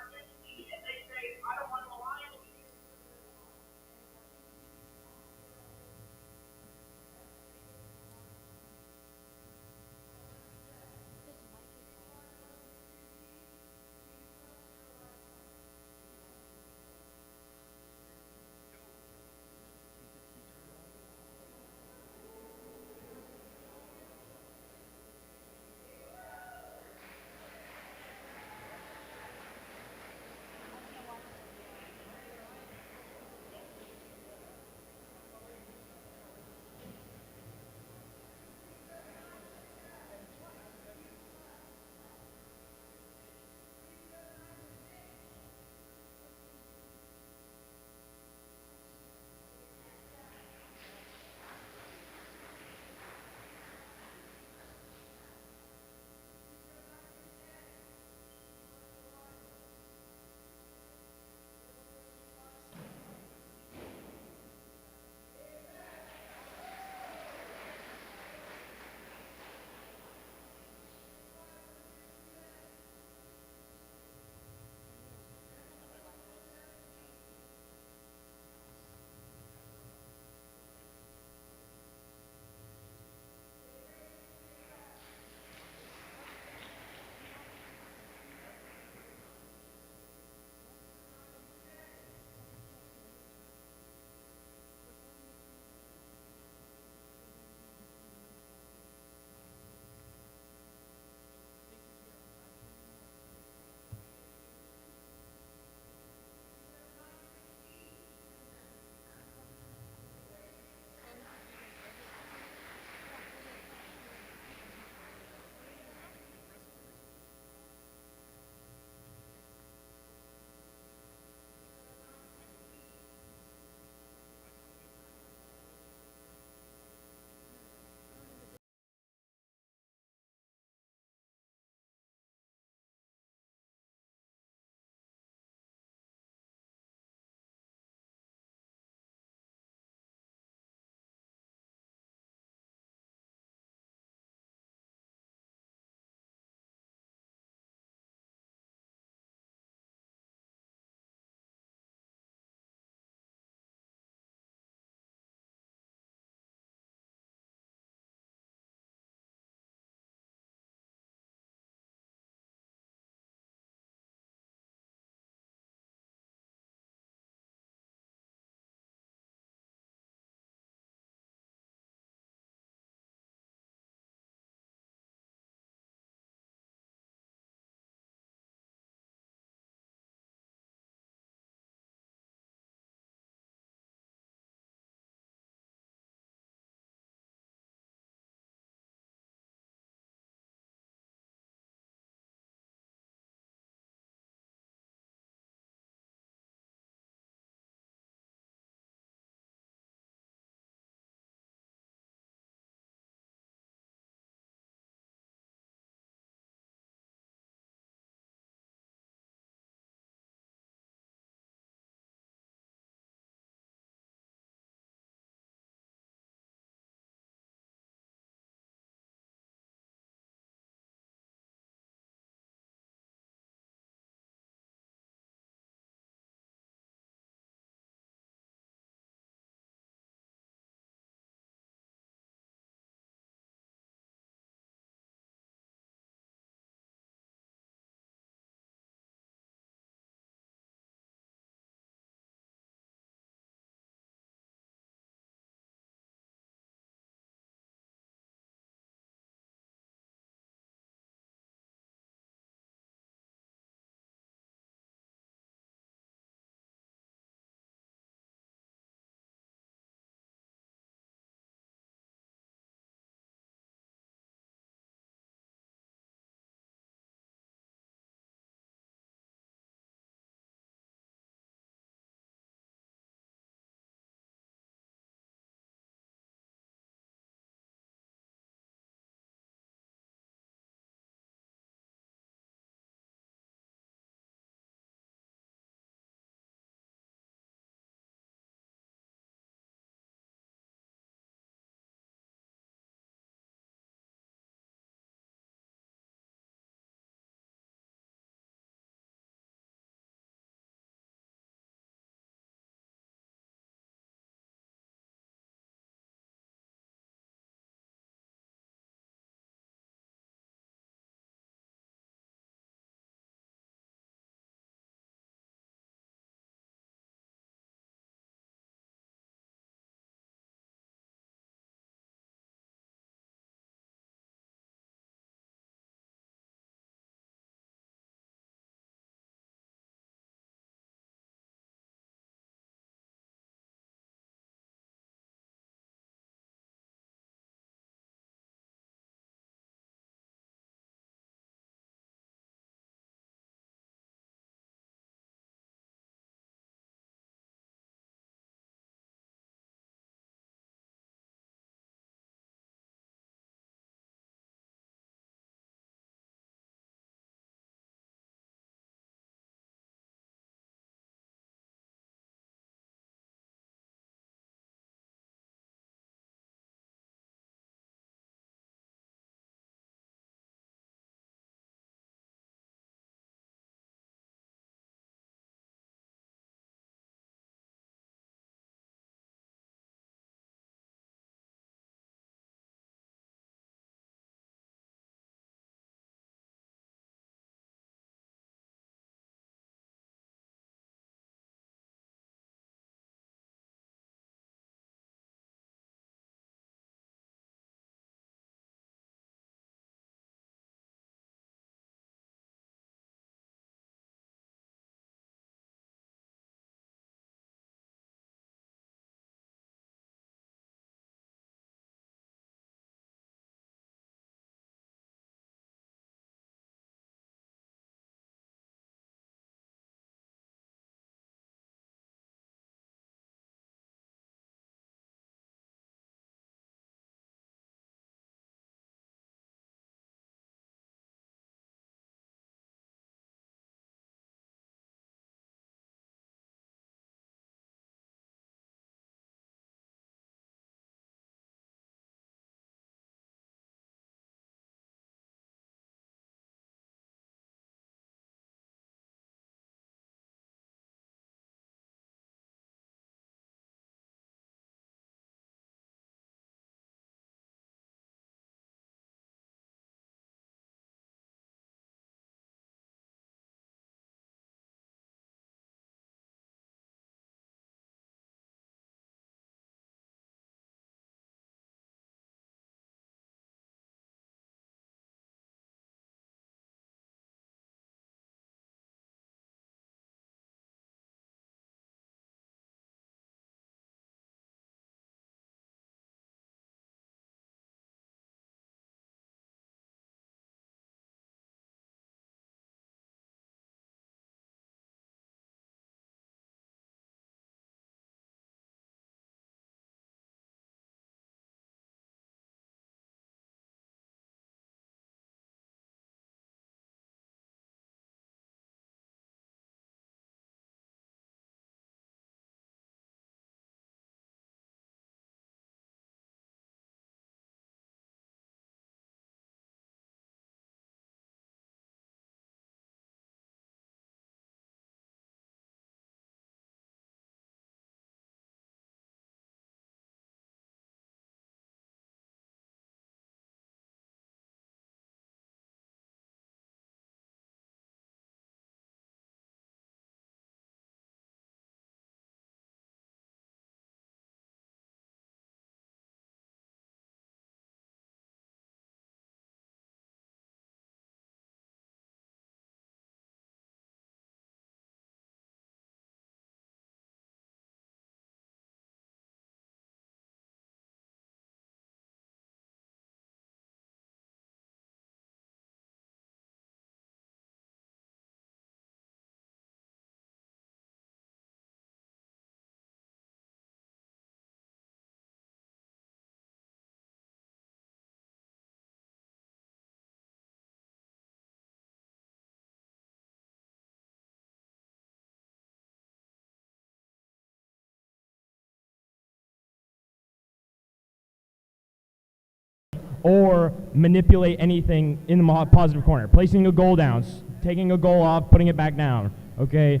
or manipulate anything in the positive corner. Placing a goal down, taking a goal off, putting it back down. Okay?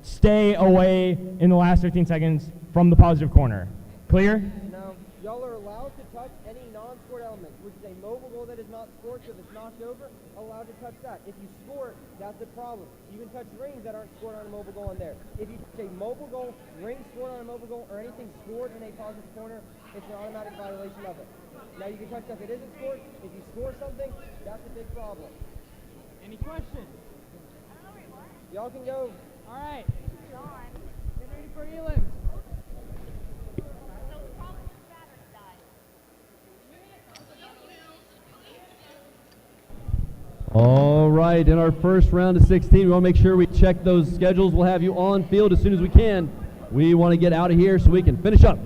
Stay away in the last 15 seconds from the positive corner. Clear? Now, y'all are allowed to touch any non-scored element, which is a mobile goal that is not scored, so if it's knocked over, allowed to touch that. If you score it, that's a problem. You can touch rings that aren't scored on a mobile goal in there. If you touch a mobile goal, ring scored on a mobile goal, or anything scored in a positive corner, it's an automatic violation of it. Now, you can touch stuff that isn't scored. If you score something, that's a big problem. Any questions? Y'all can go. All right. Get ready for elims. All right, in our first round of 16, we want to make sure we check those schedules. We'll have you on field as soon as we can. We want to get out of here so we can finish up.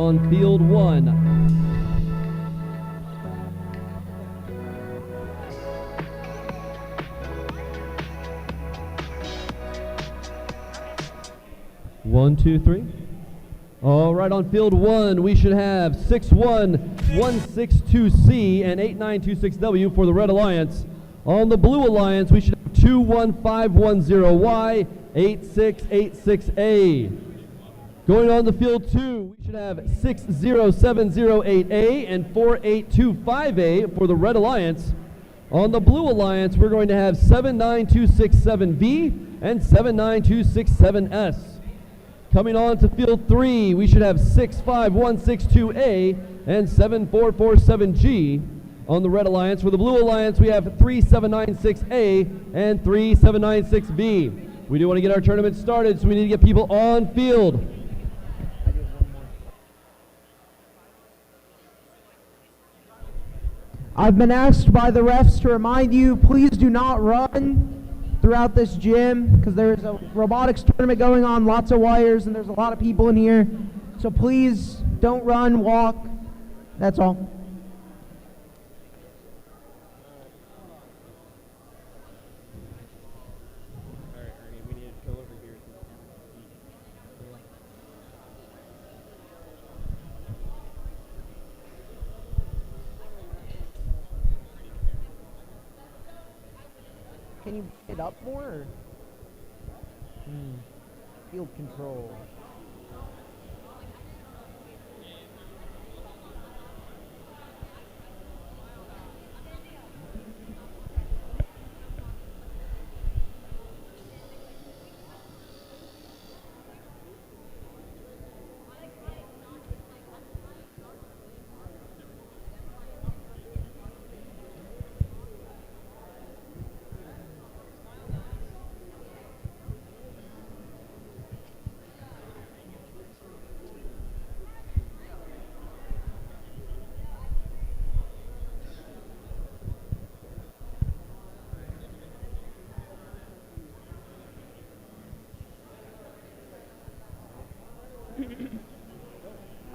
on field 1. One, two, three. All right, on field 1, we should have 61162C and 8926W for the Red Alliance. On the Blue Alliance, we should have 21510Y, 8686A. Going on to field 2, we should have 60708A and 48258 for the Red Alliance. On the Blue Alliance, we're going to have 79267B and 79267S. Coming on to field 3, we should have 65162A and 7447G. On the Red Alliance, for the Blue Alliance, we have 3796A and 3796B. We do want to get our tournament started, so we need to get people on field. I've been asked by the refs to remind you, please do not run throughout this gym because there's a robotics tournament going on, lots of wires, and there's a lot of people in here. So please don't run, walk. That's all. Can you get it up more? Or? Field control.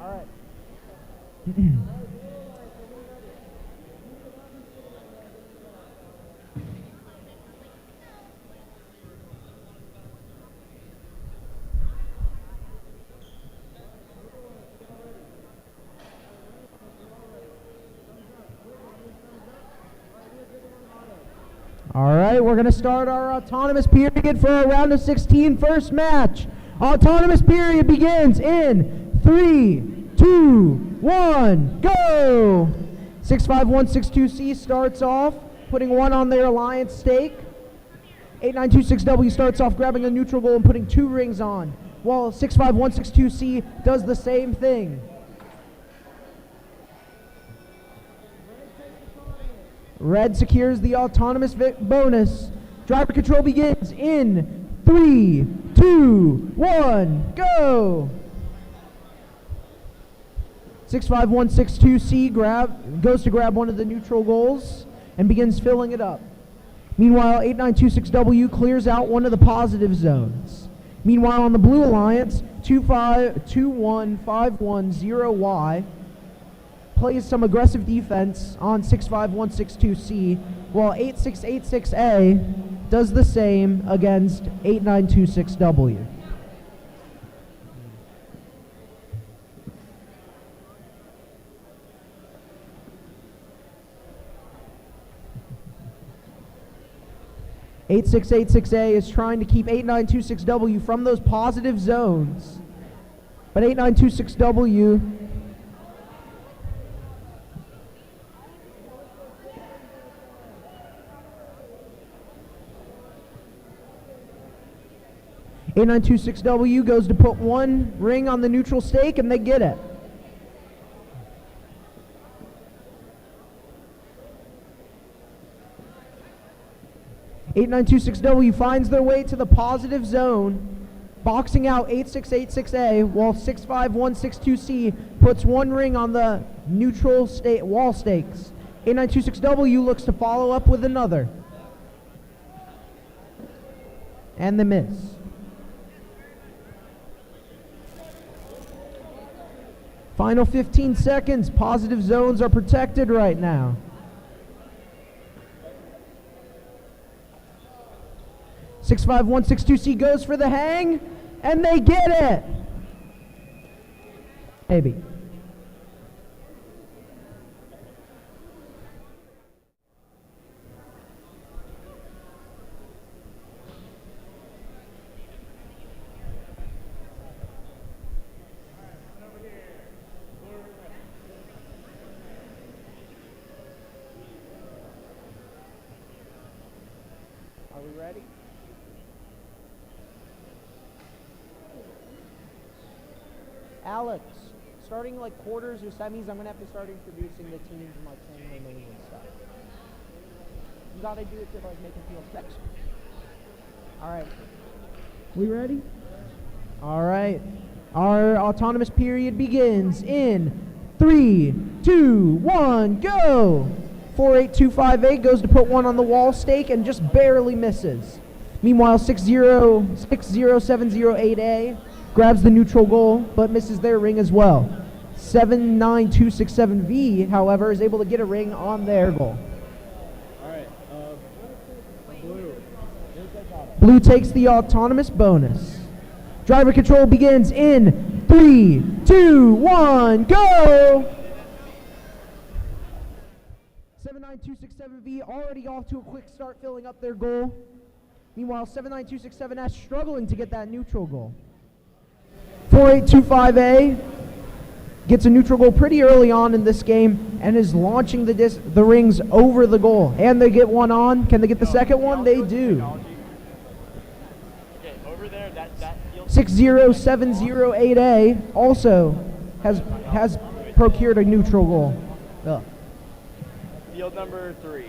All right. All right, we're going to start our autonomous period for our round of 16 first match. Autonomous period begins in 3, 2, 1, go! 65162C starts off, putting 1 on their alliance stake. 8926W starts off grabbing a neutral goal and putting 2 rings on, while 65162C does the same thing. Red secures the autonomous bonus. Driver control begins in 3, 2, 1, go! 65162C goes to grab one of the neutral goals and begins filling it up. Meanwhile, 8926W clears out one of the positive zones. Meanwhile, on the Blue Alliance, 21510Y plays some aggressive defense on 65162C, while 8686A does the same against 8926W. A is trying to keep 8926W from those positive zones, but 8926W A926W goes to put 1 ring on the neutral stake, and they get it. A926W finds their way to the positive zone, boxing out 8686A, while 65162C puts 1 ring on the neutral wall stakes. A926W looks to follow up with another. And the miss. Final 15 seconds. Positive zones are protected right now. 65162C goes for the hang, and they get it. Maybe. Are we ready? Alex, starting like quarters or semis, I'm going to have to start introducing the teams and like saying their names and stuff. You got to do it to like make them feel special. All right. We ready? All right. Our autonomous period begins in 3, 2, 1, go! 48258 goes to put one on the wall stake and just barely misses. Meanwhile, 60708A grabs the neutral goal but misses their ring as well. 79267V, however, is able to get a ring on their goal. All right, blue. Blue takes the autonomous bonus. Driver control begins in 3, 2, 1, go! 79267V already off to a quick start filling up their goal. Meanwhile, 79267S struggling to get that neutral goal. 4825A gets a neutral goal pretty early on in this game and is launching the rings over the goal. And they get one on. Can they get the second one? They do. 60708A also has procured a neutral goal. Field number 3.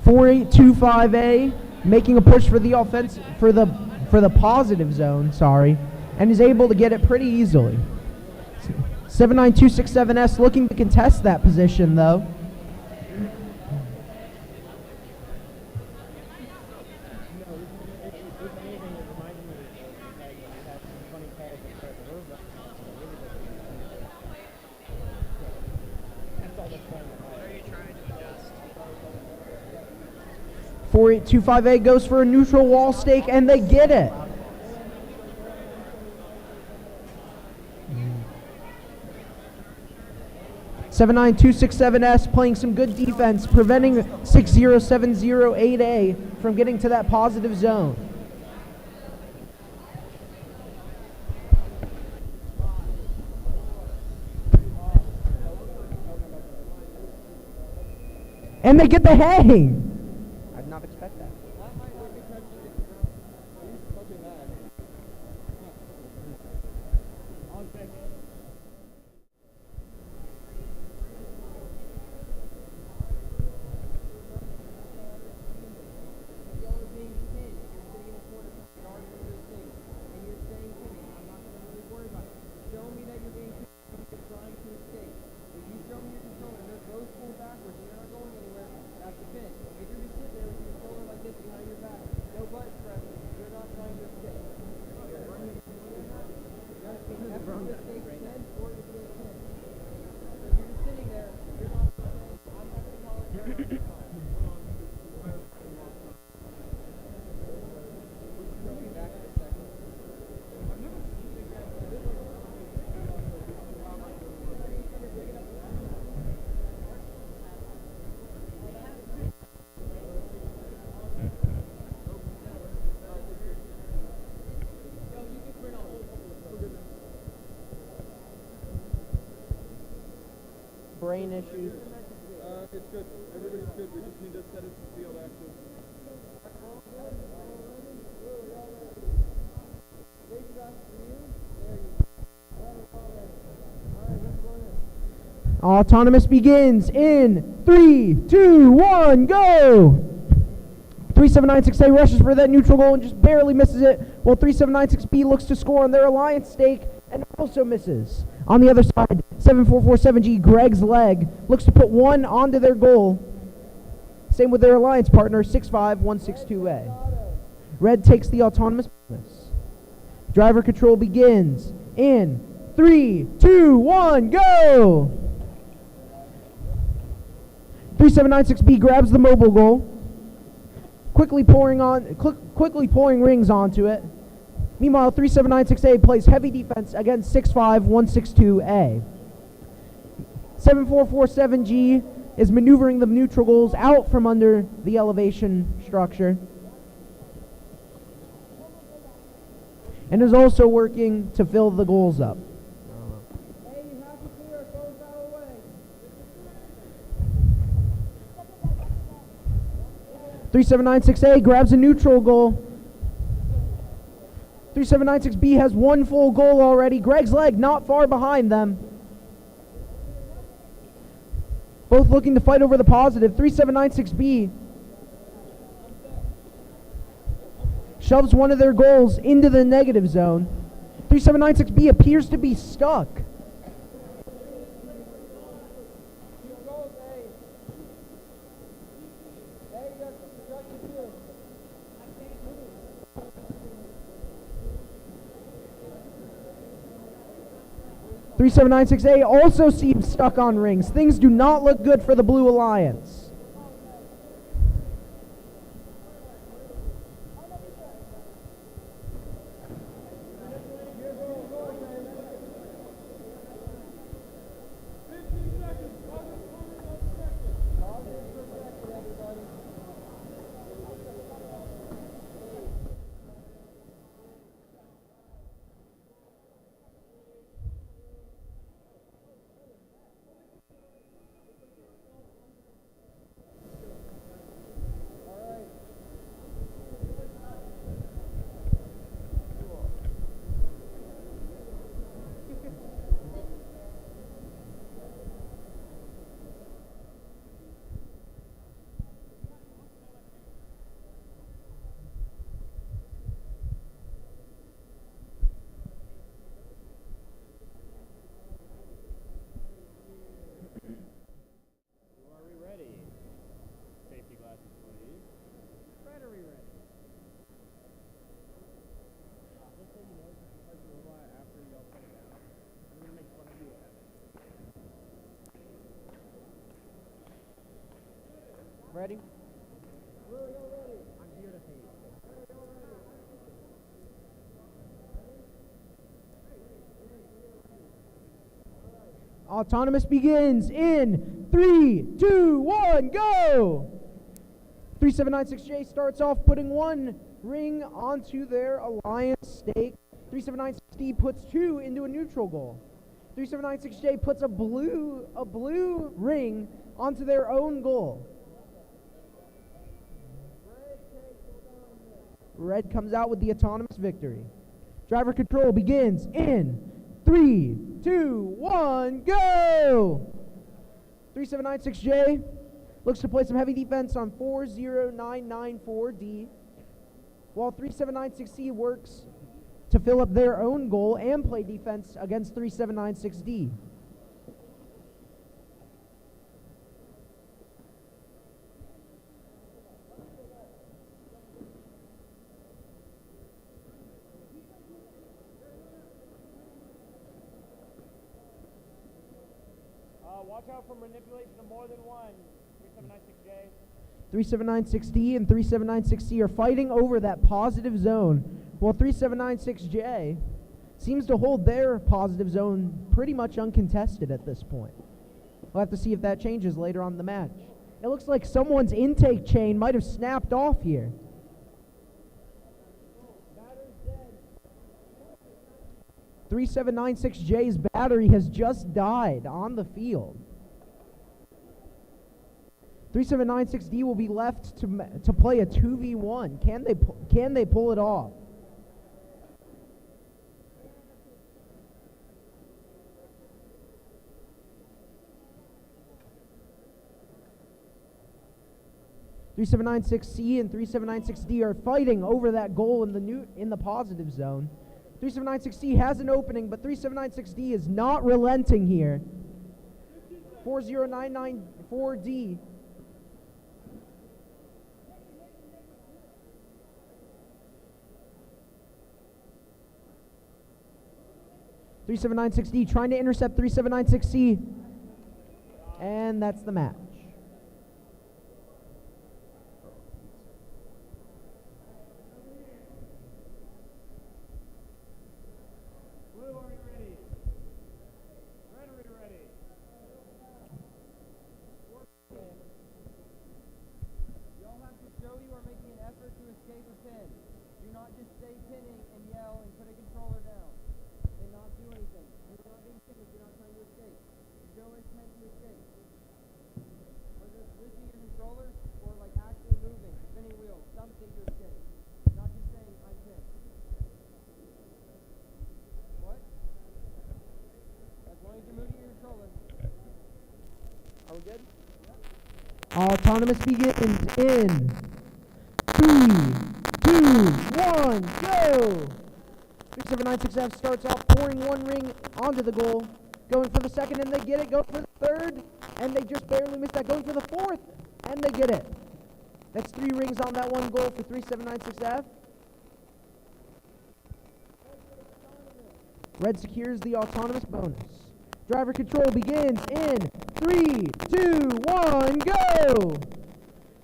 .4825A making a push for the offense for the positive zone, and is able to get it pretty easily. 79267S looking to contest that position though. Are you trying to adjust? 4825A goes for a neutral wall stake and they get it. Seven 79267S playing some good defense, preventing 60708A from getting to that positive zone. And they get the hang. I did not expect that. brain issues. It's good. Everybody's good. We just need to set it to field action. Autonomous begins in 3, 2, 1, go! 3796A rushes for that neutral goal and just barely misses it, while 3796B looks to score on their alliance stake and also misses. On the other side, 7447G, Greg's leg, looks to put one onto their goal. Same with their alliance partner, 65162A. Red takes the autonomous bonus. Driver control begins in 3, 2, 1, go! 3796B grabs the mobile goal, quickly pouring rings onto it. Meanwhile, 3796A plays heavy defense against 65162A. 7447G is maneuvering the neutral goals out from under the elevation structure, and is also working to fill the goals up. Hey, you have to clear, goals out of the way. 3796A grabs a neutral goal. 3796B has one full goal already. Greg's leg not far behind them. Both looking to fight over the positive. 3796B shoves one of their goals into the negative zone. 3796B appears to be stuck. Two goals, hey. Hey, you got construction too. 3796A also seems stuck on rings. Things do not look good for the Blue Alliance. Ready? Autonomous begins in 3, 2, 1, go! 3796J starts off putting one ring onto their alliance stake. 3796D puts two into a neutral goal. 3796J puts a blue ring onto their own goal. Red comes out with the autonomous victory. Driver control begins in 3, 2, 1, go! 3796J looks to play some heavy defense on 40994D, while 3796C works to fill up their own goal and play defense against 3796D. Watch out for manipulation of more than one. 3796J. 3796D and 3796C are fighting over that positive zone, while 3796J seems to hold their positive zone pretty much uncontested at this point. We'll have to see if that changes later on in the match. It looks like someone's intake chain might have snapped off here. 3796J's battery has just died on the field. 3796D will be left to play a 2v1. Can they pull it off? C and 3796D are fighting over that goal in the positive zone. 3796D has an opening, but 3796D is not relenting here. 40994D. (3796D) trying to intercept 3796C, and that's the match. Are we good? Autonomous begins in 3, 2, 1, go! 3796F starts off pouring one ring onto the goal, going for the second and they get it, going for the third, and they just barely missed that, going for the fourth, and they get it. That's 3 rings on that one goal for 3796F. Red secures the autonomous bonus. Driver control begins in 3, 2, 1, go!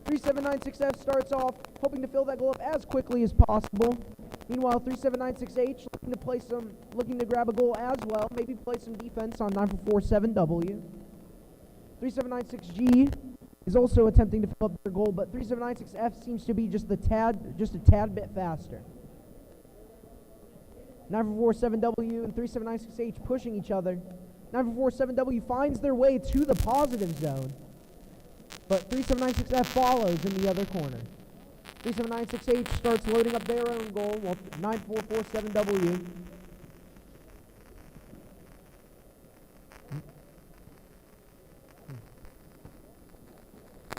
3796F starts off hoping to fill that goal up as quickly as possible. Meanwhile, 3796H looking to grab a goal as well, maybe play some defense on 9447W. 3796G is also attempting to fill up their goal, but 3796F seems to be just a tad bit faster. 9447W and 3796H pushing each other. 9447W finds their way to the positive zone, but 3796F follows in the other corner. 3796H starts loading up their own goal, while 9447W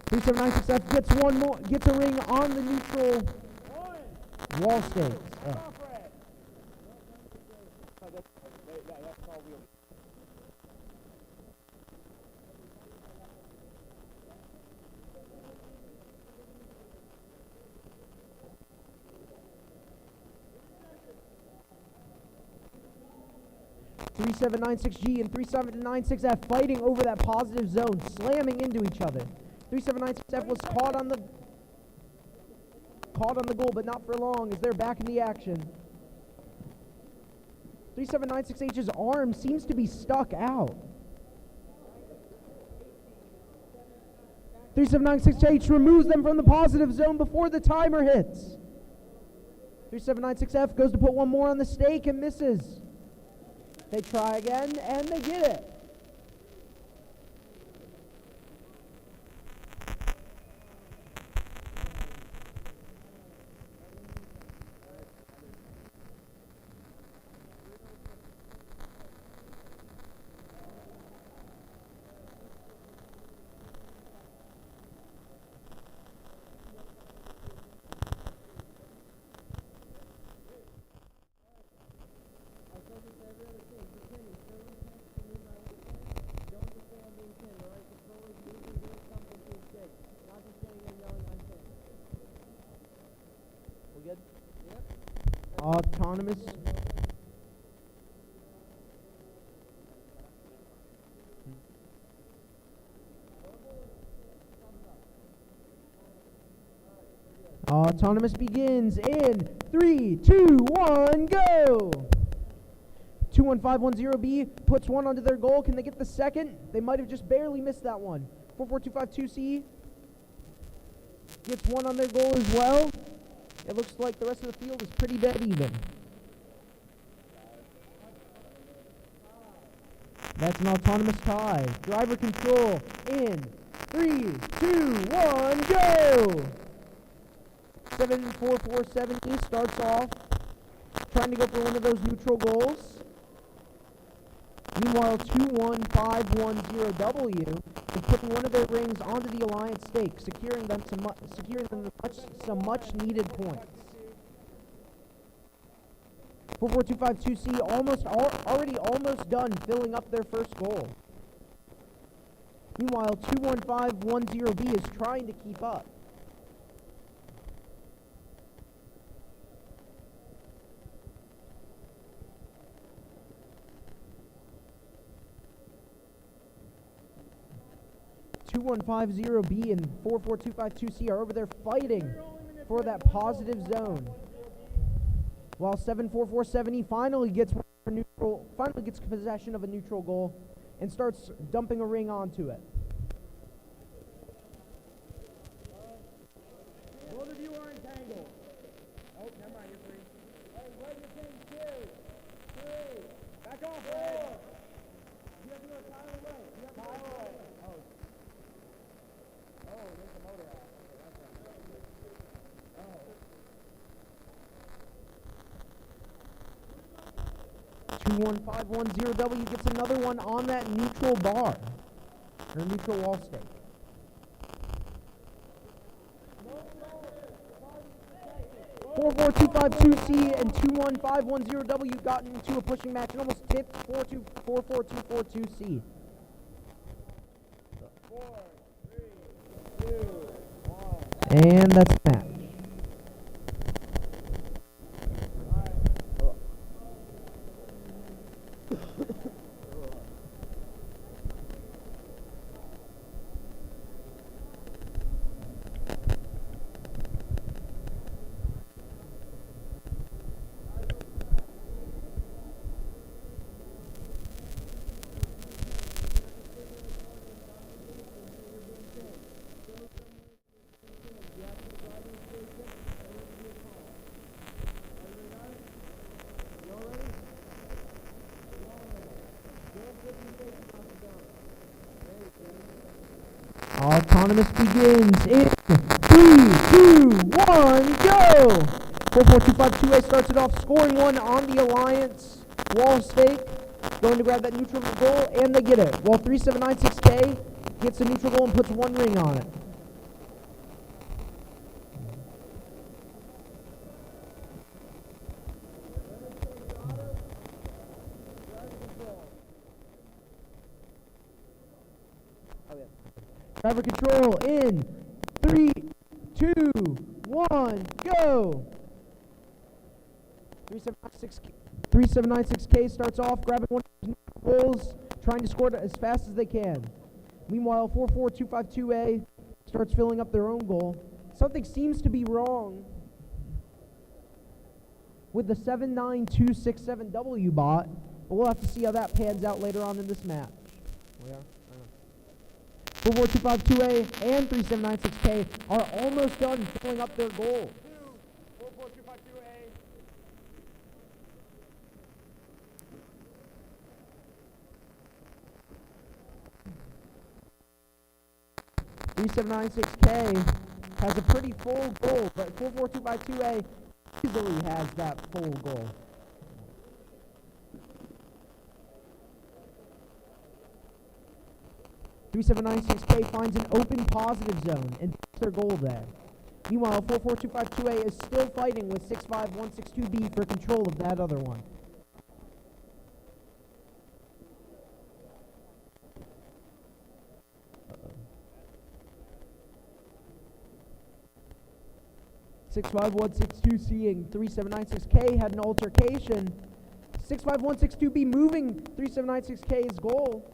(3796F) gets a ring on the neutral wall stakes. 3796G and 3796F fighting over that positive zone, slamming into each other. 3796F was caught on the goal, but not for long, as they're back in the action. 3796H's arm seems to be stuck out. 3796H removes them from the positive zone before the timer hits. 3796F goes to put one more on the stake and misses. They try again, and they get it. Autonomous. Autonomous begins in 3, 2, 1, go! 21510B puts one onto their goal. Can they get the second? They might have just barely missed that one. 44252C gets one on their goal as well. It looks like the rest of the field is pretty dead even. That's an autonomous tie. Driver control in 3, 2, 1, go! 7447E starts off trying to go for one of those neutral goals. Meanwhile, 21510W is putting one of their rings onto the alliance stake, securing them some much needed points. 44252C already almost done filling up their first goal. Meanwhile, 21510B is trying to keep up. B and 44252C are over there fighting for that positive zone. While 7447E finally gets possession of a neutral goal and starts dumping a ring onto it. Both of you are entangled. Oh, never mind, you're free. Hey, wait your thing, 2, 3. Back off, Red. You have to go a tile away. You have to go a tile away. Oh, there's the motor out. Okay, that's right. 21510W gets another one on that neutral bar, or neutral wall stake. Four 252C and 21510W got into a pushing match and almost tipped 44242C. 4, 3, 2, 1. And that's the match. Autonomous begins in 3, 2, 1, go! 44252A starts it off, scoring one on the Alliance wall stake, going to grab that neutral goal, and they get it. While 3796K gets the neutral goal and puts one ring on it. Driver control in 3, 2, 1, go! 3796K starts off, grabbing one of his goals, trying to score it as fast as they can. Meanwhile, 44252A starts filling up their own goal. Something seems to be wrong with the 79267W bot, but we'll have to see how that pans out later on in this match. We are. 44252A and 3796K are almost done filling up their goal. 44252A. 3796K has a pretty full goal, but 44252A easily has that full goal. K finds an open positive zone and gets their goal there. Meanwhile, 44252A is still fighting with 65162B for control of that other one. Uh-oh. 65162C and 3796K had an altercation. 65162B moving 3796K's goal.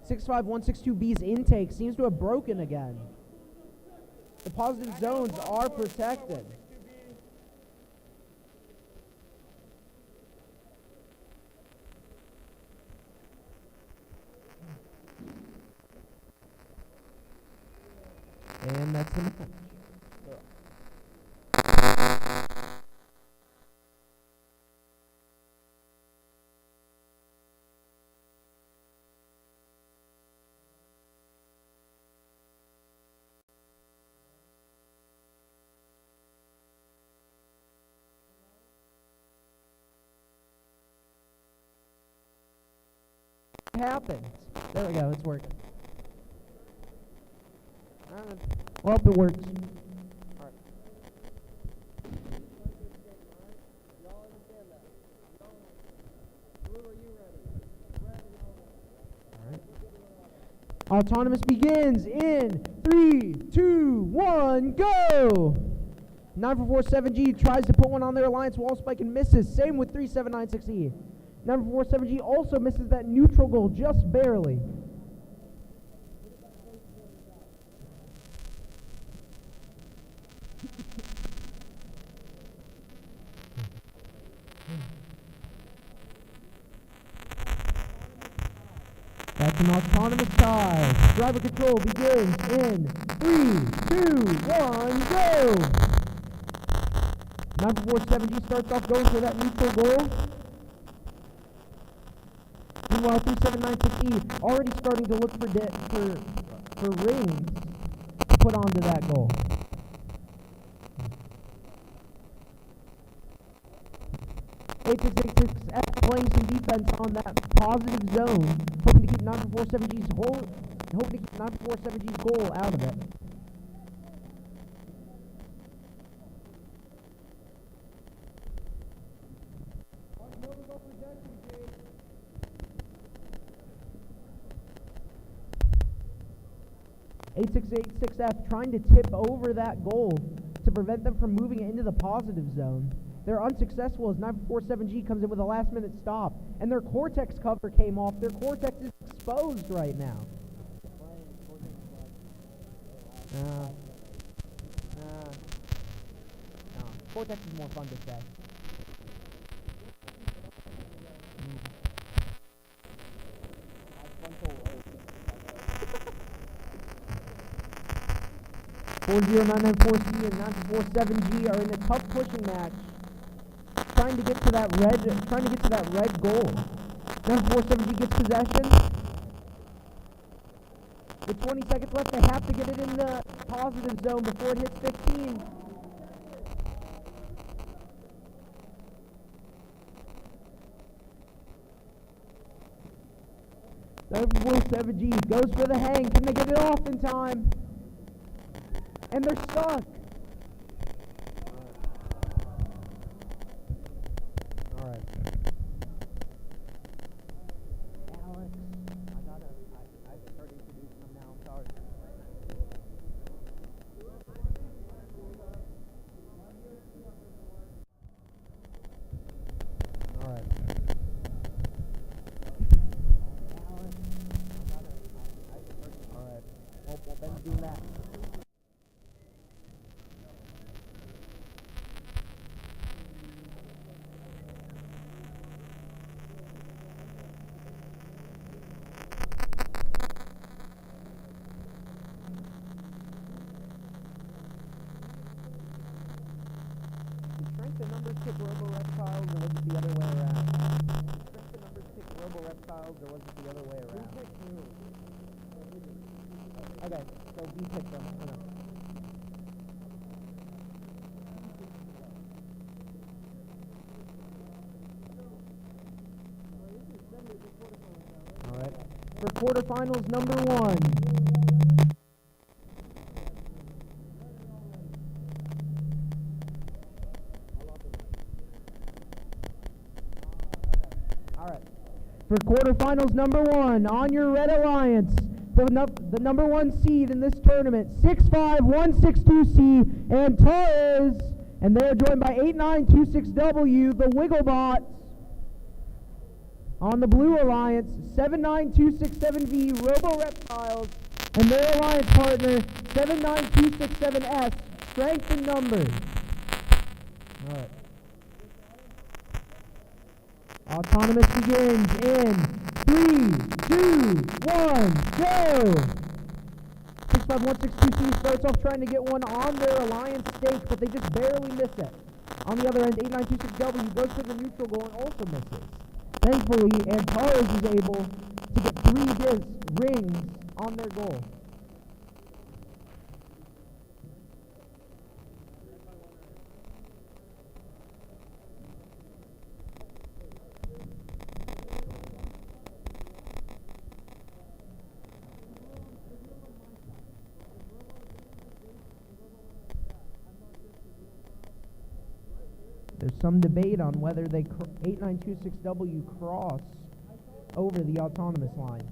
65162B's intake seems to have broken again. The positive zones are protected. And that's the match. Happens. There we go, it's working. Well, it works. Autonomous begins in 3, 2, 1, go! 9447G tries to put one on their Alliance wall spike and misses. Same with 3796E. 9447G also misses that neutral goal just barely. That's an autonomous tie. Driver control begins in 3, 2, 1, go! 9447G starts off going for that neutral goal. Meanwhile, 3796E already starting to look for rings to put onto that goal. F playing some defense on that positive zone, hoping to keep 9447G's goal out of it. F trying to tip over that goal to prevent them from moving it into the positive zone. They're unsuccessful as 947G comes in with a last-minute stop, and their Cortex cover came off. Their Cortex is exposed right now. No. Cortex is more fun to say. Four 0994C and 947G are in a tough pushing match, trying to get to that red goal. 947G gets possession. With 20 seconds left, they have to get it in the positive zone before it hits 15. Number 47G goes for the hang. Can they get it off in time? And they're stuck. All right. Alex, I started introducing them now. I'm sorry. All right. Alex, all right. Well, Ben's doing that. The numbers pick robo-reptiles, or was it the other way around? Strength the numbers pick robo-reptiles, or was it the other way around? Okay, so B picked them. Alright. For quarterfinals number 1. For quarterfinals number 1, on your Red Alliance, the number 1 seed in this tournament, 65162C, Antares, and they are joined by 8926W, the Wigglebots. On the Blue Alliance, 79267V, Robo Reptiles, and their alliance partner, 79267S, Strength in Numbers. All right. Autonomous begins in 3, 2, 1, go! 65162C starts off trying to get one on their alliance stake, but they just barely miss it. On the other end, 8926W goes for the neutral goal and also misses. Thankfully, Antares is able to get 3 rings on their goal. There's some debate on whether 8926W cross over the autonomous line.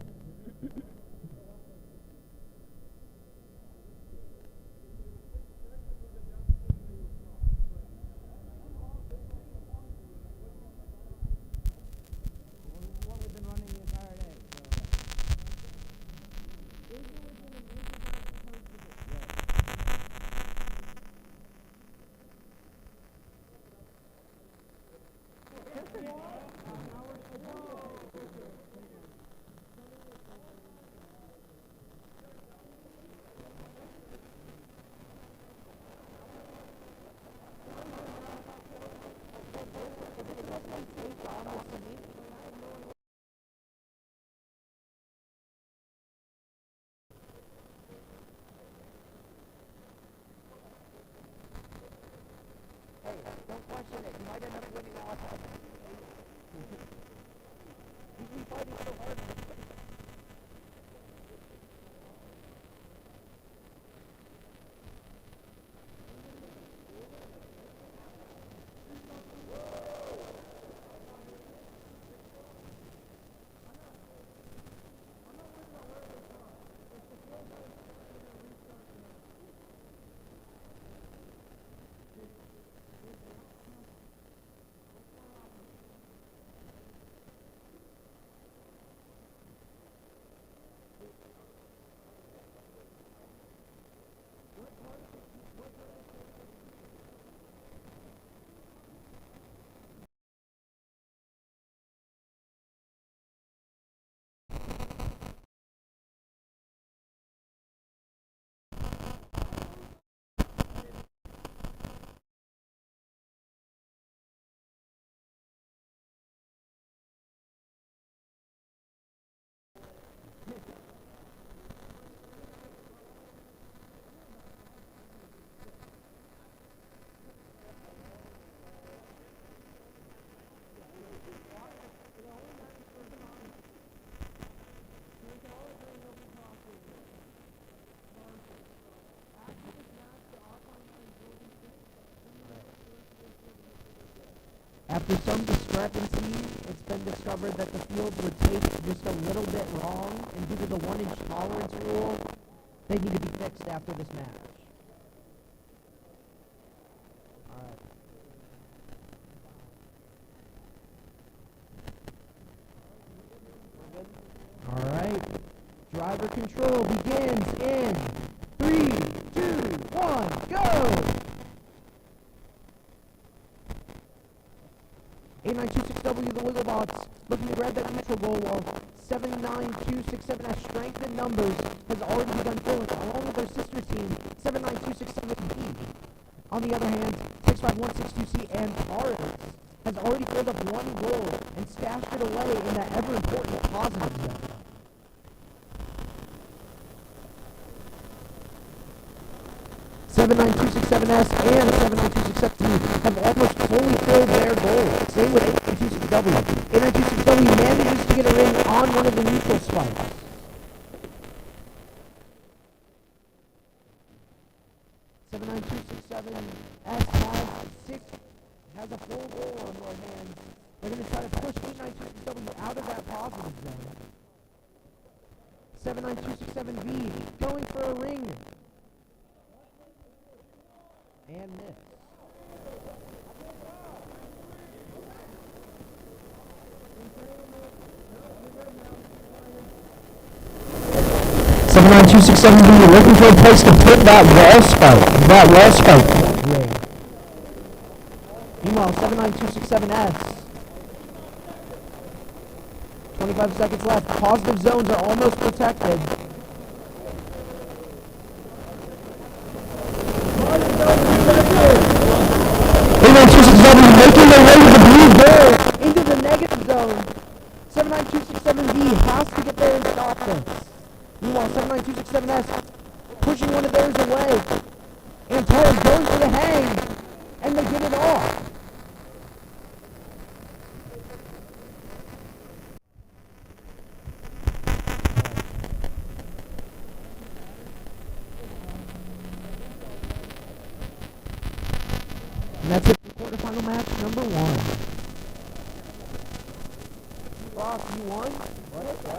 After some discrepancies, it's been discovered that the fields were taped just a little bit wrong, and due to the 1-inch tolerance rule, they need to be fixed after this match. All right. Driver control begins in 3, 2, 1, go! 8926W, the Wigglebots, looking to grab that neutral goal while 79267 has strength in numbers, has already begun filling, along with their sister team, 79267B. On the other hand, 65162C and Taurus has already filled up one goal and stashed it away in that ever-important positive zone. S and 79267 have almost fully filled their goals. Same with 896W. 896W manages to get a ring on one of the neutral spikes. Has a full goal on their hands. They're going to try to push 89267W out of that positive zone. 79267B going for a ring. And miss. 79267B looking for a place to put that wall spout. Ring. Meanwhile, 79267S. 25 seconds left. Positive zones are almost protected. Making their way to the blue goal into the negative zone. 79267B has to get there and stop this. Meanwhile, 79267S pushing one of theirs away. And Taurus going for the hang. And they get it off. And that's it for quarterfinal match number 1. Ross, you won? Let's go.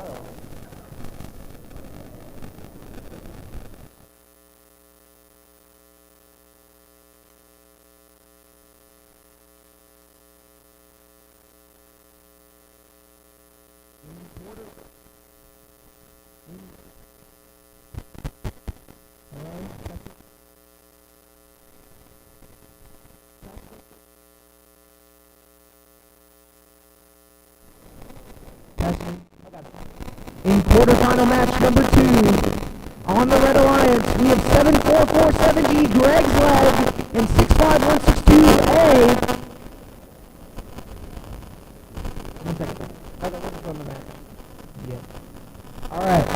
In quarterfinal match number 2, on the Red Alliance, we have 7447G, Greg's Leg, and 65162A. One second. I got one on the match. Yep. Alright.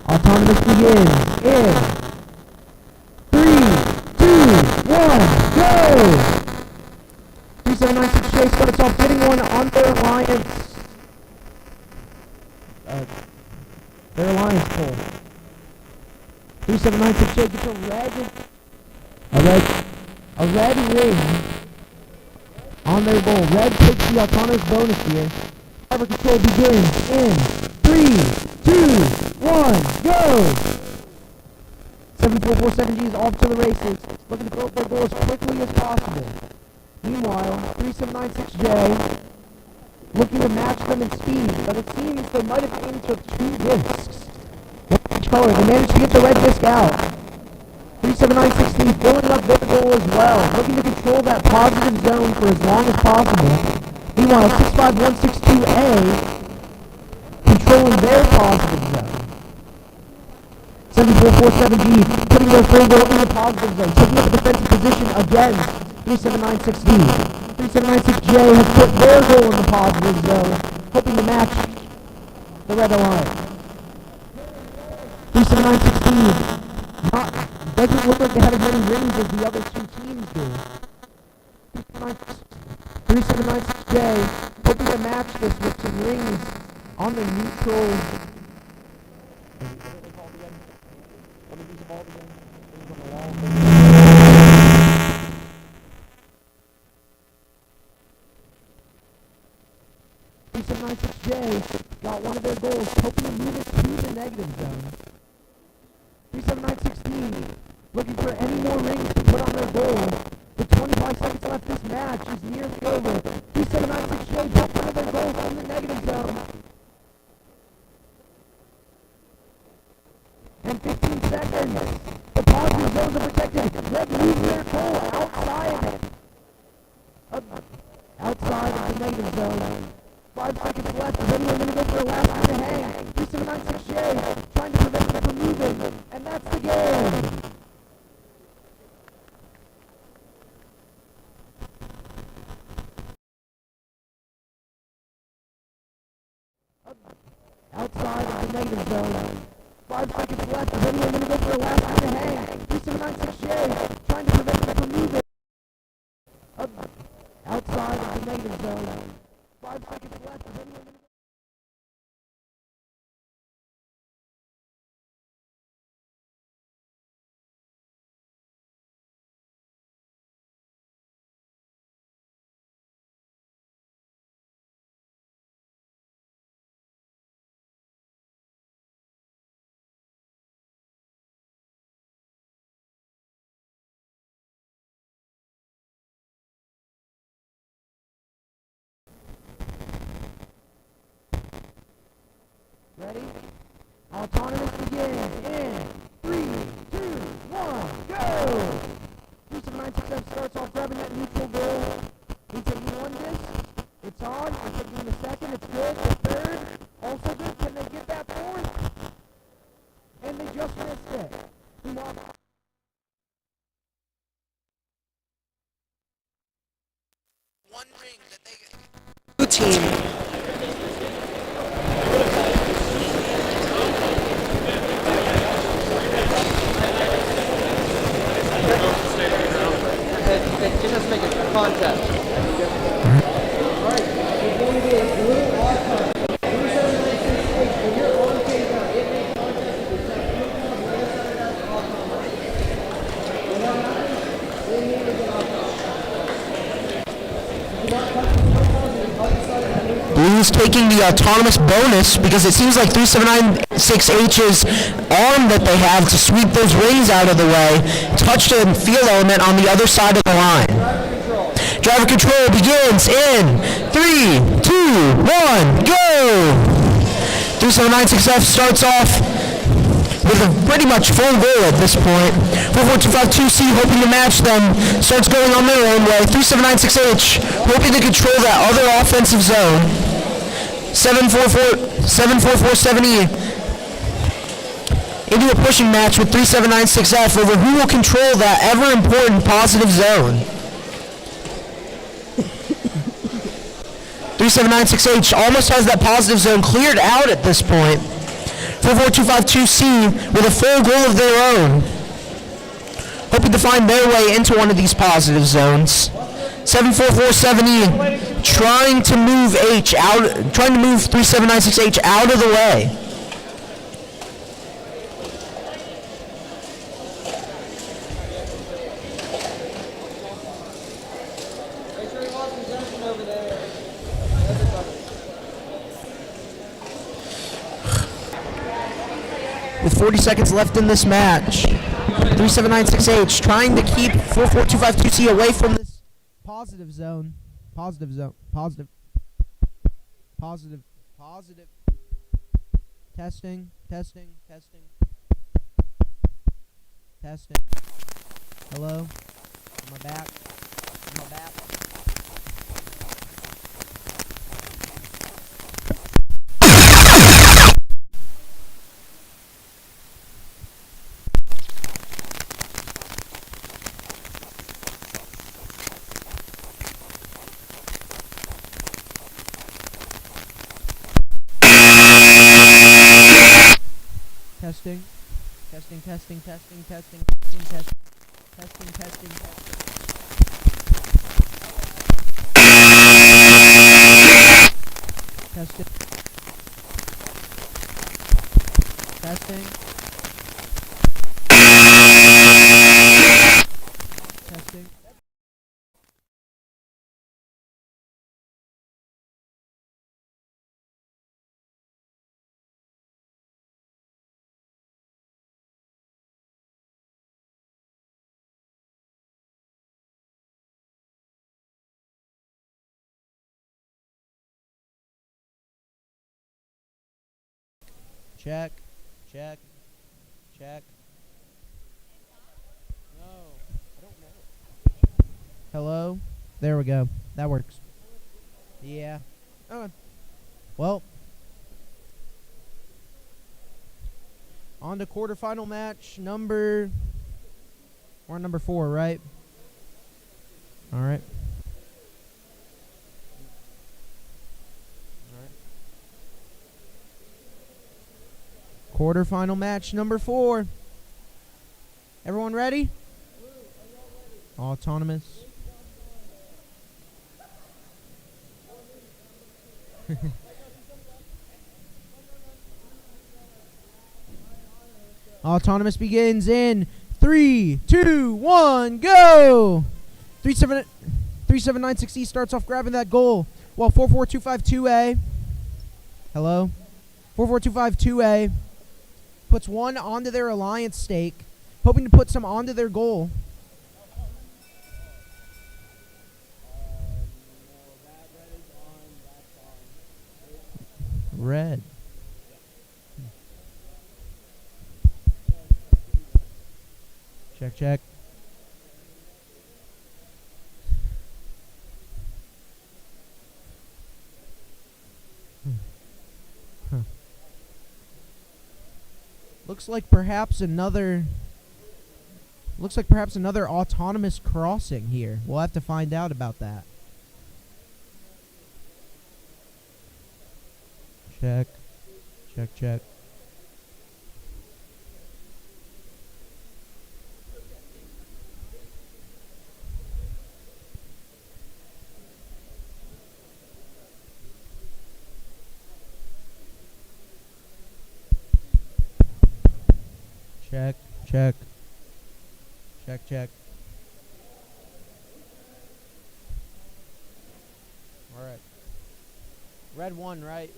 Autonomous begins in 3, 2, 1, go! 3796 Chase starts off getting one on their line. pole. 3796J gets a red ring on their goal. Red takes the autonomous bonus here. Driver control begins in 3, 2, 1, go! 7447G is off to the races, looking to fill up their goal as quickly as possible. Meanwhile, 3796J looking to match them in speed, but it seems they might have aimed for 2 discs. Each color, they managed to get the red disc out. 3796C filling up their goal as well, looking to control that positive zone for as long as possible. Meanwhile, 65162A controlling their positive zone. 7447G putting their full goal in the positive zone, taking up a defensive position against 3796D. 3796J has put their goal in the positive zone, hoping to match the red alliance. 3796D doesn't look like they have as many rings as the other 2 teams do. 3796J hoping to match this with some rings on the neutral. What are these called again? Rings on the wall. 3796J got one of their goals, hoping to move it to the negative zone. 3796D looking for any more rings to put on their goal. With 25 seconds left, this match is nearly over. 3796J got one of their goals in the negative zone. And 15 seconds. The positive zones are protected. Red moves their goal outside of the negative zone. 5 seconds left. Is anyone going to go for a last one to hang? 3796J trying to prevent them from moving. And that's the game. Outside of the negative zone. 5 seconds left. Is anyone going to go for a last one to hang? 3796J trying to prevent them from moving. Outside of the negative zone. 5 seconds left. Is anyone going to Ready? Autonomous begins in 3, 2, 1, go! 3796F starts off grabbing that neutral goal. He's taking 1 disc. It's on. They're taking the second. It's good. The third. Also good. Can they get that 4th? And they just missed it. One ring that they blue team. Just has to make a contact. Alright, we're going to do a little odd time. 3796H, when you're on page down, it makes contact with the center. You come on the other side of that off time. When that happens, they need to get off time. Blue's taking the autonomous bonus because it seems like 3796H's arm that they have to sweep those rings out of the way touched a field element on the other side of the line. Driver control begins in 3, 2, 1, go! 3796F starts off with a pretty much full goal at this point. 44252C hoping to match them, starts going on their own way. 3796H hoping to control that other offensive zone. 7447E into a pushing match with 3796F over who will control that ever important positive zone. 3796H almost has that positive zone cleared out at this point. 44252C with a full goal of their own, hoping to find their way into one of these positive zones. 7447E trying to move 3796H out of the way. with 40 seconds left in this match. 3796H trying to keep 44252C away from this Positive zone. Positive zone. Positive. Positive. Positive. Testing. Testing. Testing. Testing. Hello? Am I back? Am I back? Testing. Testing, testing, testing, testing, testing, testing, testing, testing, testing. Testing. Testing. Testing. Check. Check. Check. No, I don't know. Hello? There we go. That works. Yeah. Okay. Well. On to quarterfinal match number... We're on number 4, right? Alright. Quarterfinal match number 4. Everyone ready? Autonomous. Autonomous begins in 3, 2, 1, go! 3796E starts off grabbing that goal, while 44252A, hello? 44252A puts one onto their alliance stake, hoping to put some onto their goal. Red. Check, check. Looks like perhaps another autonomous crossing here. We'll have to find out about that. Check. Check, check. Check, check. Check, check. Alright. Red 1, right?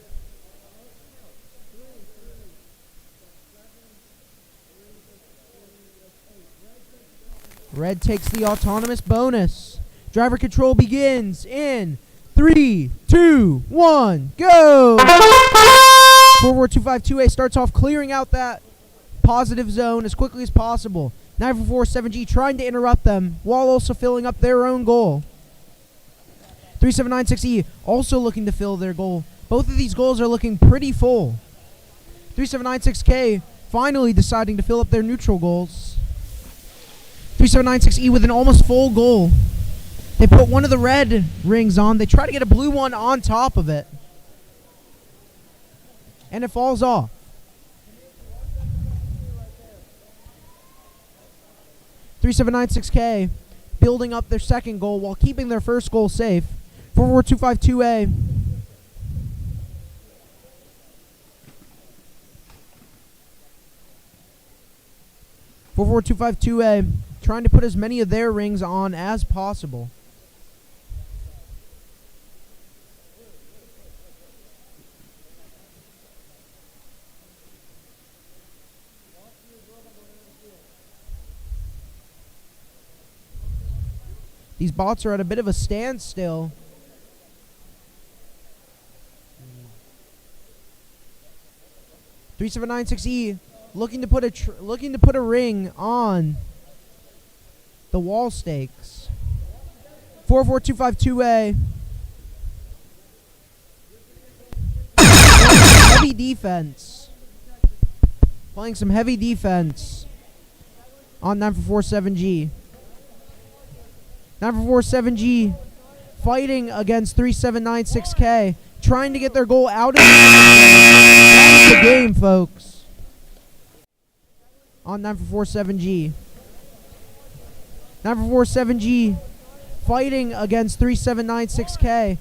Red takes the autonomous bonus. Driver control begins in 3, 2, 1, go! 44252A starts off clearing out that positive zone as quickly as possible. 9447G trying to interrupt them while also filling up their own goal. 3796E also looking to fill their goal. Both of these goals are looking pretty full. 3796K finally deciding to fill up their neutral goals. 3796E with an almost full goal. They put one of the red rings on. They try to get a blue one on top of it. And it falls off. 3796K building up their second goal while keeping their first goal safe. 44252A. A trying to put as many of their rings on as possible. These bots are at a bit of a standstill. Mm. 3796E looking to put a ring on the wall stakes. 44252A. Heavy defense. Playing some heavy defense on 9447G. 9447G fighting against 3796K, trying to get their goal out of the game, folks. On 9447G. 9447G fighting against 3796K.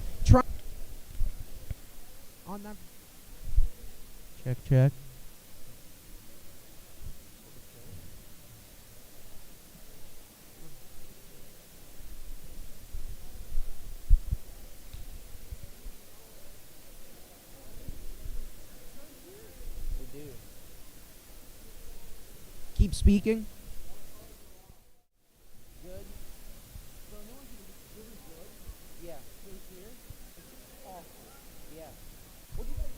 On that. Check. Keep speaking. Good. So no one can really good. Yeah. Case here. Awful. Yeah. What do you guys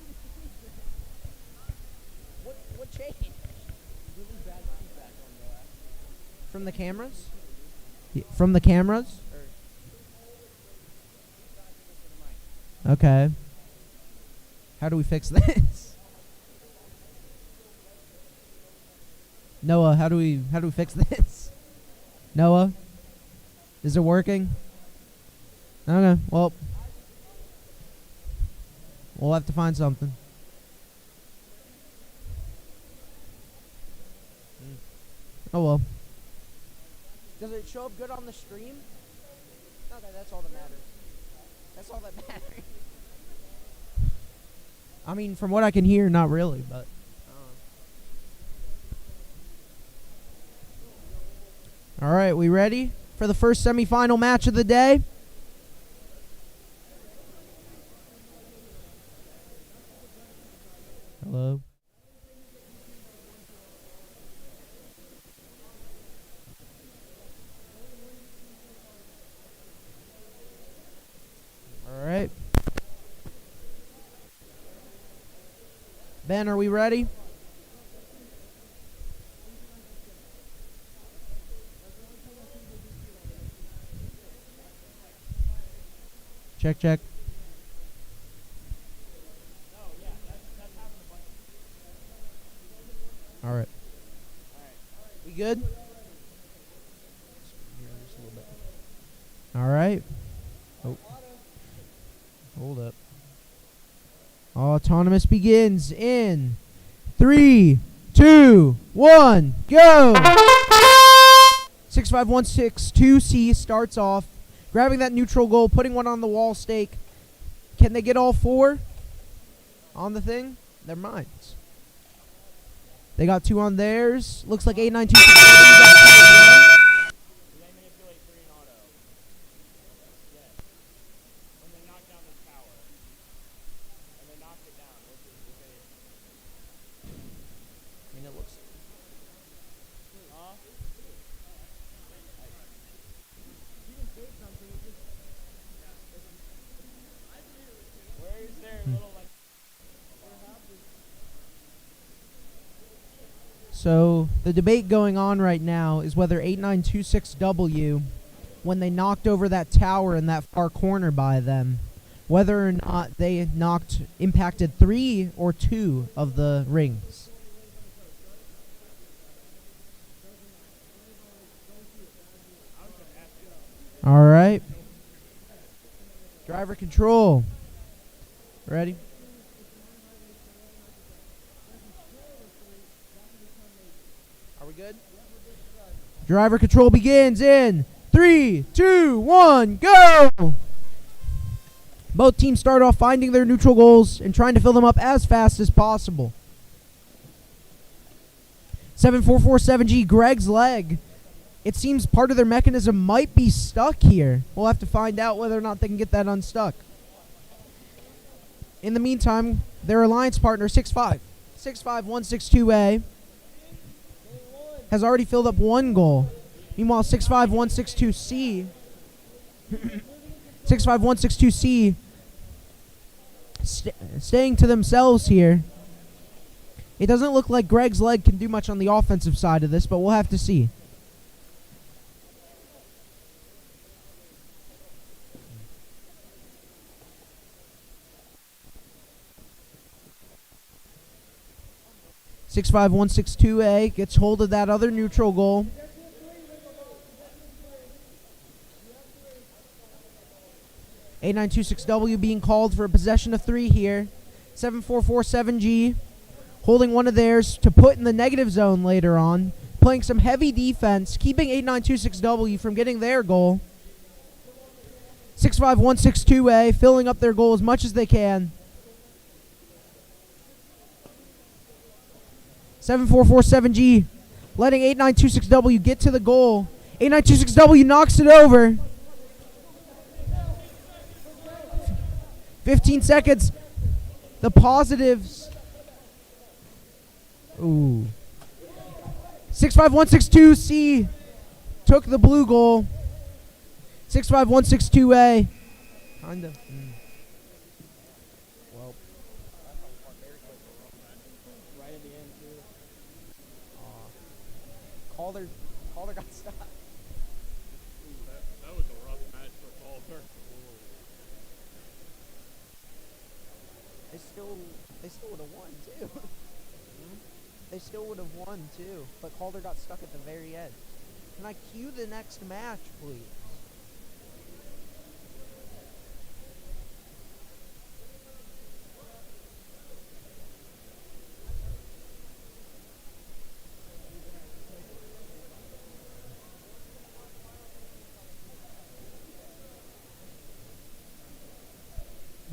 do? What changed? Really bad feedback on the from the cameras? Yeah, from the cameras? Okay. How do we fix this? Noah, how do we fix this? Noah? Is it working? Okay, well. We'll have to find something. Oh well. Does it show up good on the stream? Okay, that's all that matters. That's all that matters. I mean, from what I can hear, not really, but. All right, we ready for the first semifinal match of the day? Hello. All right. Ben, are we ready? Check. All right. We good? All right. Oh. Hold up. Autonomous begins in 3, 2, 1, go! 65162C starts off. Grabbing that neutral goal, putting one on the wall stake. Can they get all four on the thing? Never mind. They got two on theirs. Looks like 892. So the debate going on right now is whether 8926W, when they knocked over that tower in that far corner by them, whether or not they impacted 3 or 2 of the rings. All right. Driver control. Ready? Are we good? Driver control begins in 3, 2, 1, go! Both teams start off finding their neutral goals and trying to fill them up as fast as possible. 7447G, Greg's leg. It seems part of their mechanism might be stuck here. We'll have to find out whether or not they can get that unstuck. In the meantime, their alliance partner, 65162A, has already filled up one goal. Meanwhile, 65162C 65162C staying to themselves here. It doesn't look like Greg's leg can do much on the offensive side of this, but we'll have to see. Six five one six two A gets hold of that other neutral goal. A926W being called for a possession of 3 here. 7447G holding one of theirs to put in the negative zone later on. Playing some heavy defense, keeping 8926W from getting their goal. 65162A filling up their goal as much as they can. 7447G letting 8926W get to the goal. 8926W knocks it over. 15 seconds. The positives. Ooh. 65162C took the blue goal. 65162A. Kind of. Well. Right at the end, too. Calder got stopped. That was a rough match for Calder. They still would have won, too. They still would have won, too. But Calder got stuck at the very end. Can I cue the next match, please?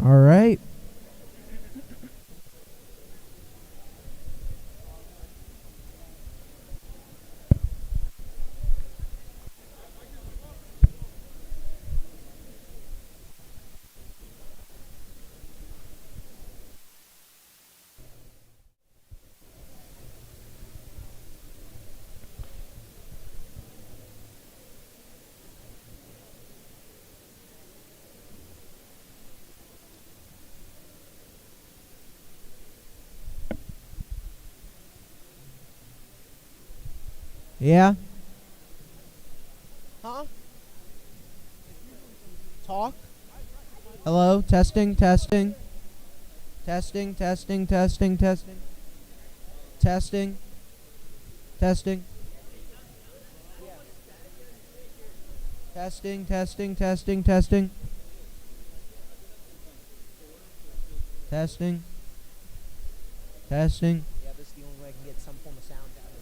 All right. Yeah. Huh? Talk? Hello. Testing. Testing. Testing. Testing. Testing. Testing. Testing. Testing. Testing. Testing. Testing. Testing. Testing. Testing. Yeah, this is the only way I can get some form of sound out of it.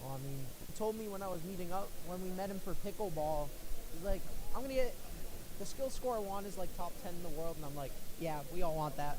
Well, I mean, he told me when we met him for pickleball, he's like, I'm gonna get the skill score I want is like top 10 in the world, and I'm like, yeah, we all want that.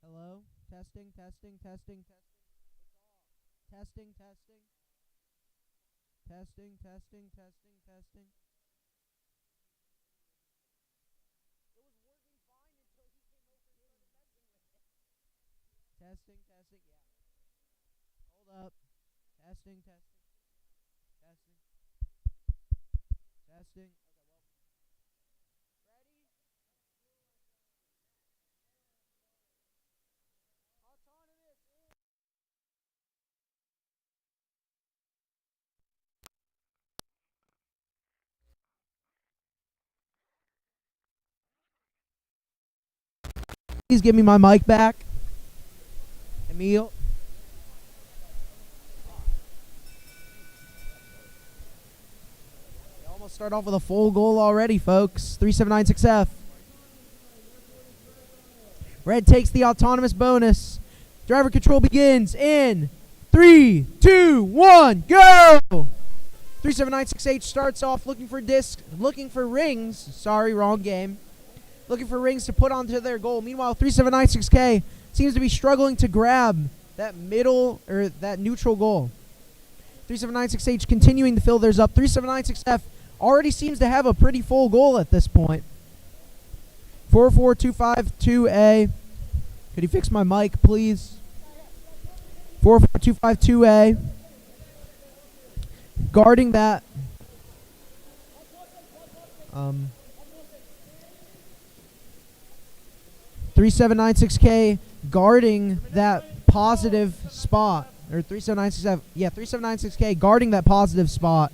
Hello. Testing. Testing. Testing. Testing. Testing. Testing. Testing. Testing. Testing. Testing. Yeah. Hold up. Testing. Testing. Please give me my mic back. Emil. We almost start off with a full goal already, folks. 3796F. Red takes the autonomous bonus. Driver control begins in 3, 2, 1, go! 3796H starts off looking for rings. Sorry, wrong game. Looking for rings to put onto their goal. Meanwhile, 3796K seems to be struggling to grab that middle or that neutral goal. 3796H continuing to fill theirs up. 3796F already seems to have a pretty full goal at this point. 44252A. Could you fix my mic, please? 44252A. Guarding that. 3796K guarding that positive spot. Or 3796F. Yeah, 3796K guarding that positive spot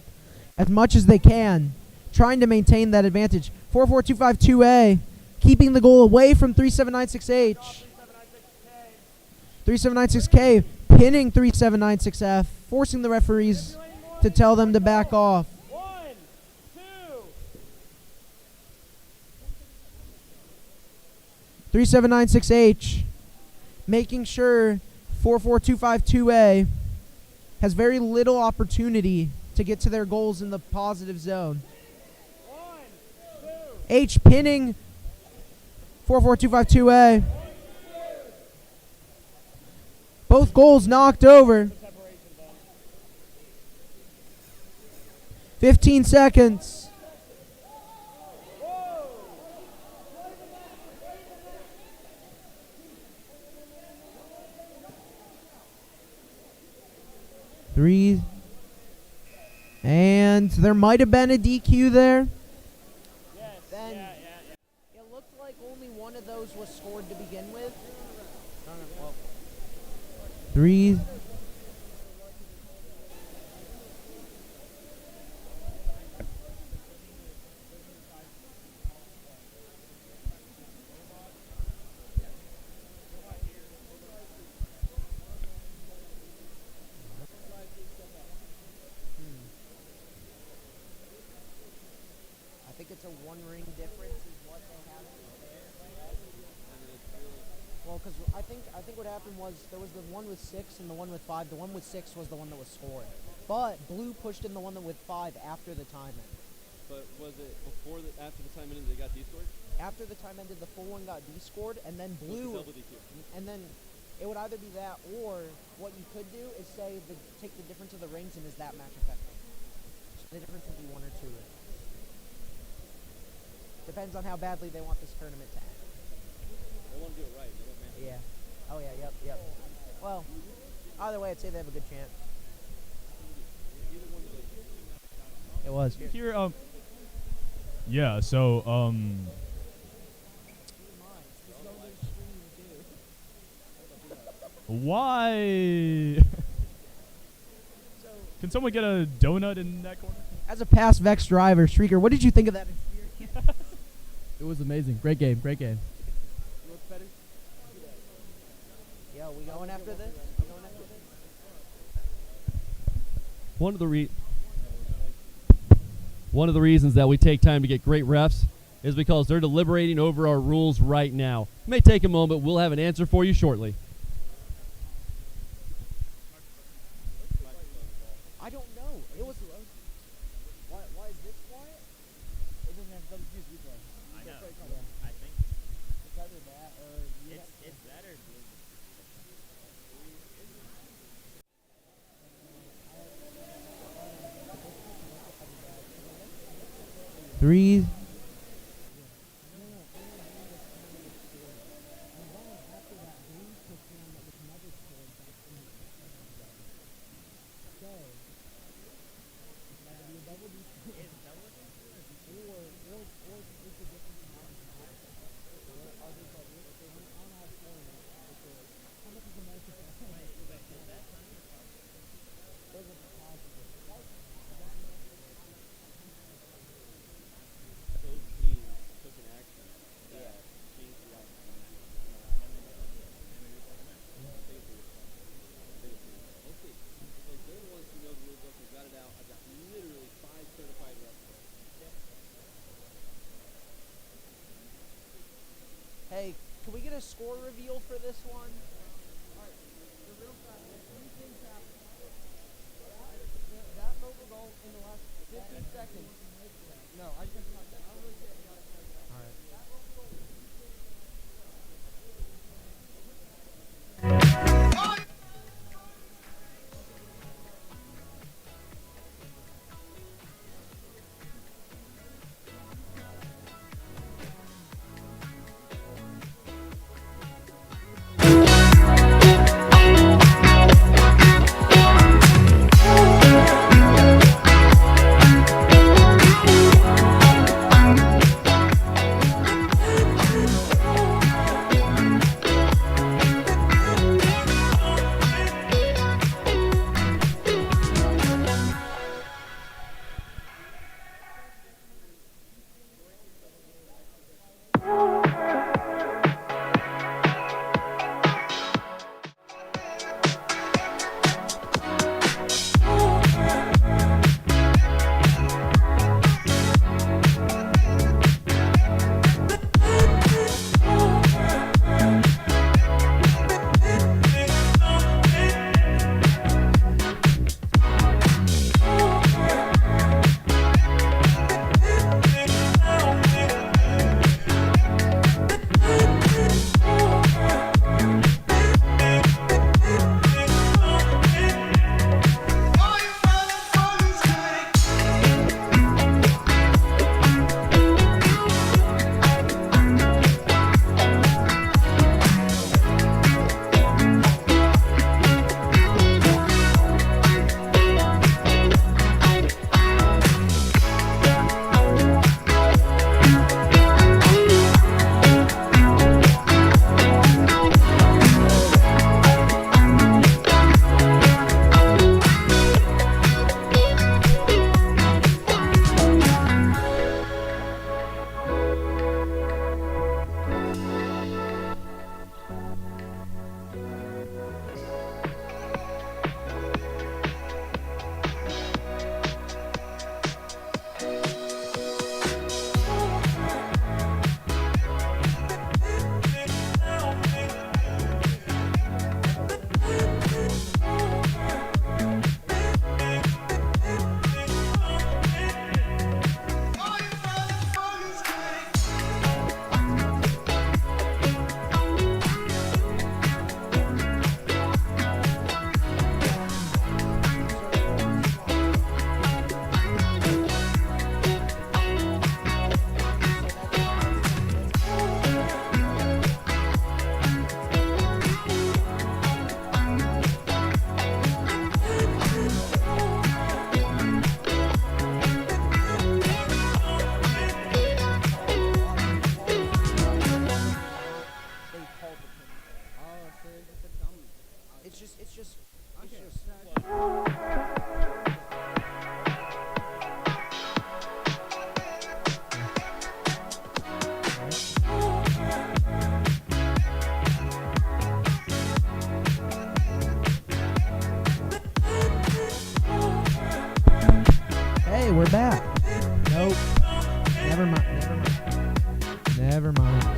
as much as they can. Trying to maintain that advantage. 44252A keeping the goal away from 3796H. 3796K pinning 3796F, forcing the referees to tell them to back off. 1, 2. 3796H making sure 44252A has very little opportunity to get to their goals in the positive zone. 1, 2. H pinning 44252A. Both goals knocked over. 15 seconds. Three. And there might have been a DQ there. Yes. Then Yeah. it looked like only one of those was scored to begin with. Well, 3. I think it's a 1 ring difference is what they have. Well, because I think what happened was there was the one with 6 and the one with 5. The one with 6 was the one that was scored, but blue pushed in the one that with 5 after the time ended. But was it after the time ended they got D-scored? After the time ended, the full one got D-scored, and then blue, Double DQ. and then it would either be that or what you could do is say take the difference of the rings and is that match effective? The difference would be 1 or 2 rings. Depends on how badly they want this tournament to end. They want to do it right. They don't man. Yeah. Oh yeah. Yep. Well, either way, I'd say they have a good chance. It was. Here, yeah, so, why? Can someone get a donut in that corner? As a past Vex driver, Shrieker, what did you think of that experience? It was amazing. Great game. Yo, we going after this? One of the reasons that we take time to get great refs is because they're deliberating over our rules right now. It may take a moment. We'll have an answer for you shortly. I don't know. It was. Why is this quiet? It doesn't have WQ's replay. I know. I think It's either that or it's that or blue. 3. a score reveal for this one? That mobile goal in the last 15 seconds. No, I just have to. All right. Hey, we're back. Nope. Never mind. Never mind. Never mind.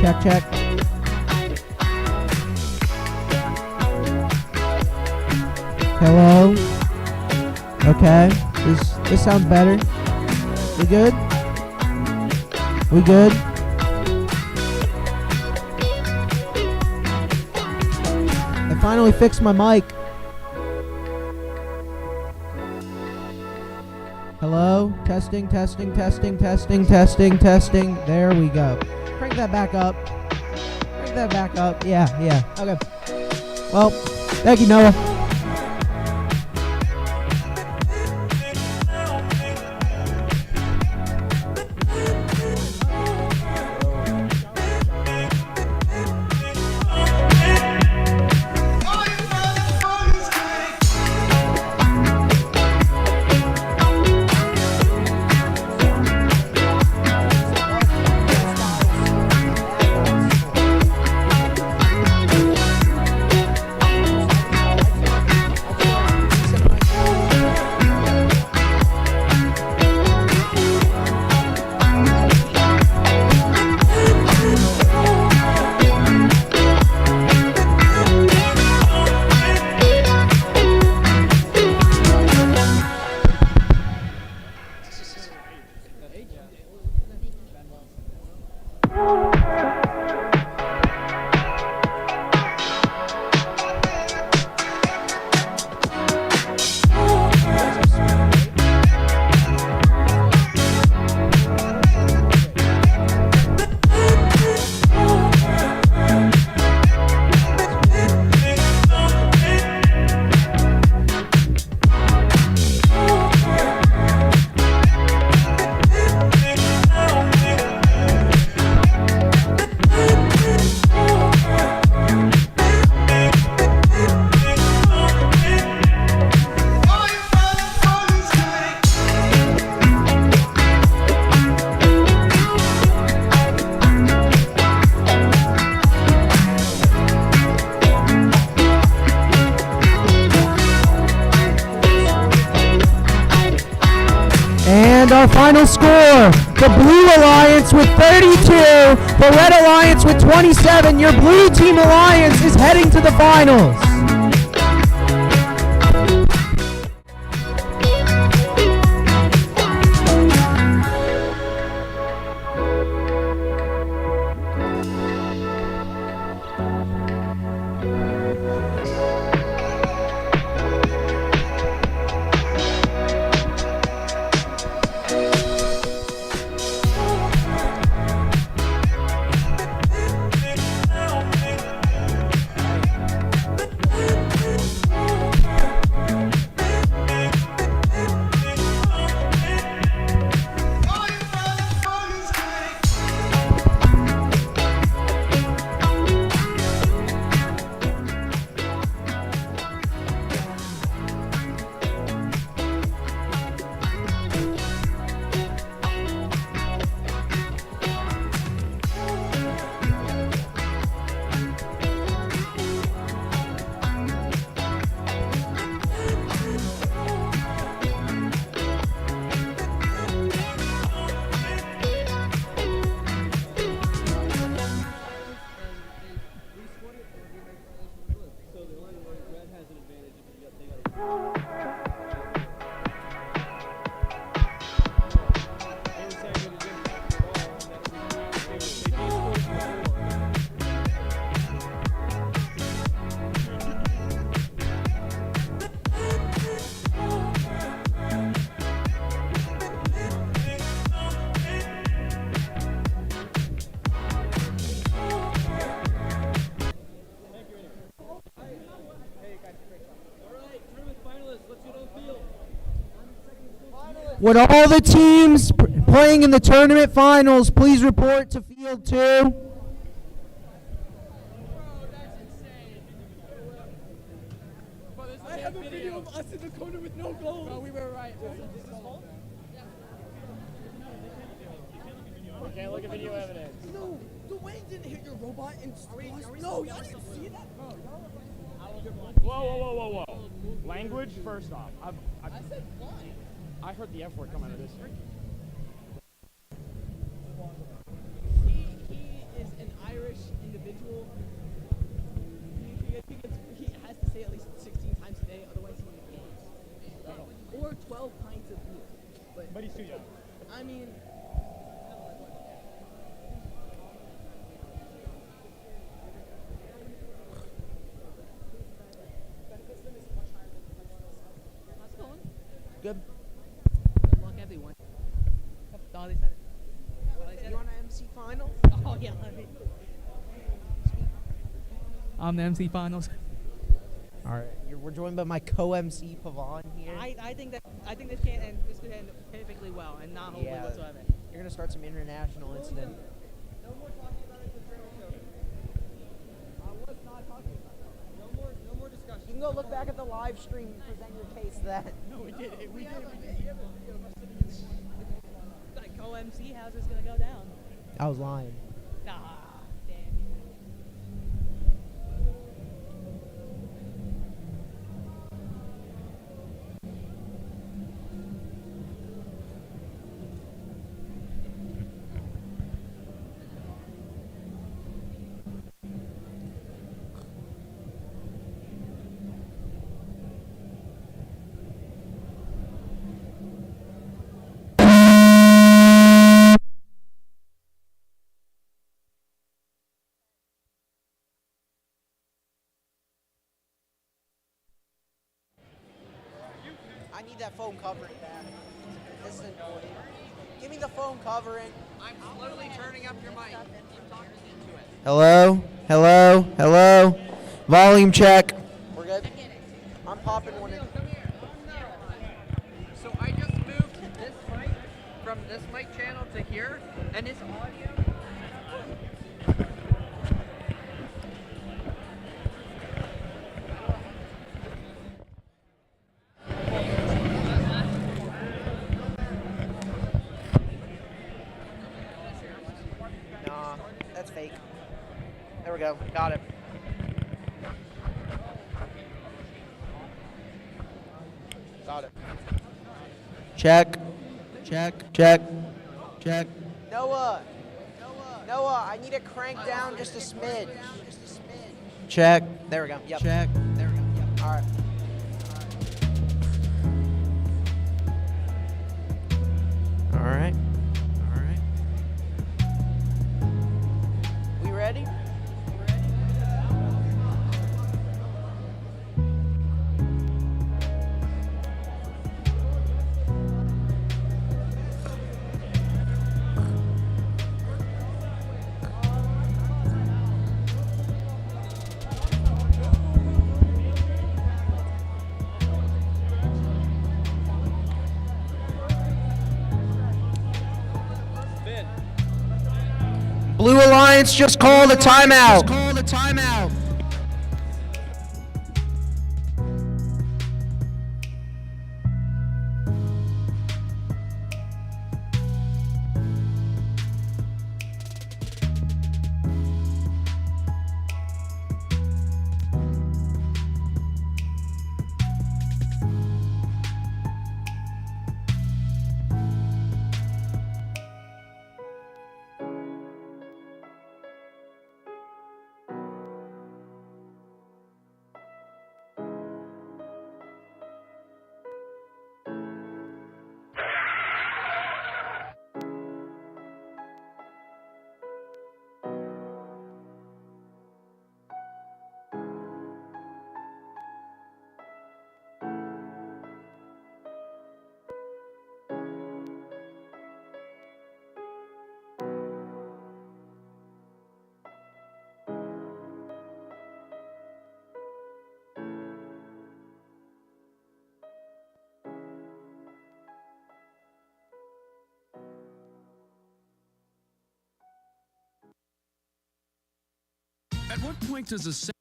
Check, check. Hello? Okay. This sounds better. We good? We good? I finally fixed my mic. Hello? Testing, testing, testing, testing, testing, testing. There we go. Crank that back up. Crank that back up. Yeah. Okay. Well, thank you, Noah. And our final score, the Blue Alliance with 32, the Red Alliance with 27. Your Blue Team Alliance is heading to the finals. Would all the teams playing in the tournament finals please report to field 2? I have a video of us in the corner with no goals. No, we were right. We can't look at video evidence. No, the Wayne didn't hit your robot and no, y'all didn't see that? Whoa. Language, first off. I said fine. I heard the F word come out of this. He is an Irish individual. He has to say at least 16 times a day, otherwise he can't. Or 12 pints of beer. But he's too young. I mean, how's it going? Good. Good luck, everyone. Oh, they said it. What I said? You want to MC finals? Oh, yeah. I'm the MC finals. All right, we're joined by my co-MC Pavan here. I think this can end perfectly well and not hopefully whatsoever. You're gonna start some international incident. No more talking about it at the trail show. I was not talking about that. No more discussion. You can go look back at the live stream and present your case to that. No, we did. We did. Like OMC, how's this gonna go down? I was lying. Nah, damn. I need that foam covering back. This is important. Give me the foam covering. I'm slowly turning up your mic. Keep talking into it. Hello? Hello? Hello? Volume check. We're good? I'm popping one in. So I just moved this mic from this mic channel to here, and this audio. Nah, that's fake. There we go. Got it. Got it. Check. Check. Check. Check. Noah, I need to crank down just a smidge. Check. There we go. Yep. Check. There we go. Yep. All right. All right. All right. We ready? Blue Alliance just called a timeout. Called a timeout. At what point does a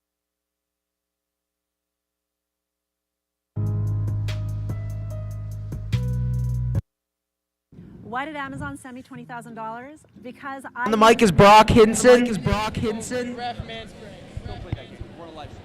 Why did Amazon send me $20,000? Because I. On the mic is Brock Hinson. The mic is Brock Hinson. Ref, man's great. Don't play that game. We're on a live stream.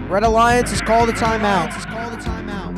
Red Alliance has called a timeout. Has called a timeout.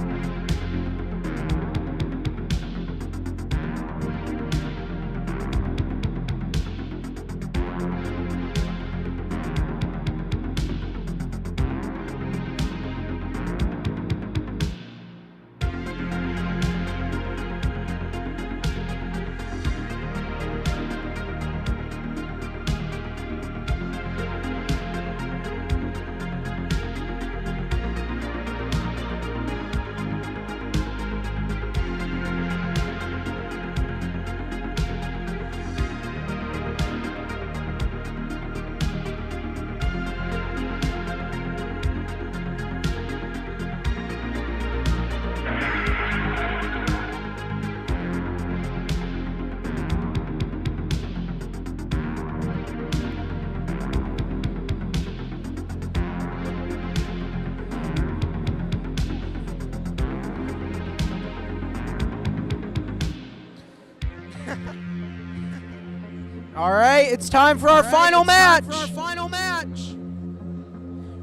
All right, it's time for our final match.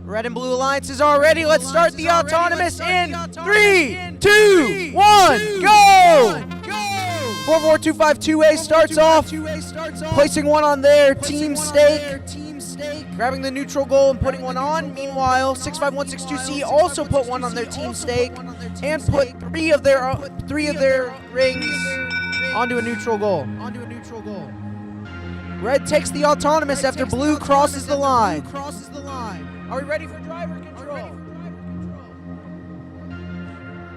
Red and Blue Alliances are ready. Let's start the autonomous in 3, 2, 1, go! 44252A starts off, placing one on their team stake, grabbing the neutral goal and putting one on. Meanwhile, 65162C also put one on their team stake and put three of their rings onto a neutral goal. Red takes the autonomous after Blue crosses the line. Are we ready for driver control?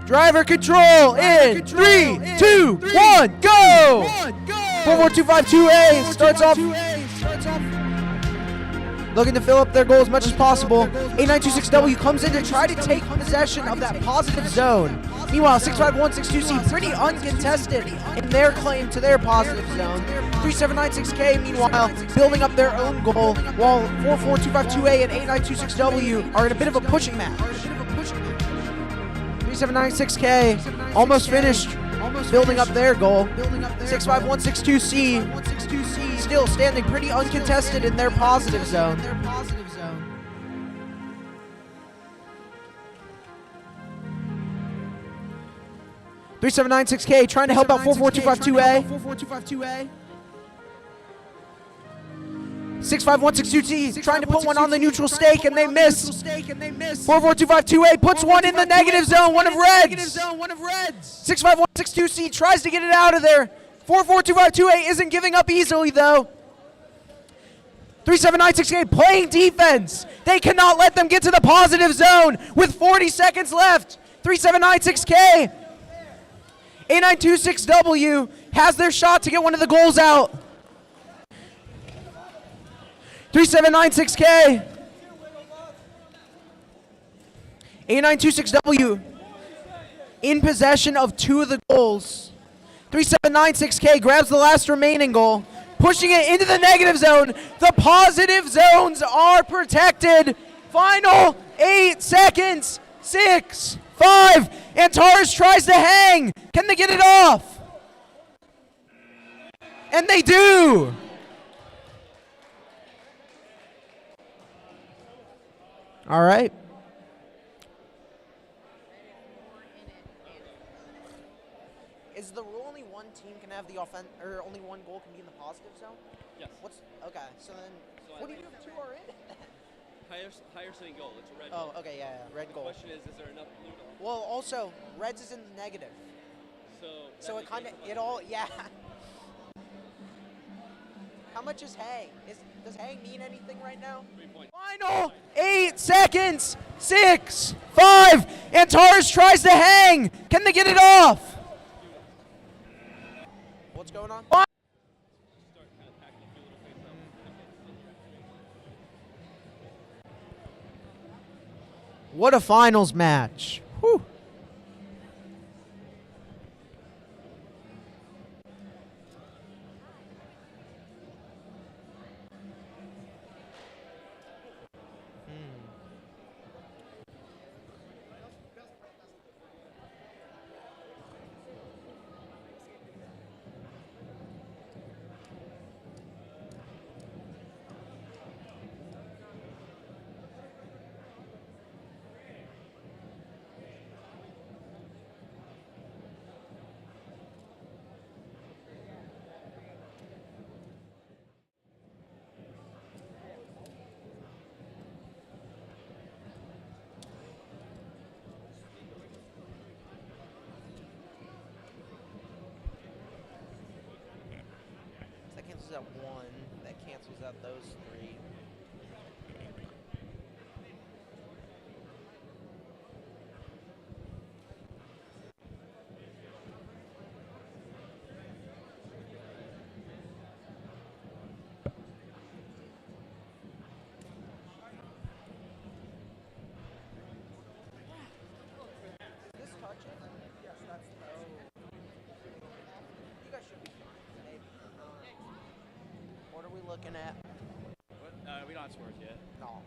Driver control in 3, 2, 1, go! 44252A starts off looking to fill up their goal as much as possible. 8926W comes in to try to take possession of that positive zone. Meanwhile, 65162C pretty uncontested in their claim to their positive zone. 3796K, meanwhile, building up their own goal, while 44252A and 8926W are in a bit of a pushing match. 3796K almost finished building up their goal. 65162C still standing pretty uncontested in their positive zone. 3796K trying to help out 44252A. 65162T trying to put one on the neutral stake and they miss. 44252A puts one in the negative zone, one of Reds. 65162C tries to get it out of there. 44252A isn't giving up easily though. 3796K playing defense. They cannot let them get to the positive zone with 40 seconds left. 3796K. 8926W has their shot to get one of the goals out. 3796K. 8926W in possession of two of the goals. 3796K grabs the last remaining goal, pushing it into the negative zone. The positive zones are protected. Final 8 seconds. 6, 5. Antares tries to hang. Can they get it off? And they do. All right. Is the rule only one team can have the offense, or only one goal can be in the positive zone? Yes. Okay? So then, what do you do if two are in it? Higher sitting goal. It's a red Oh, goal. okay, yeah, red goal. The question is there enough blue goal? Well, also, Reds is in the negative. So it kind of, yeah. How much is hang? Does hang mean anything right now? 3 points. Final 8 seconds. 6, 5. Antares tries to hang. Can they get it off? What's going on? What a finals match. Whew. That cancels out 1. That cancels out those 3. Does this touch it? Yes, that's you guys should be fine. Maybe. What are we looking at? What? We don't have scores yet. No.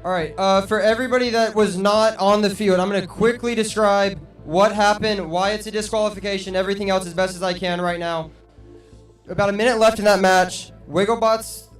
All right, for everybody that was not on the field, I'm going to quickly describe what happened, why it's a disqualification, everything else as best as I can right now. About a minute left in that match. Wigglebots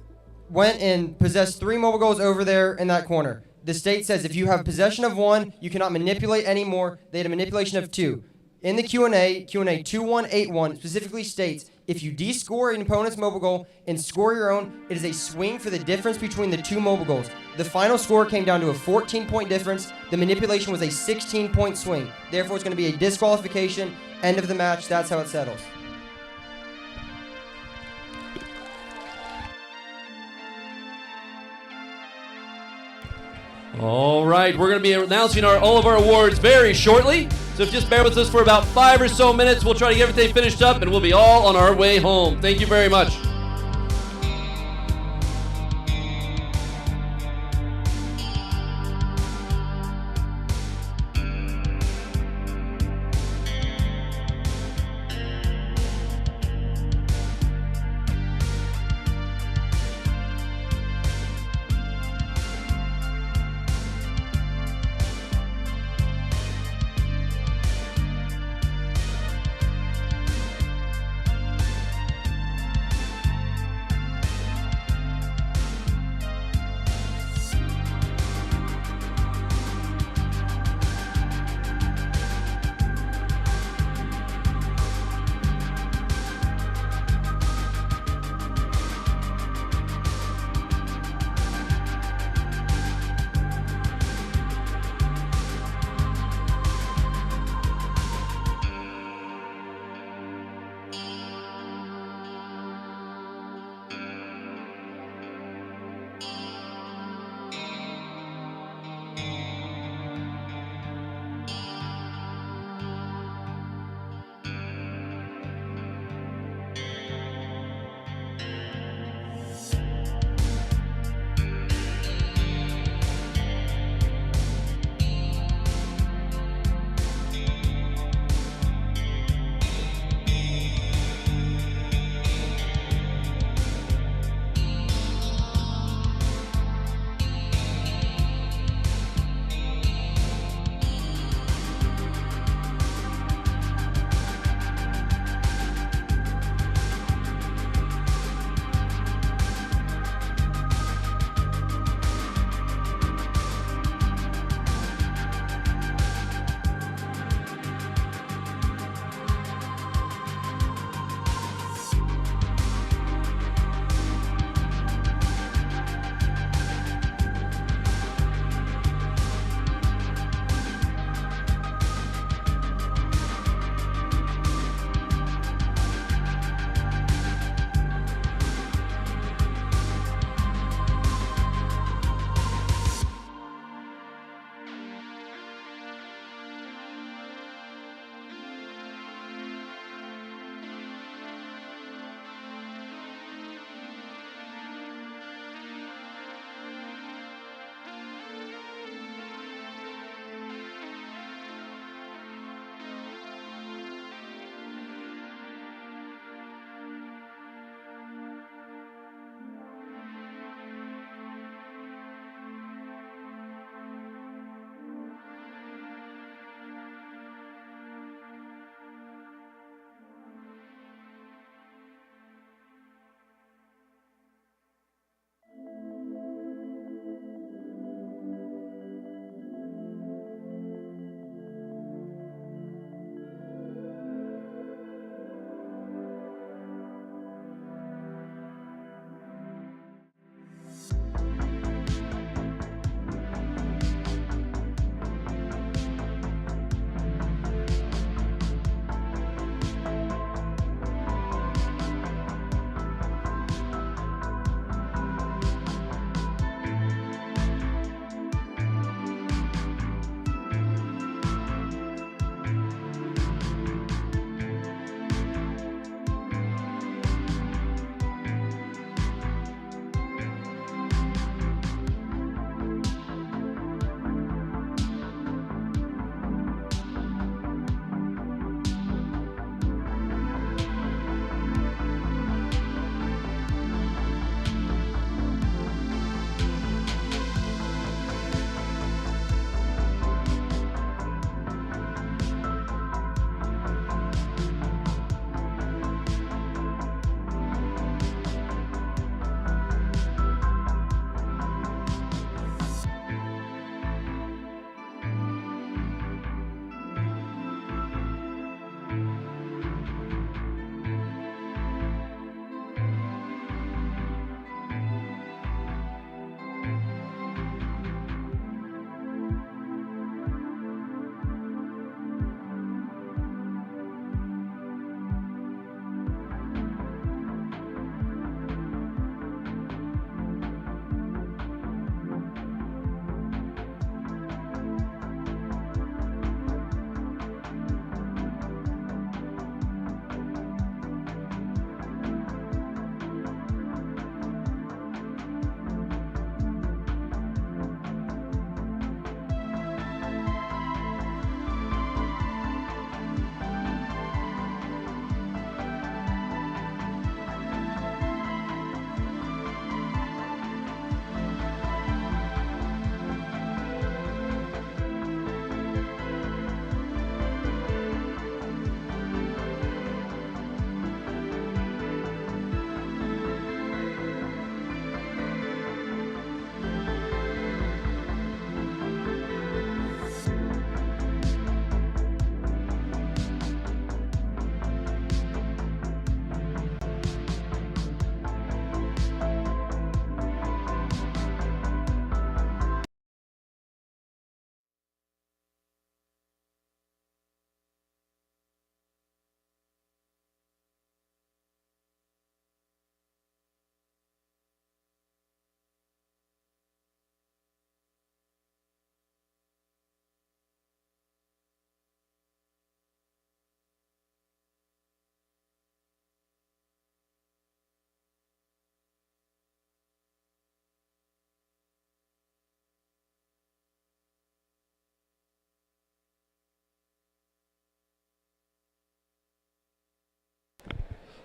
went and possessed 3 mobile goals over there in that corner. The state says if you have possession of 1, you cannot manipulate anymore. They had a manipulation of 2. In the Q&A 2181 specifically states, if you de-score an opponent's mobile goal and score your own, it is a swing for the difference between the 2 mobile goals. The final score came down to a 14-point difference. The manipulation was a 16-point swing. Therefore, it's going to be a disqualification. End of the match. That's how it settles. All right, we're going to be announcing all of our awards very shortly. So just bear with us for about 5 or so minutes. We'll try to get everything finished up, and we'll be all on our way home. Thank you very much.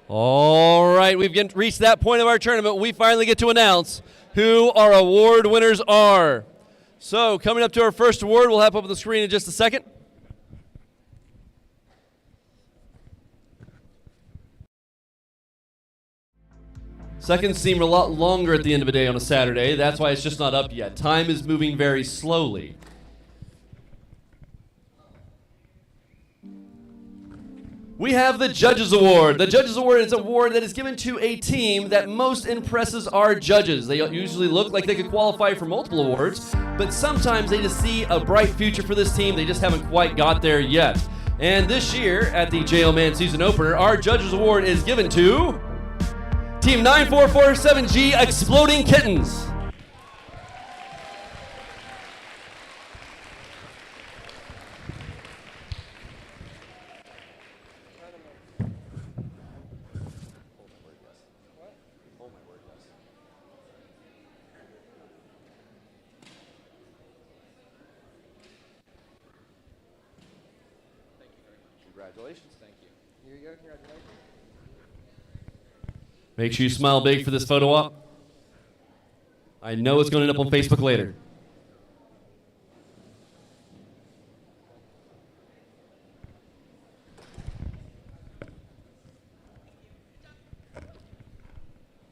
All right, we've reached that point of our tournament. We finally get to announce who our award winners are. So coming up to our first award, we'll have up on the screen in just a second. Seconds seem a lot longer at the end of the day on a Saturday. That's why it's just not up yet. Time is moving very slowly. We have the Judges Award. The Judges Award is an award that is given to a team that most impresses our judges. They usually look like they could qualify for multiple awards, but sometimes they just see a bright future for this team. They just haven't quite got there yet. And this year, at the J.O. Mann season opener, our Judges Award is given to Team 9447G Exploding Kittens. Congratulations. Thank you. Here you go. Congratulations. Make sure you smile big for this photo op. I know it's going to end up on Facebook later.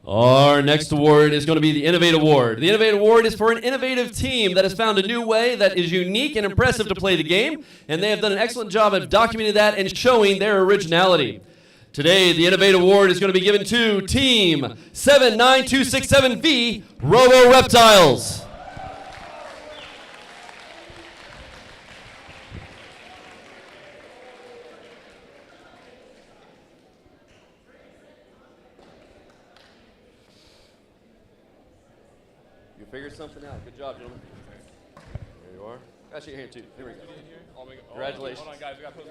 Our next award is going to be the Innovate Award. The Innovate Award is for an innovative team that has found a new way that is unique and impressive to play the game, and they have done an excellent job of documenting that and showing their originality. Today, the Innovate Award is going to be given to Team 79267V Robo Reptiles. You figured something out. Good job, gentlemen. There you are. Actually, here too. Here we go. Congratulations. Hold on, guys. We got to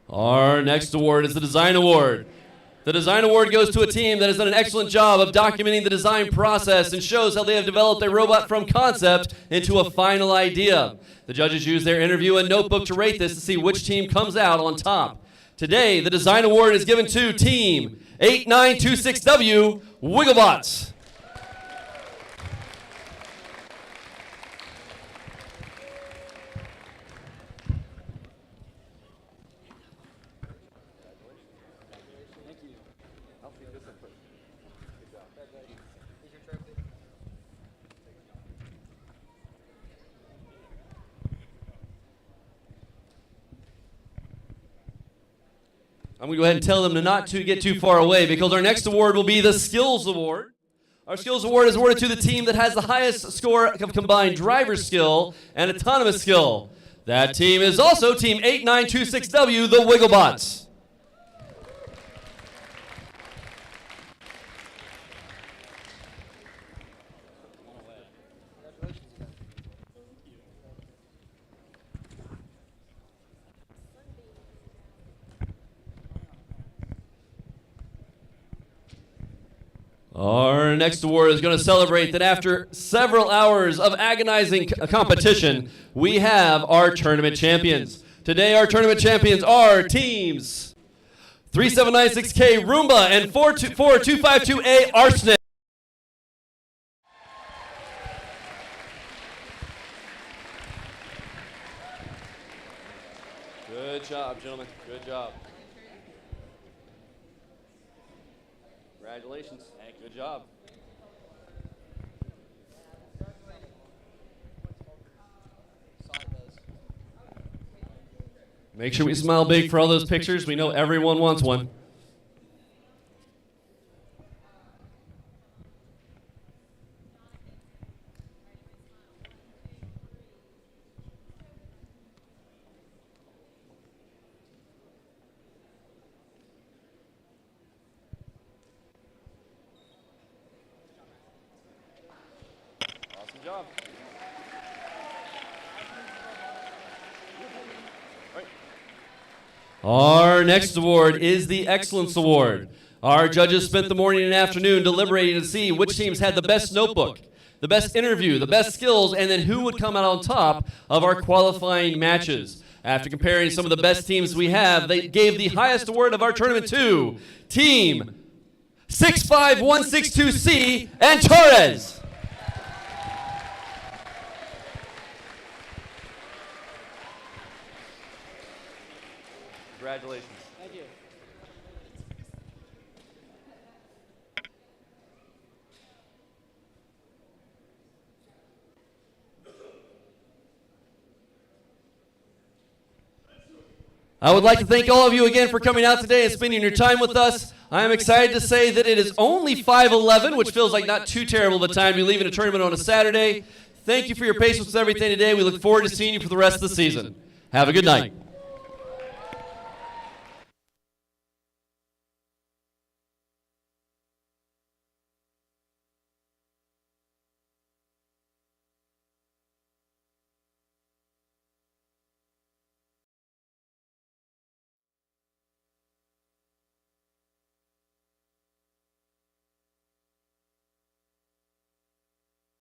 Our next award is the Design Award. The Design Award goes to a team that has done an excellent job of documenting the design process and shows how they have developed a robot from concept into a final idea. The judges use their interview and notebook to rate this to see which team comes out on top. Today, the Design Award is given to Team 8926W Wigglebots. I'm going to go ahead and tell them not to get too far away because our next award will be the Skills Award. Our Skills Award is awarded to the team that has the highest score of combined driver skill and autonomous skill. That team is also Team 8926W, the Wigglebots. Our next award is going to celebrate that after several hours of agonizing competition, we have our tournament champions. Today, our tournament champions are teams 3796K Roomba and 42252A Arsenic. Good job, gentlemen. Good job. Congratulations. Good job. Make sure we smile big for all those pictures. We know everyone wants one. Awesome job. Our next award is the Excellence Award. Our judges spent the morning and afternoon deliberating to see which teams had the best notebook, the best interview, the best skills, and then who would come out on top of our qualifying matches. After comparing some of the best teams we have, they gave the highest award of our tournament to Team 65162C and Torres. Congratulations. Thank you. I would like to thank all of you again for coming out today and spending your time with us. I am excited to say that it is only 5:11, which feels like not too terrible of a time to be leaving a tournament on a Saturday. Thank you for your patience with everything today. We look forward to seeing you for the rest of the season. Have a good night.